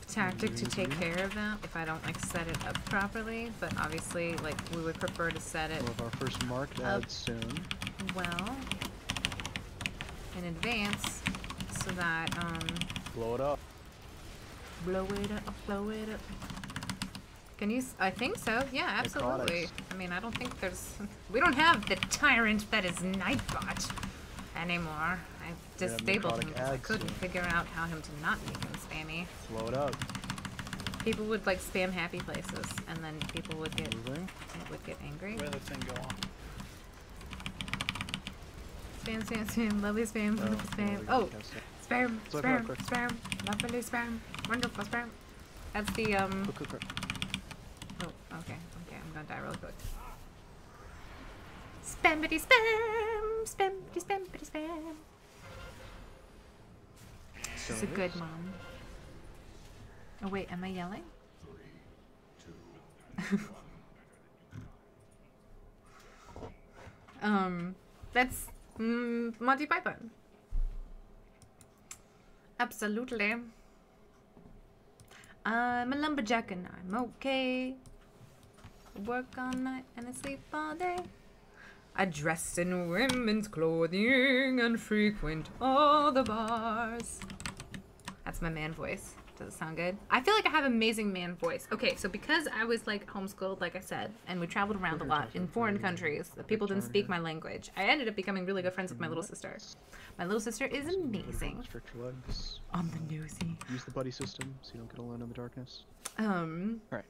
tactic to take care of that if I don't like set it up properly. But obviously, like, we would prefer to set it. We'll have our first marked ad soon. Well, in advance, so that blow it up. Blow it up. Blow it up. Can you? I think so. Yeah, absolutely. I mean, I don't think there's. We don't have the tyrant that is Nightbot anymore. I've disabled him because I couldn't figure out how him to not make him spammy. Blow it up. People would like spam happy places, and then people would get angry. Where the thing go on? Spam, spam, spam, lovely spam, wonderful spam. Oh, spam, spam, spam, lovely spam, wonderful spam. That's the Oh, okay, I'm gonna die real quick. Spammity spam, spammity spammity spam. She's a good mom. Oh wait, am I yelling? 3, 2. That's Monty Python. Absolutely. I'm a lumberjack and I'm okay. Work all night and I sleep all day. I dress in women's clothing and frequent all the bars. That's my man voice. Does it sound good? I feel like I have amazing man voice. Okay, so because I was like homeschooled, like I said, and we traveled around a lot in foreign countries, the people didn't speak my language. I ended up becoming really good friends with my little sister. My little sister is amazing. Stretch your legs. On the nosy. Use the buddy system so you don't get alone in the darkness. Alright.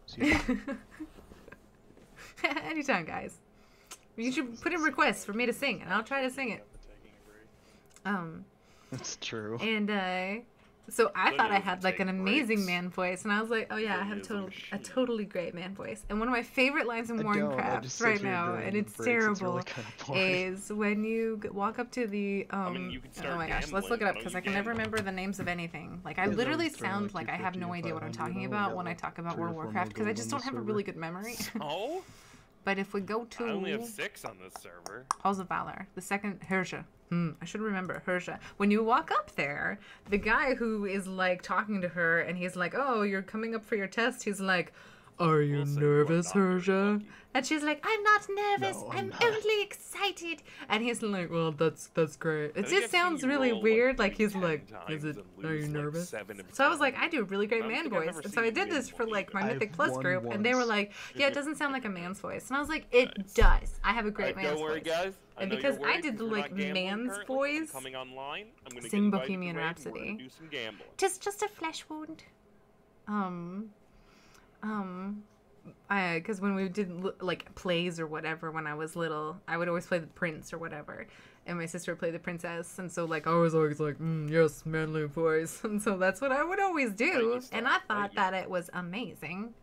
See you. Anytime, guys. You should put in requests for me to sing, and I'll try to sing it. That's true. And so I thought I had like an amazing man voice, and I was like, oh yeah, I have a totally great man voice. And one of my favorite lines in Warcraft right now, and it's terrible, is when you walk up to the oh my gosh, let's look it up because I can never remember the names of anything. Like I literally sound like I have no idea what I'm talking about when I talk about World of Warcraft because I just don't have a really good memory. Oh. But if we go to... I only have 6 on this server. Halls of Valor. The second... Hersha. I should remember. Hersha. When you walk up there, the guy who is, like, talking to her, and he's like, oh, you're coming up for your test. He's like, are you nervous, Hersha? And she's like, I'm not nervous. No, I'm only excited. And he's like, well, that's great. It just sounds really weird. Like, he's like, are you nervous? So I was like, I do a really great man voice. And so I did this for, like, my Mythic Plus group. And they were like, yeah, it doesn't sound like a man's voice. And I was like, it does. I have a great man's voice. Guys. And because I did the, like, man's voice, sing Bohemian Rhapsody. Just a flesh wound. Because when we did like plays or whatever when I was little, I would always play the prince or whatever, and my sister would play the princess, and so like I was always like, yes, manly voice, and so that's what I would always do, and I thought that it was amazing.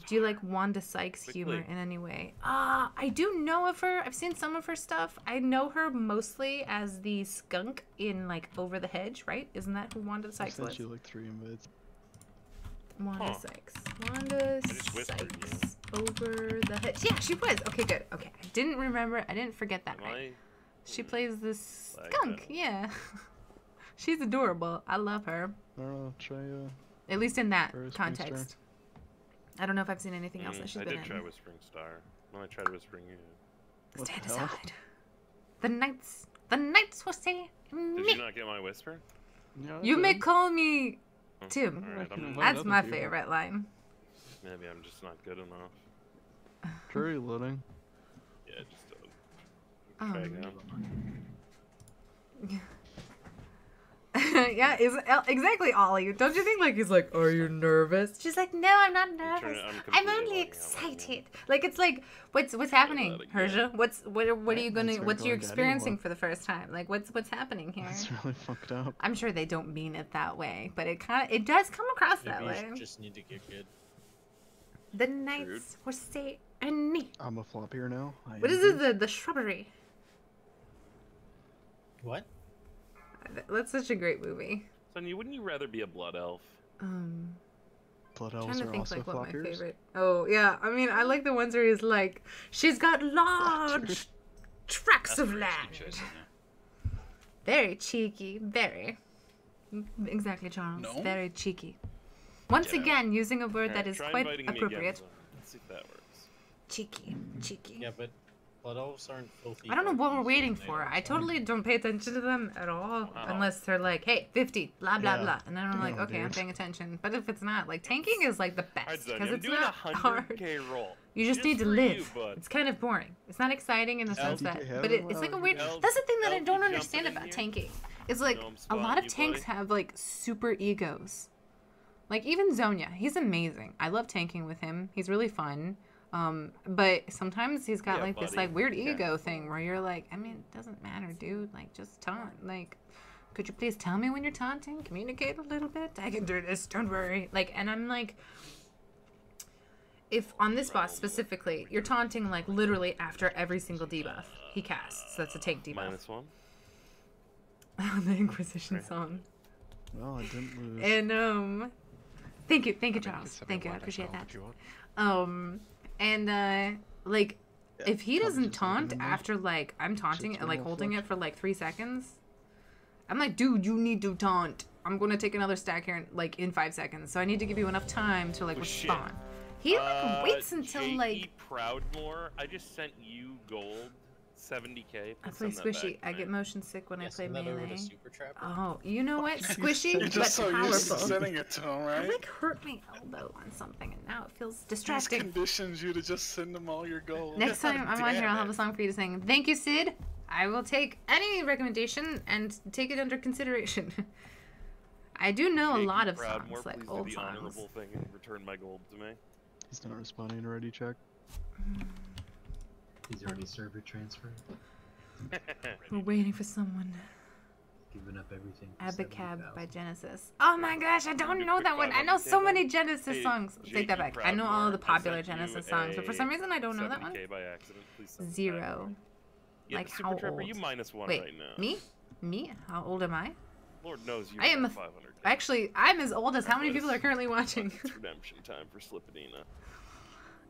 Do you like Wanda Sykes' humor in any way? I do know of her. I've seen some of her stuff. I know her mostly as the skunk in like Over the Hedge, right? Isn't that who Wanda Sykes was? I sent you like 3 invites. Wanda Sykes. Wanda Sykes. Over the Hedge. Yeah, she was. Okay, good. Okay, I didn't remember. I didn't forget that right. She plays this skunk. Yeah. She's adorable. I love her. I don't know. Try at least in that context. I don't know if I've seen anything else that she's been in. I did try Whispering Star. When I tried Whispering You. Stand aside. The knights will say me. Did you not get my whisper? No, you may call me Tim. Right, that's my favorite line. Maybe I'm just not good enough. Curry loading. Yeah, just try again. Yeah, exactly, Ollie. Don't you think like he's like, are you nervous? She's like, no, I'm not nervous. I'm only excited. Like it's like, what's happening, Herja? What are you gonna? What's you experiencing for the first time? Like what's happening here? It's really fucked up. I'm sure they don't mean it that way, but it does come across that way. You just need to get good. The nights were stay. I'm a floppier now. What is it? The shrubbery. What? That's such a great movie. Sonia, wouldn't you rather be a blood elf? Blood I'm elves trying to are think also like what my floppiers. favorite. Oh yeah, I mean I like the ones where he's like, she's got large tracts of land. Very cheeky, very. Exactly, Charles. No? Very cheeky. Once again, using a word that is Try quite inviting me again, appropriate. Zone. Let's see if that works. Cheeky, cheeky. Yeah, but blood elves aren't filthy. I don't know what we're darkies, waiting and they for. don't I totally don't pay attention to them at all, unless they're like, hey, 50, blah, blah, Yeah. blah. And then I'm like, No, okay, I'm dude. paying attention. But if it's not, like, tanking is like the best, Alright, because I'm it's doing not a hard. 100K roll. You just need to for live. you, bud. It's kind of boring. It's not exciting in the sense that, LDK, but it's like a weird. Elves- That's the thing that I elves don't jumping understand in about here? tanking. Is like No, I'm a lot of spotting you, tanks buddy. have like super egos. Like even Zonya, he's amazing. I love tanking with him. He's really fun. But sometimes he's got Yeah, like this buddy. like weird ego thing where you're like, I mean, it doesn't matter, dude. Like just taunt. Like, could you please tell me when you're taunting? Communicate a little bit. I can do this. Don't worry. Like, and I'm like, if on this boss specifically, you're taunting like literally after every single debuff he casts. That's a tank debuff. -1. The Inquisition song. Well, I didn't lose. And thank you, Charles. Thank you, I appreciate that. Like, if he doesn't taunt after like I'm taunting, like holding it for like 3 seconds, I'm like, dude, you need to taunt. I'm gonna take another stack here like in 5 seconds, so I need to give you enough time to like respond. He like waits until J.E. like. Proudmore, I just sent you gold, 70K. I Please play send that Squishy. back I to get me. motion sick when I play Send that over to melee. Super Trapper. Oh, you know what? Squishy, You're but just so used to powerful. sending it to him, I right? like hurt my elbow on something, and now it feels This distracting. conditions you to just send him all your gold. Next time I'm on here, I'll have a song for you to sing. Thank you, Sid. I will take any recommendation and take it under consideration. I do know a J.E. lot of Proudmore, songs, like please old do the songs. honorable thing and return my gold to me. He's not responding already, check. He's already server transferred. We're waiting for someone. Giving up everything. for Abacab 70,000. by Genesis. Oh my gosh, I don't know that one. I know so many Genesis songs. Take that back. I know all of the popular Genesis songs, but for some reason I don't know that one. 70K by accident. Please send it back. 0. Yeah, Like Super how Trapper, old? you -1 Wait, right now. me? Me? How old am I? Lord knows you I am have a 500. Actually, I'm as old as how many people are currently watching. It's redemption time for Slippadina.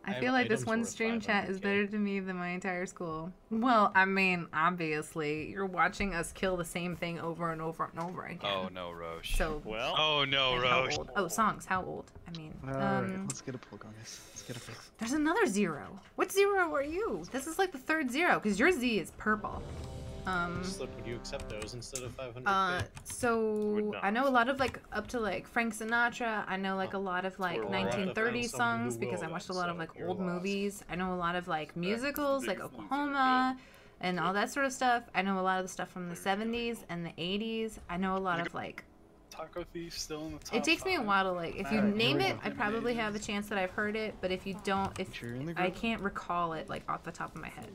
I feel like this one stream chat is better to me than my entire school. Well, I mean, obviously, you're watching us kill the same thing over and over and over again. Oh no, Roche. So, oh no, and how Roche. old? Oh, songs. How old? I mean, Alright, let's get a poke on this. Let's get a poke. there's another 0. What 0 are you? This is like the 3rd 0 because your Z is purple. Slip, would you accept those instead of 500? So I know a lot of like up to like Frank Sinatra. I know like a lot of like We're all right. 1930s songs because I watched a lot of like old movies. I know a lot of like musicals like Oklahoma and all that sort of stuff. I know a lot of the stuff from the 70s and the 80s. I know a lot of like. Taco Thief still in the top It takes me a 5. while to like. If you Alright, name here we it, go. I probably have a chance that I've heard it. But if you don't, if I can't recall it like off the top of my head.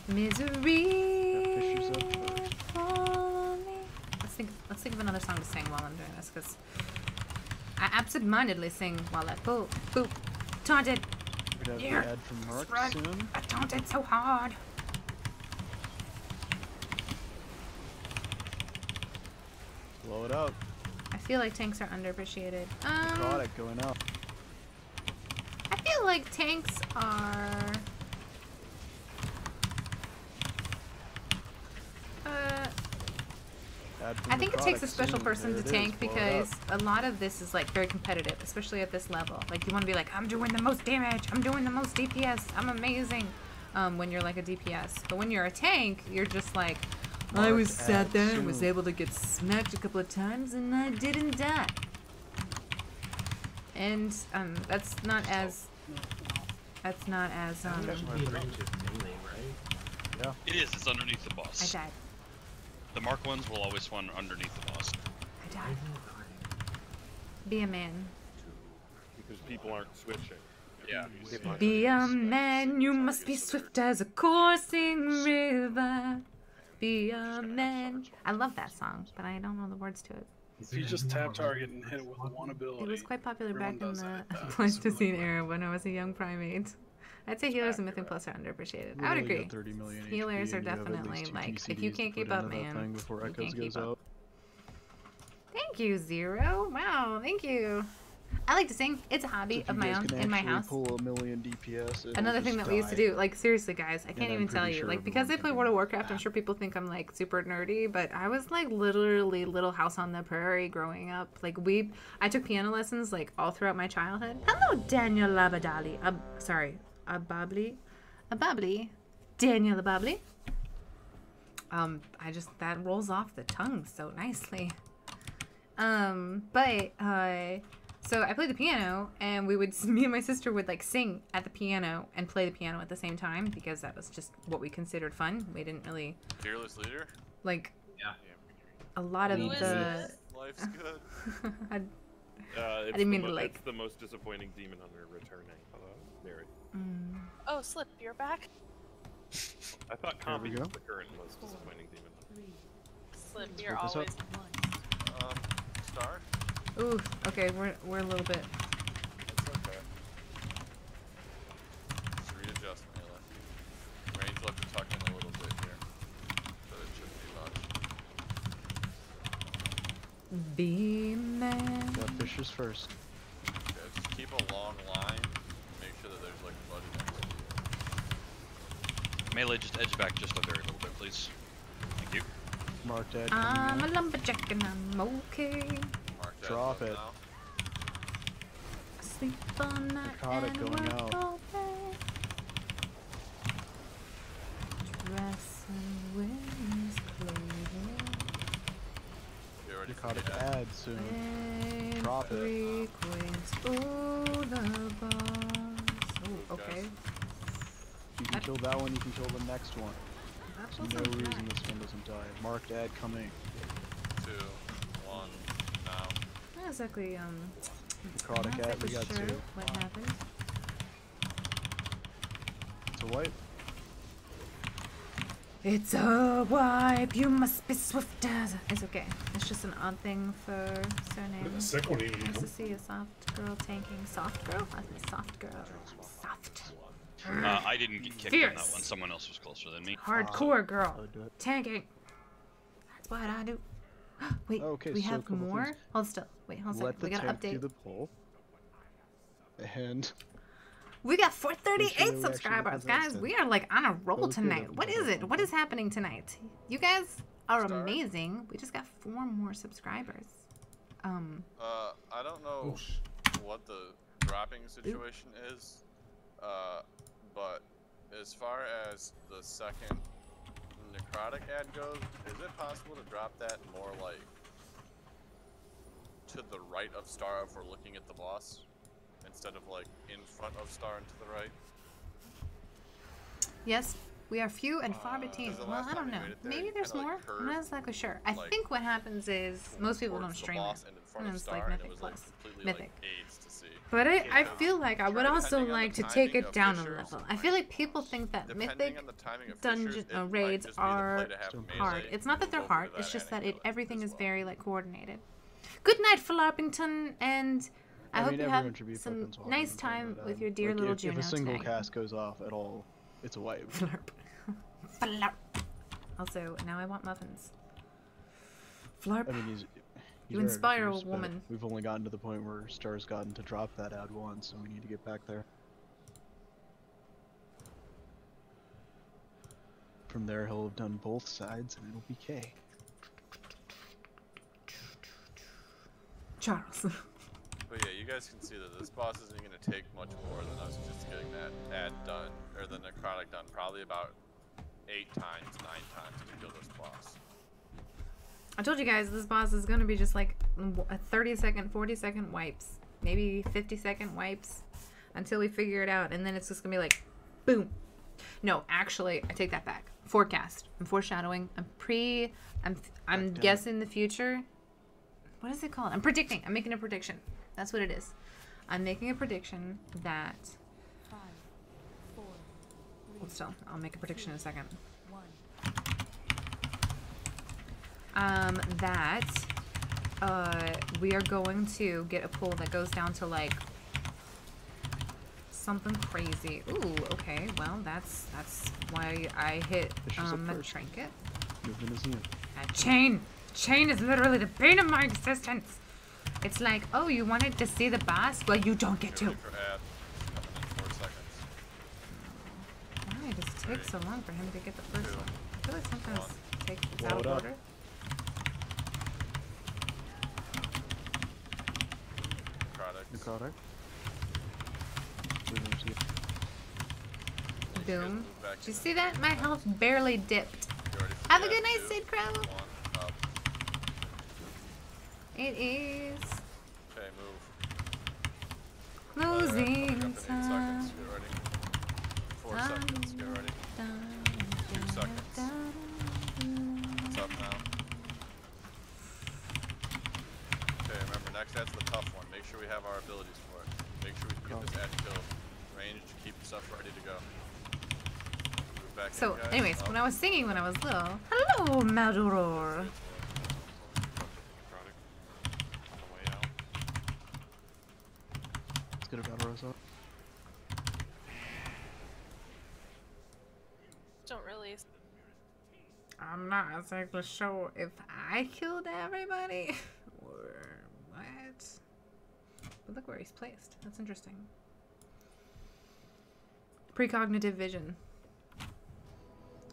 Misery. For me. Let's think of another song to sing while I'm doing this, because I absent-mindedly sing while I boop boop taunted. We'd have Here, the ad from Mark run. soon. I taunted so hard. Blow it up. I feel like tanks are underappreciated. Necrotic going up. I feel like tanks are. I think it takes a special person to tank because a lot of this is like very competitive, especially at this level. Like you want to be like, I'm doing the most damage, I'm doing the most DPS, I'm amazing. When you're like a DPS, but when you're a tank, you're just like, I was sat there and was able to get smacked a couple of times and I didn't die. And that's not as That should be in range of melee, right? Yeah. It is. It's underneath the boss. I died. The mark ones will always spawn underneath the boss. I died. Be a man. Because people aren't switching. Yeah. Be a man, you must be swift as a coursing river. Be a man. I love that song, but I don't know the words to it. If you just tap target and hit it with one ability. It was quite popular back in everyone the does that. Pleistocene era when I was a young primate. I'd say healers and Mythic Plus are underappreciated. I would Literally agree. got 30 million Healers HP, are and you have at definitely least 2 like, if TCDs you to can't keep put up, into that man, thing before you Echoes can't keep goes up. out. Thank you, Zero. Wow, thank you. I like to sing. It's a hobby of my own in my house. Pull a million DPS, it'll Another thing just that we used to die. do, like seriously guys, I can't I'm even tell pretty you, sure like because I everyone play World of Warcraft, I'm sure people think I'm like super nerdy, but I was like literally Little House on the Prairie growing up. Like I took piano lessons like all throughout my childhood. Hello, Daniel Labadali. Ababli. Daniel Ababli. That rolls off the tongue so nicely. So I played the piano, and me and my sister would like sing at the piano and play the piano at the same time because that was just what we considered fun. We didn't really Fearless leader. like. Yeah. A lot of the. Life's good. I It's didn't mean to like. It's the most disappointing demon hunter returning. Very. Oh, Slip, you're back. I thought There we Combi go. was the current most disappointing demon hunter. Slip, you're work this always. Star. Ooh, okay, we're a little bit. It's okay. Just readjust melee. Range left to tuck in a little bit here, but it shouldn't be much. Be man. Got fishes first. Okay, just keep a long line. Make sure that there's like buddy next to you. Melee, just edge back just a very little bit, please. Thank you. Mark dead. I'm a lumberjack and I'm okay. Mark that Drop up it. now. Sleep all night Narcotic and going work out. all day. Dress and wings You already Narcotic forget. ad soon. Drop it. Oh, the boss. Oh, okay. You can kill that one, you can kill the next one. There's no reason this one doesn't die. Marked ad coming. 2, 1, now. Not exactly, Necrotic I'm not ad, we got exactly sure 2. what happened. It's a wipe. It's a wipe, you must be swift as It's okay. It's just an odd thing for surname. The second one, you Nice to see a soft girl tanking. Soft girl? I think soft girl. Soft. I didn't get kicked on that Fierce. one. Someone else was closer than me. Hardcore girl. I'll do it. Tanking. That's what I do. Wait, Okay, we so a have couple more? things. Hold still. Wait, hold on a Let second. the We gotta tank do update. the pull. And We got Make sure 438 we actually subscribers, get guys. that We are like on a roll Both good tonight. at What is that. it? What is happening tonight? You guys are amazing. We just got 4 more subscribers. I don't know what the dropping situation is, but as far as the second necrotic ad goes, is it possible to drop that more like to the right of Star if we're looking at the boss, instead of like in front of Star and to the right? Yes, we are few and far between. 'cause the Well, last I don't time we know. made it there, Maybe you there's kinda, more. like, I'm not curved, exactly sure. I like, think what happens is most people don't towards the stream boss it. and in front And of it's Star, like and it Mythic was, Plus. like, completely, Mythic. like, aids to see. But I feel like I would also Depending on like the to take timing it of down a fissures, level. I feel like people think that Depending Mythic on the timing of dungeon fissures, it might raids just be the play are to have hard. melee It's not that they're move over hard. to It's that just and that melee everything as is very like coordinated. Good night, Flarpington, and I hope you everyone have should be some fucking talking nice about time that. with your dear Like, little if Juno a single tonight. cast goes off at all, it's a wipe. Flarp. Also, now I want muffins. Flarp. I mean, he's You very inspire a close, but woman. We've only gotten to the point where Star's gotten to drop that ad once, and we need to get back there. From there, he'll have done both sides, and it'll be K. Charles. But yeah, you guys can see that this boss isn't going to take much more than us just getting that ad done, or the necrotic done, probably about 8 times, 9 times to kill this boss. I told you guys this boss is gonna be just like a 30-second, 40-second wipes. maybe 50-second wipes until we figure it out, and then it's just gonna be like, boom. No, actually, I take that back. Forecast. I'm foreshadowing. I'm guessing the future. What is it called? I'm predicting. I'm making a prediction. That's what it is. I'm making a prediction that. 5, 4, 3, Hold still. I'll make a prediction in a second. 1. That we are going to get a pool that goes down to like something crazy. Ooh, okay. Well, that's why I hit a trinket. That chain is literally the bane of my existence. It's like, oh, you wanted to see the boss? Well, you don't get to. For ad. Coming in 4 seconds. Why does it take so long for him to get the first one? I feel like sometimes it's out of Blow it up. order. Necrotic. Boom. Did you see that? My health barely dipped. Have a good night, Sid Crow. It is Okay, move. closing Up in 8 time. seconds. Get ready. 4 seconds. Get ready. 2 seconds. It's up now. Okay, remember, next ad's the tough one. Make sure we have our abilities for it. Make sure we can get this ad killed. Ranged, keep stuff ready to go. Move back So, in, guys. anyways, Up. when I was singing when I was little, hello, Maldoror. Let's get a battle rose up. Don't really. I'm not exactly sure if I killed everybody or what. But look where he's placed. That's interesting. Precognitive vision.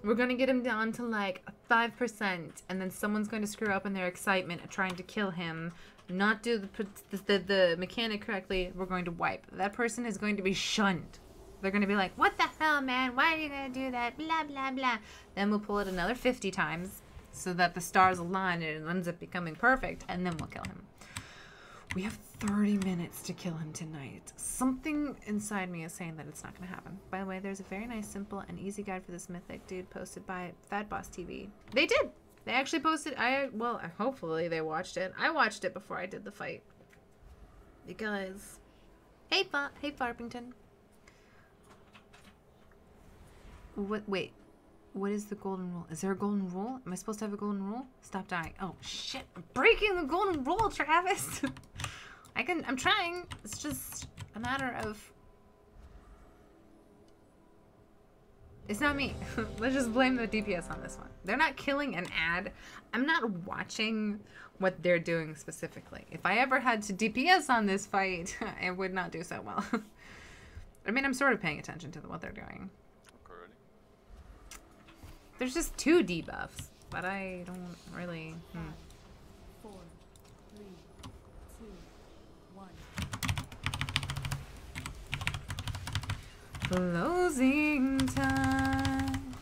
We're gonna get him down to like 5%, and then someone's going to screw up in their excitement at trying to kill him, not do the mechanic correctly. We're going to wipe. That person is going to be shunned. They're going to be like, what the hell, man? Why are you going to do that? Blah, blah, blah. Then we'll pull it another 50 times so that the stars align and it ends up becoming perfect, and then we'll kill him. We have 30 minutes to kill him tonight. Something inside me is saying that it's not going to happen. By the way, there's a very nice, simple, and easy guide for this mythic, dude, posted by Fat Boss TV. They did! They actually posted, well, hopefully they watched it. I watched it before I did the fight. Because, hey Farpington. Wait, what is the golden rule? Is there a golden rule? Am I supposed to have a golden rule? Stop dying. Oh, shit. I'm breaking the golden rule, Travis. I'm trying. It's just a matter of... It's not me. Let's just blame the DPS on this one. They're not killing an ad. I'm not watching what they're doing specifically. If I ever had to DPS on this fight, it would not do so well. I mean, I'm sort of paying attention to what they're doing. There's just 2 debuffs, but I don't really... 4, 3, 2, 1. Closing time.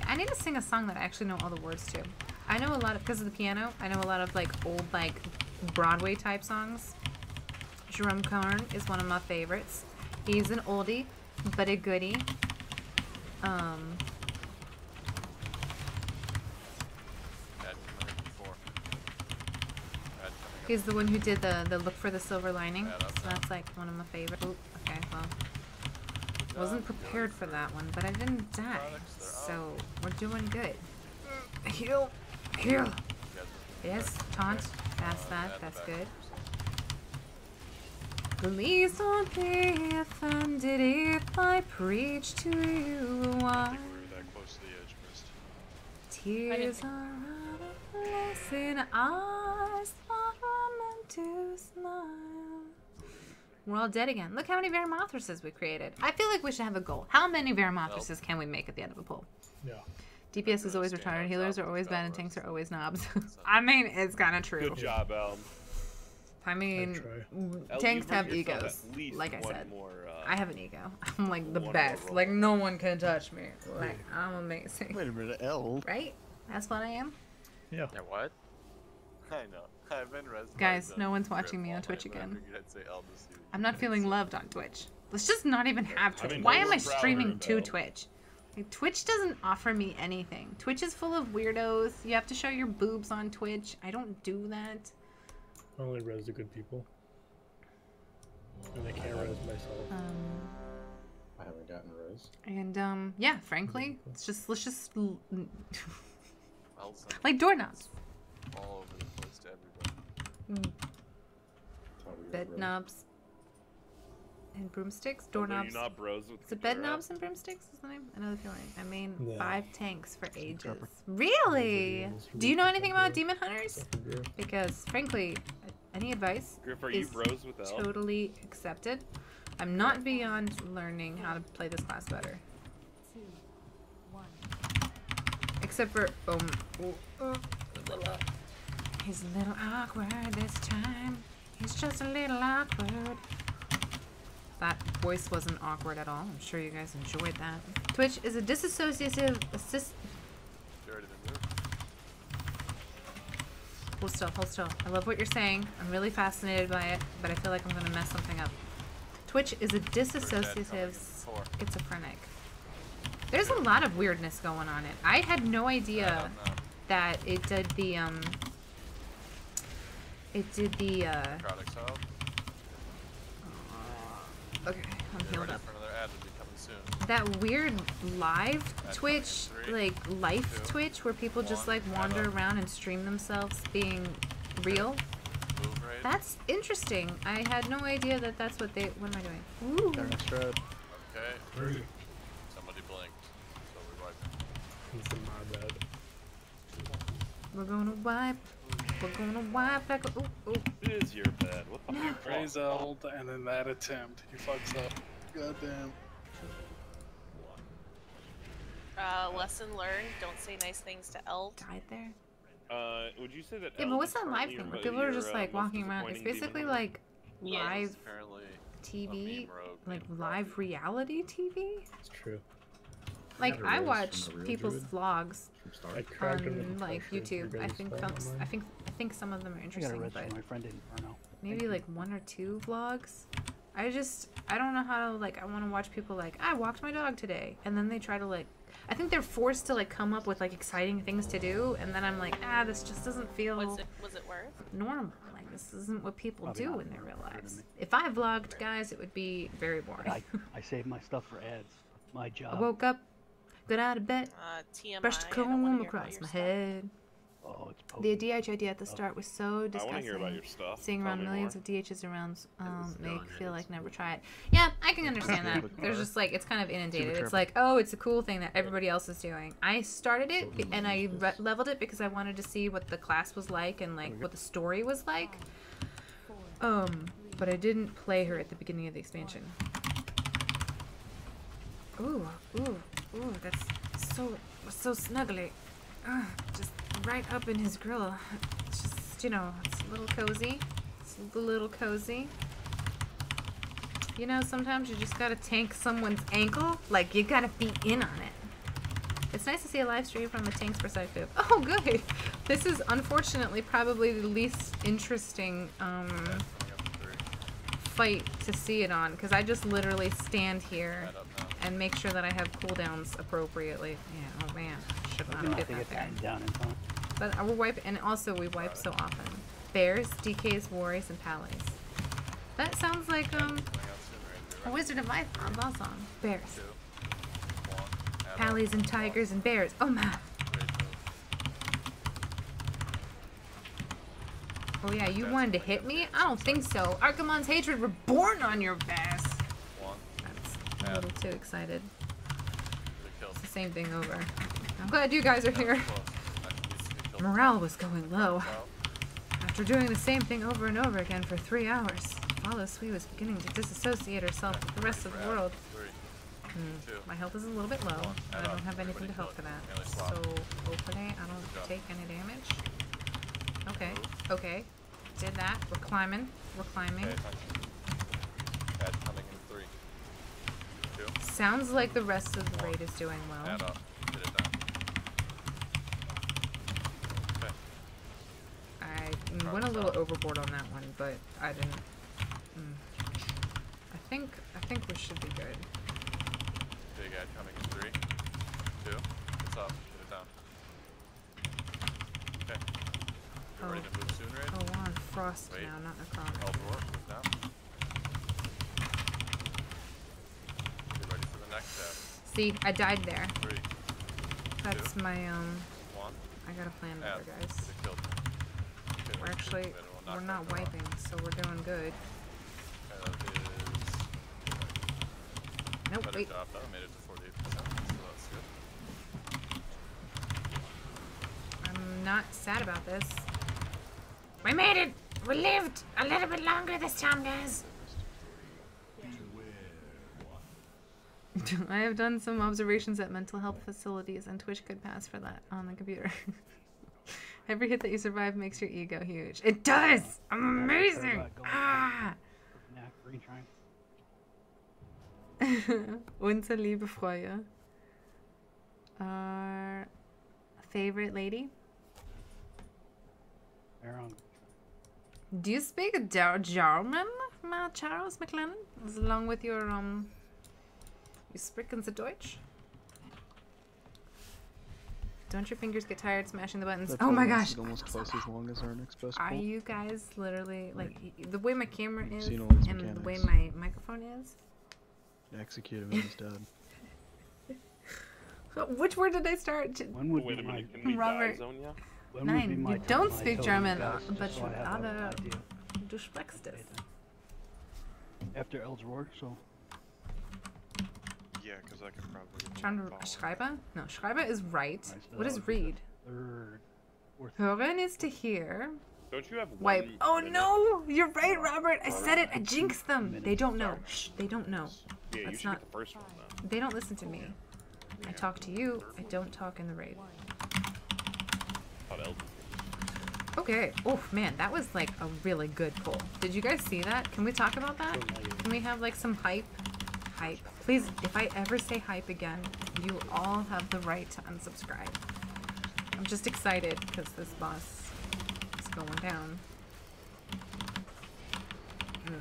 I need to sing a song that I actually know all the words to. I know a lot of, because of the piano, I know a lot of like old like Broadway type songs. Jerome Kern is one of my favorites. He's an oldie, but a goodie. He's the one who did the Look for the Silver Lining. So that's like one of my favorites. Ooh, okay, well. Wasn't prepared for that one, but I didn't die. So we're doing good. Heal. Heal. Yes, taunt. That's that. That's good. Please don't be offended if I preach to you why. Tears are out of place in eyes that are meant to smile. We're all dead again. Look how many Varimathrases we created. I feel like we should have a goal. How many Varimathrases can we make at the end of a poll? Yeah. DPS is always retired, healers are always bad, and tanks are always knobs. I mean, it's kind of true. Good job, Elm. I mean, tanks have egos, like I said. I have an ego. I'm like the best. Like, no one can touch me. Like, I'm amazing. Wait a minute, L. Right? That's what I am? Yeah. Yeah, what? I know. I've been res Guys, no one's watching me on Twitch I again. figured I'd say L to see what I'm you not guys feeling say. loved on Twitch. Let's just not even have Twitch. mean, Why we're am I proud of streaming her, to though. Twitch? Like, Twitch doesn't offer me anything. Twitch is full of weirdos. You have to show your boobs on Twitch. I don't do that. I only res the good people. And I can't res myself. I haven't gotten res. And yeah, frankly, let's just I'll send like doorknobs. all over the place to everybody. Bed knobs and broomsticks. Although Doorknobs. you're not bros with Is it the bed giraffe. knobs and broomsticks? Is the name? Another feeling. I mean, Yeah. 5 tanks for ages. Really? Do you know anything about demon hunters? Because frankly, any advice Griff, are you is bros with L? totally accepted. I'm not beyond learning how to play this class better. 2, 1. Except for he's a little awkward this time. He's just a little awkward. That voice wasn't awkward at all. I'm sure you guys enjoyed that. Twitch is a disassociative assist. Hold still, hold still. I love what you're saying. I'm really fascinated by it, but I feel like I'm gonna mess something up. Twitch is a disassociative schizophrenic. There's a lot of weirdness going on it. I had no idea that it did the Products out. okay, I'm Get healed ready up. for another ad to be coming soon. That weird live Twitch, like life Twitch, where people just like wander around and stream themselves being real. Move right. That's interesting. I had no idea that that's what they. What am I doing? Ooh. Okay. Somebody blinked. So we're wiping. It's in my bed. We're gonna wipe. We're gonna wipe like a. Ooh, ooh. It is your bed. What the fuck? Praise Eld, and then that attempt, he fucks up. Goddamn. Lesson learned: don't say nice things to Eld. Died there. Would you say that? Yeah, Eld but what's is that live currently thing? your- Where people are your, just like most walking around. It's disappointing basically demon like live Apparently, TV, rogue like live reality TV. It's true. Like Never I was watch from the real people's druid. vlogs I cracked him with on the like pressure YouTube. through I his think phone online. I think some of them are I got a interesting, res but from my friend Inferno. maybe like 1 or 2 vlogs. I don't know how to like. I want to watch people like I walked my dog today, and then they try to like. I think they're forced to like come up with like exciting things to do, and then I'm like, this just doesn't feel Was it worth? normal. Like this isn't what people Probably do not in their real better than lives. me. If I vlogged, guys, it would be very But boring. I save my stuff for ads. My job. I woke up, got out of bed, TMI. brushed the I don't comb wanna hear about across your my stuff. head. Oh, it's The DH idea at the start was so I want to disgusting. hear about your stuff. Seeing Tell around me millions more. of DHs around was make done, feel it like was never cool. try it. Yeah, I can understand that. There's just like it's kind of inundated. It's like, oh, it's a cool thing that everybody else is doing. I started it and I leveled it because I wanted to see what the class was like and like what the story was like. But I didn't play her at the beginning of the expansion. Ooh, that's so snuggly. Just right up in his grill. It's just, it's a little cozy. It's a little cozy. Sometimes you just gotta tank someone's ankle. Like, you gotta be in on it. It's nice to see a live stream from a tank's perspective. Oh, good! This is unfortunately probably the least interesting, fight to see it on, because I just literally stand here and make sure that I have cooldowns appropriately. Yeah, oh man, should not have did that there. Down in time. But we're wiping, and also we wipe so often. Bears, DKs, Warriors, and Pallies. That sounds like a Wizard of Oz song. Bears, Pallies, and Tigers and Bears. Oh my. Oh yeah, you wanted to hit me? I don't think so. Archimon's hatred were born on your ass. That's a little too excited. It's the same thing over. I'm glad you guys are here. Morale was going low. After doing the same thing over and over again for 3 hours, Follow Sweet was beginning to disassociate herself with the rest of the world. My health is a little bit low, and I don't have anything to help for that. So hopefully I don't take any damage. Okay. Did that. We're climbing. Coming in 3, 2. Sounds like the rest of the raid is doing well. Add up. Get it done. Okay. went a little overboard on that one, but I didn't. I think we should be good. Big ad coming in 3, 2. It's up. Get it down. Okay. You're ready to move soon, Raid? Oh, we're on frost Wait. now, not necrotic. Eldor, move down. Get ready for the next ad. See, I died there. 3. That's 2, my 1. I gotta plan better, guys. Get it killed. Okay, We're actually we're not wiping, so we're doing good. Okay, that is. Nope, Better wait. job though. Made it to 48%, so that's good. I'm not sad about this. We made it! We lived a little bit longer this time, guys. I have done some observations at mental health facilities, and Twitch could pass for that on the computer. Every hit that you survive makes your ego huge. It does! Amazing! Ah! Unser liebe Freunde. Our favorite lady? Do you speak German, Charles McLennan? Along with your, you sprechen the Deutsch? Don't your fingers get tired smashing the buttons? That Oh my phone gosh! is almost twice as long as our next best Are pull. you guys literally, like, the way my camera is Seen all these and the way mechanics. my microphone is? Execute him and he's dead. Which word did I start? When would Wait be a my minute, can we Robert. die, Zonia? when would be 9. my You turn don't when I speak tell German, you guys, but just so you I have an alle, idea. du sprichst es. After Eldor, so Yeah, because I could probably. Trying to Schreiber? No, Schreiber is right. so What that is would be the read? third, fourth. Hören is to hear. Don't you have Wipe. one Oh minute? no! You're right, Robert! I said it! I jinxed them! They don't know. Shh, they don't know. Yeah, you That's should not. get the first one though. They don't listen to me. I talk to you. I don't talk in the raid. Thought Elden. Okay. Oh man, that was like a really good pull. Did you guys see that? Can we talk about that? Can we have like some hype? Hype. Please, if I ever say hype again, you all have the right to unsubscribe. I'm just excited because this boss is going down. Ugh.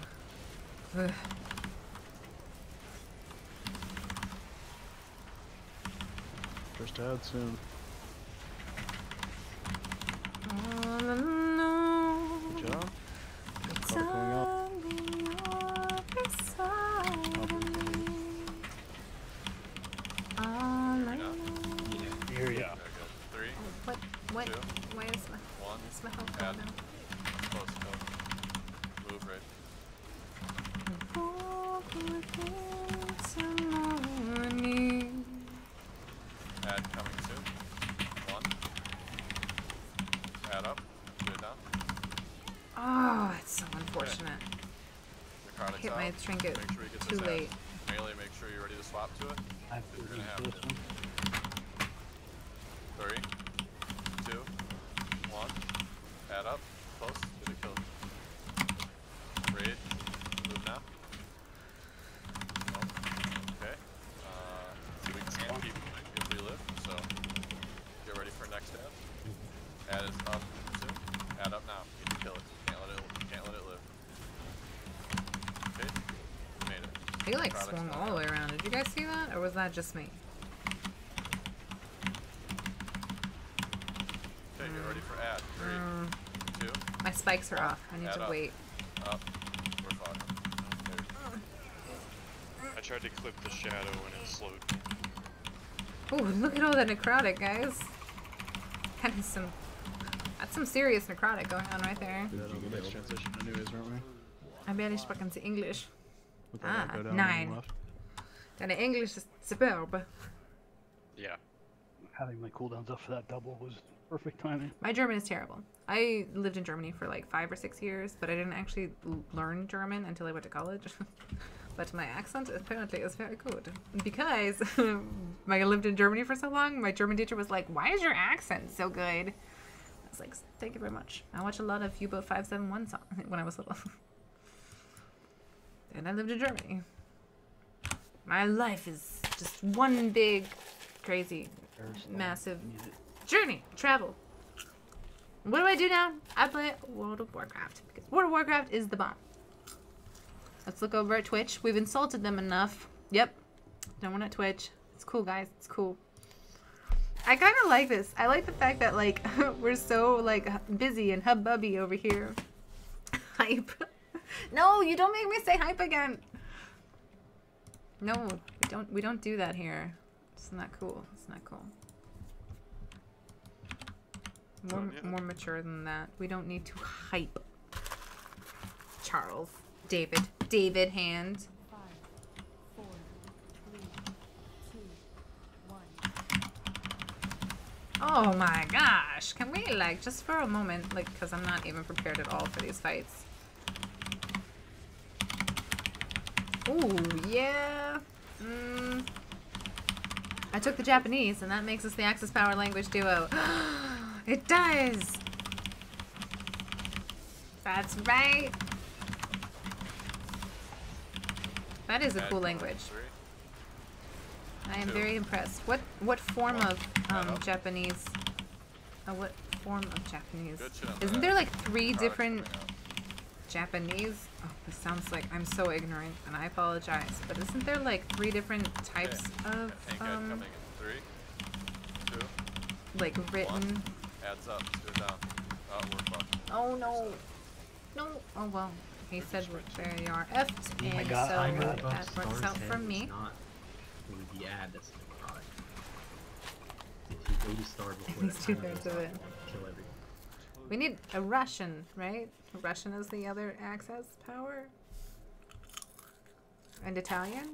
Ugh. First ad soon. All alone. Good job. It's Clock going up. Here you Yeah. There we go. 3, What? 2, Why is my 1. where's my health Add. gone now? Close, go. Move, Raid. Ad coming soon. 1. Add up. Get it down. Oh, it's so unfortunate. Necrotic's Hit out. my trinket Make sure you get too this ad. late. Melee, make sure you're ready to swap to it. I've You're gonna used have this to. one. 3, 2, 1. Add up. Close. Get it killed. Raid. Move now. Nope. Okay. So we can keep if we live. So get ready for next ad. Ad is up soon. Add up now. You need to kill it. Can't let it live. Okay. Made it. He like Necrotic's swung not all the out. way around. Did you guys see that, or was that just me? Okay, get ready for ad. 3, 2. My spikes are off. I need Add to up. wait. Up. We're fine. I tried to clip the shadow and it slowed me. Oh, look at all that necrotic, guys. That is some. That's some serious necrotic going on right there. Do that on the next transition anyways, aren't we? I barely spoken to English. With that Ah, go down on 9. the left. Deine English is superb. Yeah. Having my cooldowns up for that double was perfect timing. My German is terrible. I lived in Germany for like 5 or 6 years, but I didn't actually learn German until I went to college. But my accent apparently is very good. Because I lived in Germany for so long, my German teacher was like, "Why is your accent so good?" I was like, "Thank you very much. I watched a lot of U-Boat 571 songs when I was little." And I lived in Germany. My life is just one big, crazy, massive journey, travel. What do I do now? I play World of Warcraft because World of Warcraft is the bomb. Let's look over at Twitch. We've insulted them enough. Yep. No one at Twitch. It's cool, guys. It's cool. I kind of like this. I like the fact that, like, we're so, like, busy and hubbubby over here. Hype. No, you don't make me say hype again. No, we don't do that here. It's not cool. It's not cool. More mature than that. We don't need to hype. Charles. David Hand. 5, 4, 3, 2, 1. Oh my gosh. Can we, like, just for a moment, like, because I'm not even prepared at all for these fights. Ooh, yeah. I took the Japanese, and that makes us the Axis Power language duo. It does! That's right. That is a cool language. I am very impressed. What form of Japanese? What form of Japanese? Isn't there like 3 different Japanese? Oh, this sounds like I'm so ignorant, and I apologize. But isn't there like 3 different types of coming in 3, 2, like written? 1. Adds up. Let's go down. Oh, we're fucked. Oh no. No. Oh well. He said there you are effed, Oh my and God, so I know. that works out for me. Not for the ad that's necrotic. If you go to star before He's 2/3 of it. kill everyone. We need a Russian, right? Russian is the other access power. And Italian?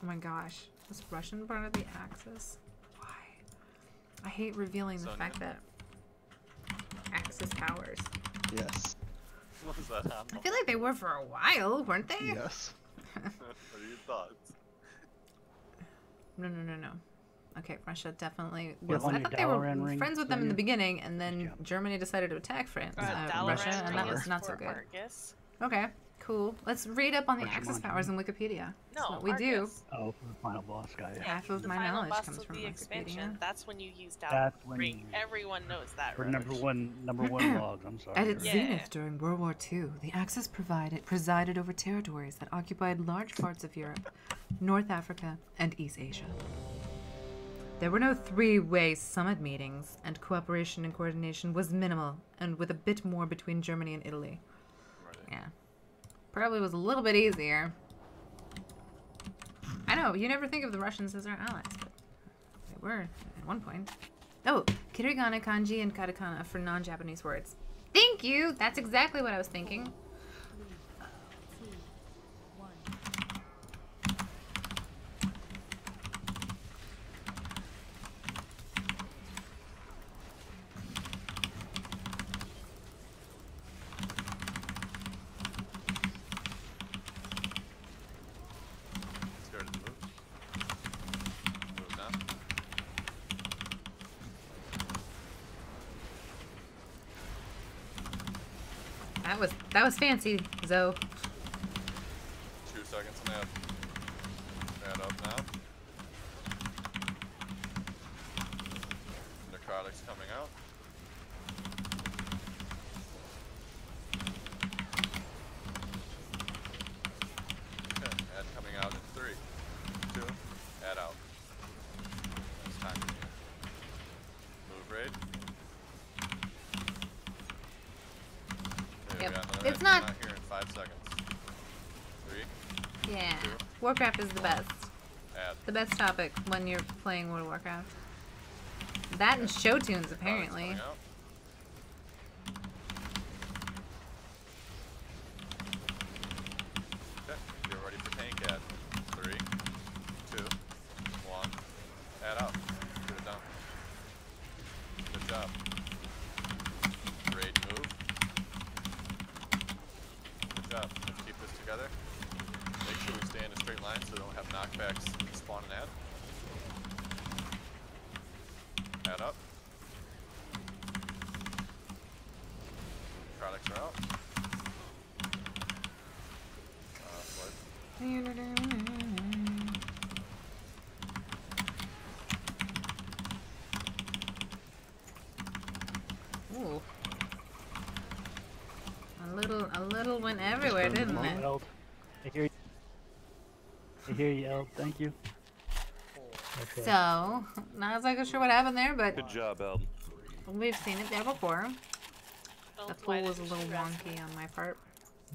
Oh my gosh. Is Russian part of the Axis? Why? I hate revealing the fact that Axis powers. Yes. What was that? I feel like they were for a while, weren't they? Yes. What are your thoughts? No. Okay, Russia definitely What was. on I your thought they were Dalaran ring, friends with them in the Sonia? beginning, and then Germany decided to attack France, Russia, and that was not so good. Argus. Okay, cool. Let's read up on the What's your Axis mind? powers in Wikipedia. That's No, what we do. Argus. Oh, for the final boss guy. Yeah. Half of The my final knowledge boss comes of from the Wikipedia. expansion. That's when you use Dalaran That's when ring. you- Everyone knows that. For Roach. number one logs. I'm sorry. At its Yeah. zenith during World War II, the Axis presided over territories that occupied large parts of Europe, North Africa, and East Asia. There were no 3-way summit meetings, and cooperation and coordination was minimal, and with a bit more between Germany and Italy. Yeah. Probably was a little bit easier. I know, you never think of the Russians as our allies, but they were at one point. Oh, kirigana, kanji, and katakana for non-Japanese words. Thank you! That's exactly what I was thinking. 2, 1. Started to move. Move down. That was fancy, Zoe. 2 seconds and add up now. Necrotics coming out. Okay, add coming out in 3, 2, add out. It's time. Move raid. Okay, Yep. we got another It's raid not- coming out here in 5 seconds. 3, Yeah. 2, Warcraft is the best. add. The best topic when you're playing World of Warcraft. That and show tunes, apparently. Coming out. Okay, get ready for tank add. 3, 2, 1, add out. Get it done. Good job. Raid move. Good job. Let's keep this together. Make sure we stay in a straight line so we don't have knockbacks spawn and add. Add up. Products are out. What? Ooh, everywhere, didn't it? Eld. I hear you. I hear you, Eld. Thank you. So, not exactly sure what happened there, but Good job, Eld. we've seen it there before. The why pool was a didn't little you rest wonky on my part.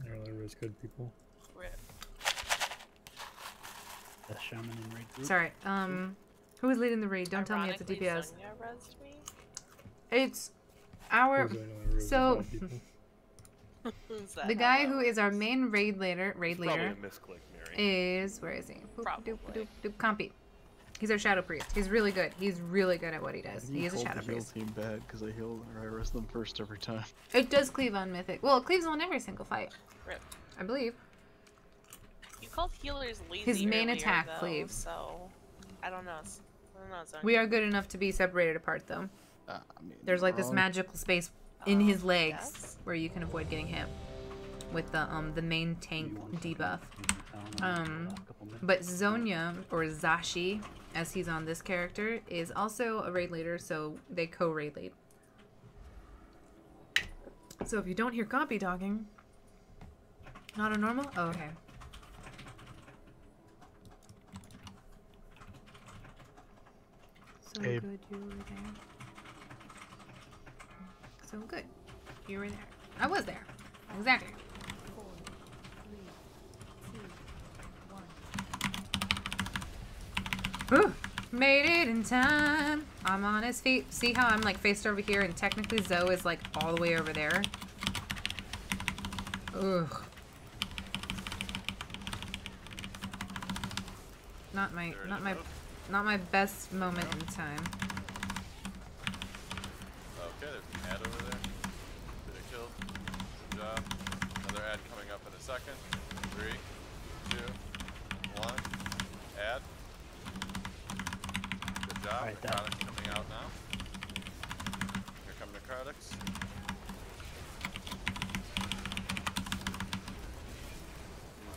There was good people. Rip. The shaman in raid group. Sorry, who is leading the raid? Don't tell me it's a Ironically, DPS. Sonia rezzed me. It's our... So, Who's that? the guy who is our main raid leader, Probably a misclick, Mary. is... Where is he? Compy. He's our Shadow Priest. He's really good. He's really good at what he does. He is a Shadow Priest. Team bad because I heal or I rest them first every time. It does cleave on Mythic. Well, it cleaves on every single fight. Rip. I believe. You called healers lazy. His main earlier, attack though, cleaves. So, I don't know. Sonia. We are good enough to be separated apart, though. I mean, There's like this wrong. magical space in his legs yes. where you can avoid getting hit with the main tank debuff. But Zonya, or Zashi, as he's on this character, is also a raid leader, so they co-raid lead. So if you don't hear copy talking, not a normal? Oh, okay. So Abe. good you were there. So good. You were there. I was there. Exactly. 4, 3, 2, 1. Whew. Made it in time. I'm on his feet. See how I'm like faced over here and technically Zoe is like all the way over there? Ugh. Not my best moment in time. Okay, there's an ad over there. Did a kill. Good job. Another ad coming up in a second. 3, 2, 1. Ad. Good job. Alright, Necrotics coming out now. Here come Necrotics.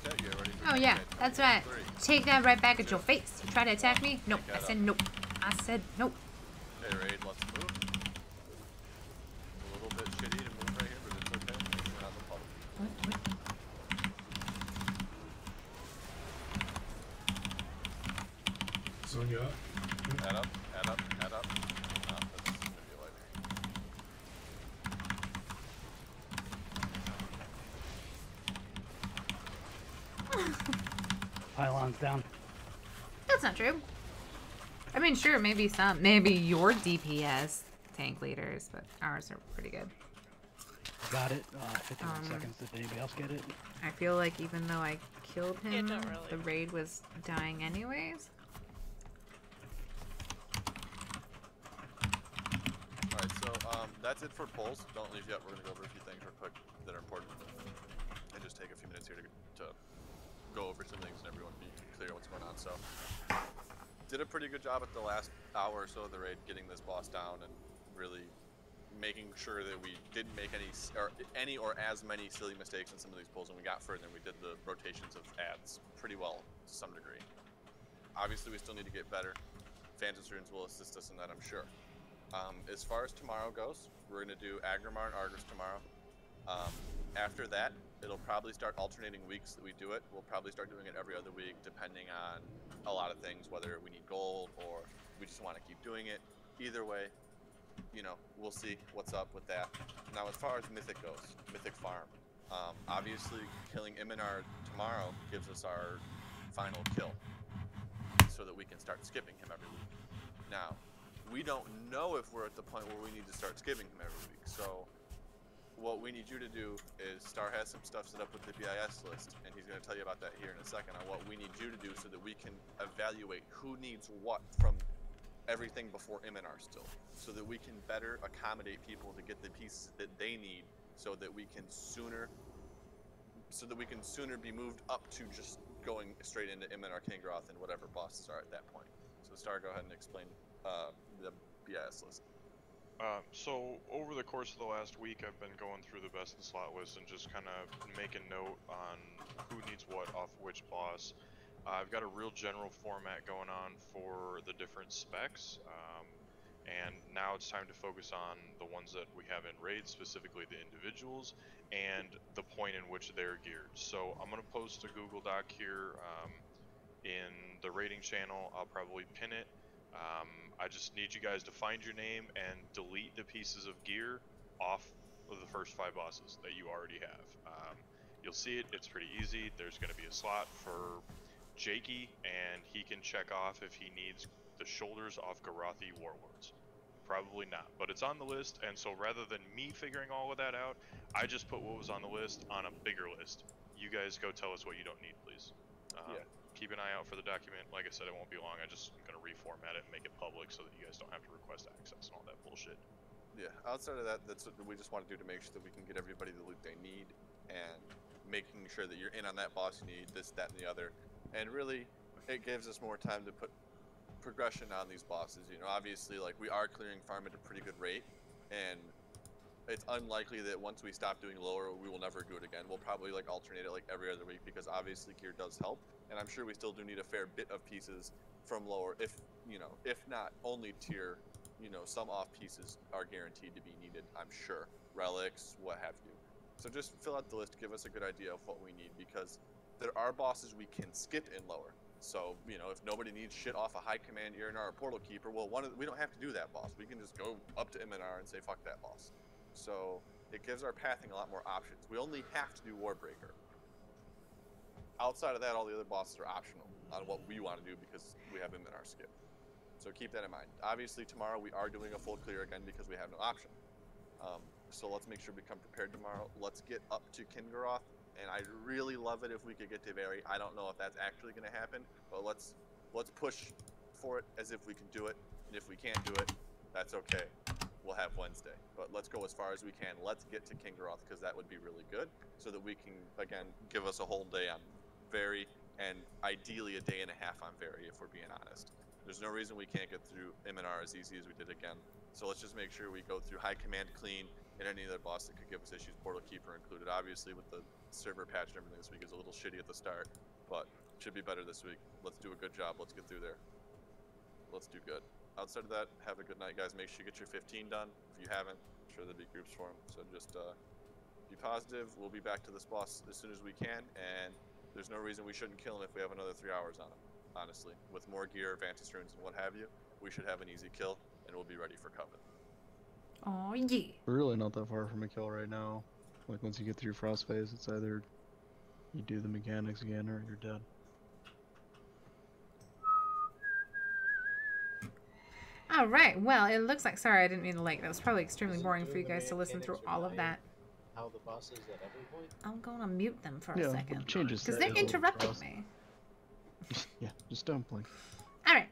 Okay, get ready for Oh yeah, okay, that's right. 3. Take that right back at your face. You try to attack me? Nope. I said nope. I said nope. Okay, Raid, let's move. It's a little bit shitty to move right here, but it's okay. We're not the public. Sonya. Add up, add up, add up. Oh, that's gonna be lighter. Pylon's down. That's not true. I mean, sure, maybe your DPS tank leaders, but ours are pretty good. Got it. 51 seconds. Did anybody else get it? I feel like even though I killed him, not really. the raid was dying anyways. Alright, so that's it for polls. Don't leave yet. We're gonna go over a few things real quick that are important. And just take a few minutes here to go over some things and everyone be clear what's going on. So, did a pretty good job at the last hour or so of the raid getting this boss down and really making sure that we didn't make any or as many silly mistakes in some of these polls, and we got further and we did the rotations of ads pretty well to some degree. Obviously, we still need to get better. Phantom Students will assist us in that, I'm sure. As far as tomorrow goes, we're going to do Agrimar and Argus tomorrow. After that, it'll probably start alternating weeks that we do it. We'll probably start doing it every other week, depending on a lot of things, whether we need gold or we just want to keep doing it. Either way, you know, we'll see what's up with that. Now, as far as Mythic goes, Mythic Farm, obviously killing Iminar tomorrow gives us our final kill, so that we can start skipping him every week. Now, we don't know if we're at the point where we need to start skipping him every week, so what we need you to do is Star has some stuff set up with the BIS list, and he's going to tell you about that here in a second on what we need you to do so that we can evaluate who needs what from everything before Iminar still, so that we can better accommodate people to get the pieces that they need, so that we can sooner be moved up to just going straight into Iminar, Kingroth, and whatever bosses are at that point. So Star, go ahead and explain the BIS list. So over the course of the last week, I've been going through the best in slot list and just kind of making note on who needs what off which boss. I've got a real general format going on for the different specs. And now it's time to focus on the ones that we have in raids, specifically the individuals, and the point in which they're geared. So I'm going to post a Google Doc here in the raiding channel. I'll probably pin it. I just need you guys to find your name and delete the pieces of gear off of the first 5 bosses that you already have. You'll see it, it's pretty easy. There's going to be a slot for Jakey, and he can check off if he needs the shoulders off Garathi Warlords. Probably not, but it's on the list, and so rather than me figuring all of that out, I just put what was on the list on a bigger list. You guys go tell us what you don't need, please. Keep an eye out for the document. Like I said, it won't be long. I'm just going to reformat it and make it public so that you guys don't have to request access and all that bullshit. Yeah, outside of that, that's what we just want to do to make sure that we can get everybody the loot they need, and making sure that you're in on that boss you need, this, that, and the other. And really, it gives us more time to put progression on these bosses. You know, obviously, like, we are clearing farm at a pretty good rate, and it's unlikely that once we stop doing lower, we will never do it again. We'll probably like alternate it like every other week, because obviously gear does help, and I'm sure we still do need a fair bit of pieces from lower, if you know, if not only tier, you know, some off pieces are guaranteed to be needed, I'm sure, relics, what have you. So just fill out the list, give us a good idea of what we need, because there are bosses we can skip in lower. So, you know, if nobody needs shit off a high command ERNR or portal keeper, well, we don't have to do that boss. We can just go up to MNR and say fuck that boss. So it gives our pathing a lot more options. We only have to do Warbreaker. Outside of that, all the other bosses are optional on what we want to do, because we have them in our skip. So keep that in mind. Obviously tomorrow we are doing a full clear again because we have no option. So let's make sure we come prepared tomorrow. Let's get up to Kingaroth, and I'd really love it if we could get to Vary. I don't know if that's actually going to happen, but let's push for it as if we can do it. And if we can't do it, that's okay. We'll have Wednesday, but let's go as far as we can. Let's get to Kingaroth, because that would be really good, so that we can again give us a whole day on Vary, and ideally a day and a half on Vary, if we're being honest. There's no reason we can't get through MNR as easy as we did again. So let's just make sure we go through high command clean, and any other boss that could give us issues, Portal Keeper included. Obviously with the server patch and everything this week is a little shitty at the start, but should be better this week. Let's do a good job. Let's get through there. Let's do good. Outside of that, have a good night, guys. Make sure you get your 15 done. If you haven't, I'm sure there'll be groups for them. So just be positive. We'll be back to this boss as soon as we can, and there's no reason we shouldn't kill him if we have another 3 hours on him. Honestly, with more gear, Vantage runes, and what have you, we should have an easy kill, and we'll be ready for Coven. Oh yeah. We're really not that far from a kill right now. Like once you get through Frost phase, it's either you do the mechanics again or you're dead. All right. Well, it looks like. Sorry, I didn't mean to like. That was probably extremely boring for you guys to listen through all of that. How the bosses at every point? I'm gonna mute them for a second Changes because they interrupted me. Yeah, just don't blink. All right.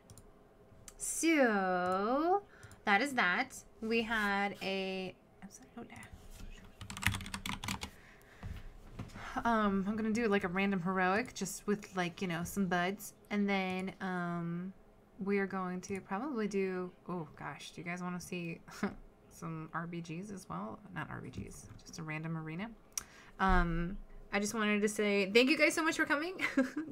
So that is that. We had a. I'm gonna do like a random heroic, just with like, you know, some buds, and then we're going to probably do. Oh gosh, do you guys want to see some RBGs as well? Not RBGs, just a random arena. I just wanted to say thank you guys so much for coming.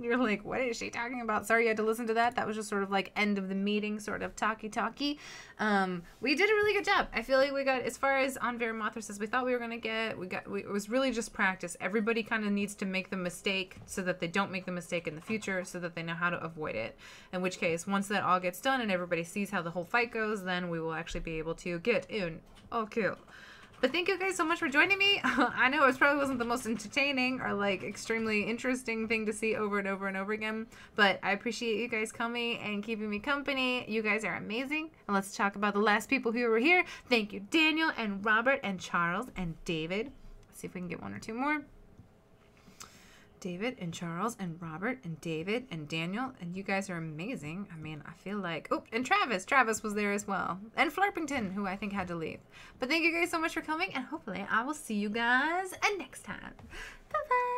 You're like, what is she talking about? Sorry you had to listen to that. That was just sort of like end of the meeting, sort of talky. We did a really good job. I feel like we got as far as on Varimathras as we thought we were gonna get. It was really just practice. Everybody kind of needs to make the mistake so that they don't make the mistake in the future, so that they know how to avoid it. In which case, once that all gets done and everybody sees how the whole fight goes, then we will actually be able to get in a kill. But thank you guys so much for joining me. I know it probably wasn't the most entertaining or like extremely interesting thing to see over and over and over again, but I appreciate you guys coming and keeping me company. You guys are amazing. And let's talk about the last people who were here. Thank you, Daniel and Robert and Charles and David. Let's see if we can get one or two more. David and Charles and Robert and David and Daniel, and you guys are amazing. I mean, I feel like, oh, and Travis was there as well, and Flurpington, who I think had to leave. But thank you guys so much for coming, and hopefully I will see you guys next time. Bye bye.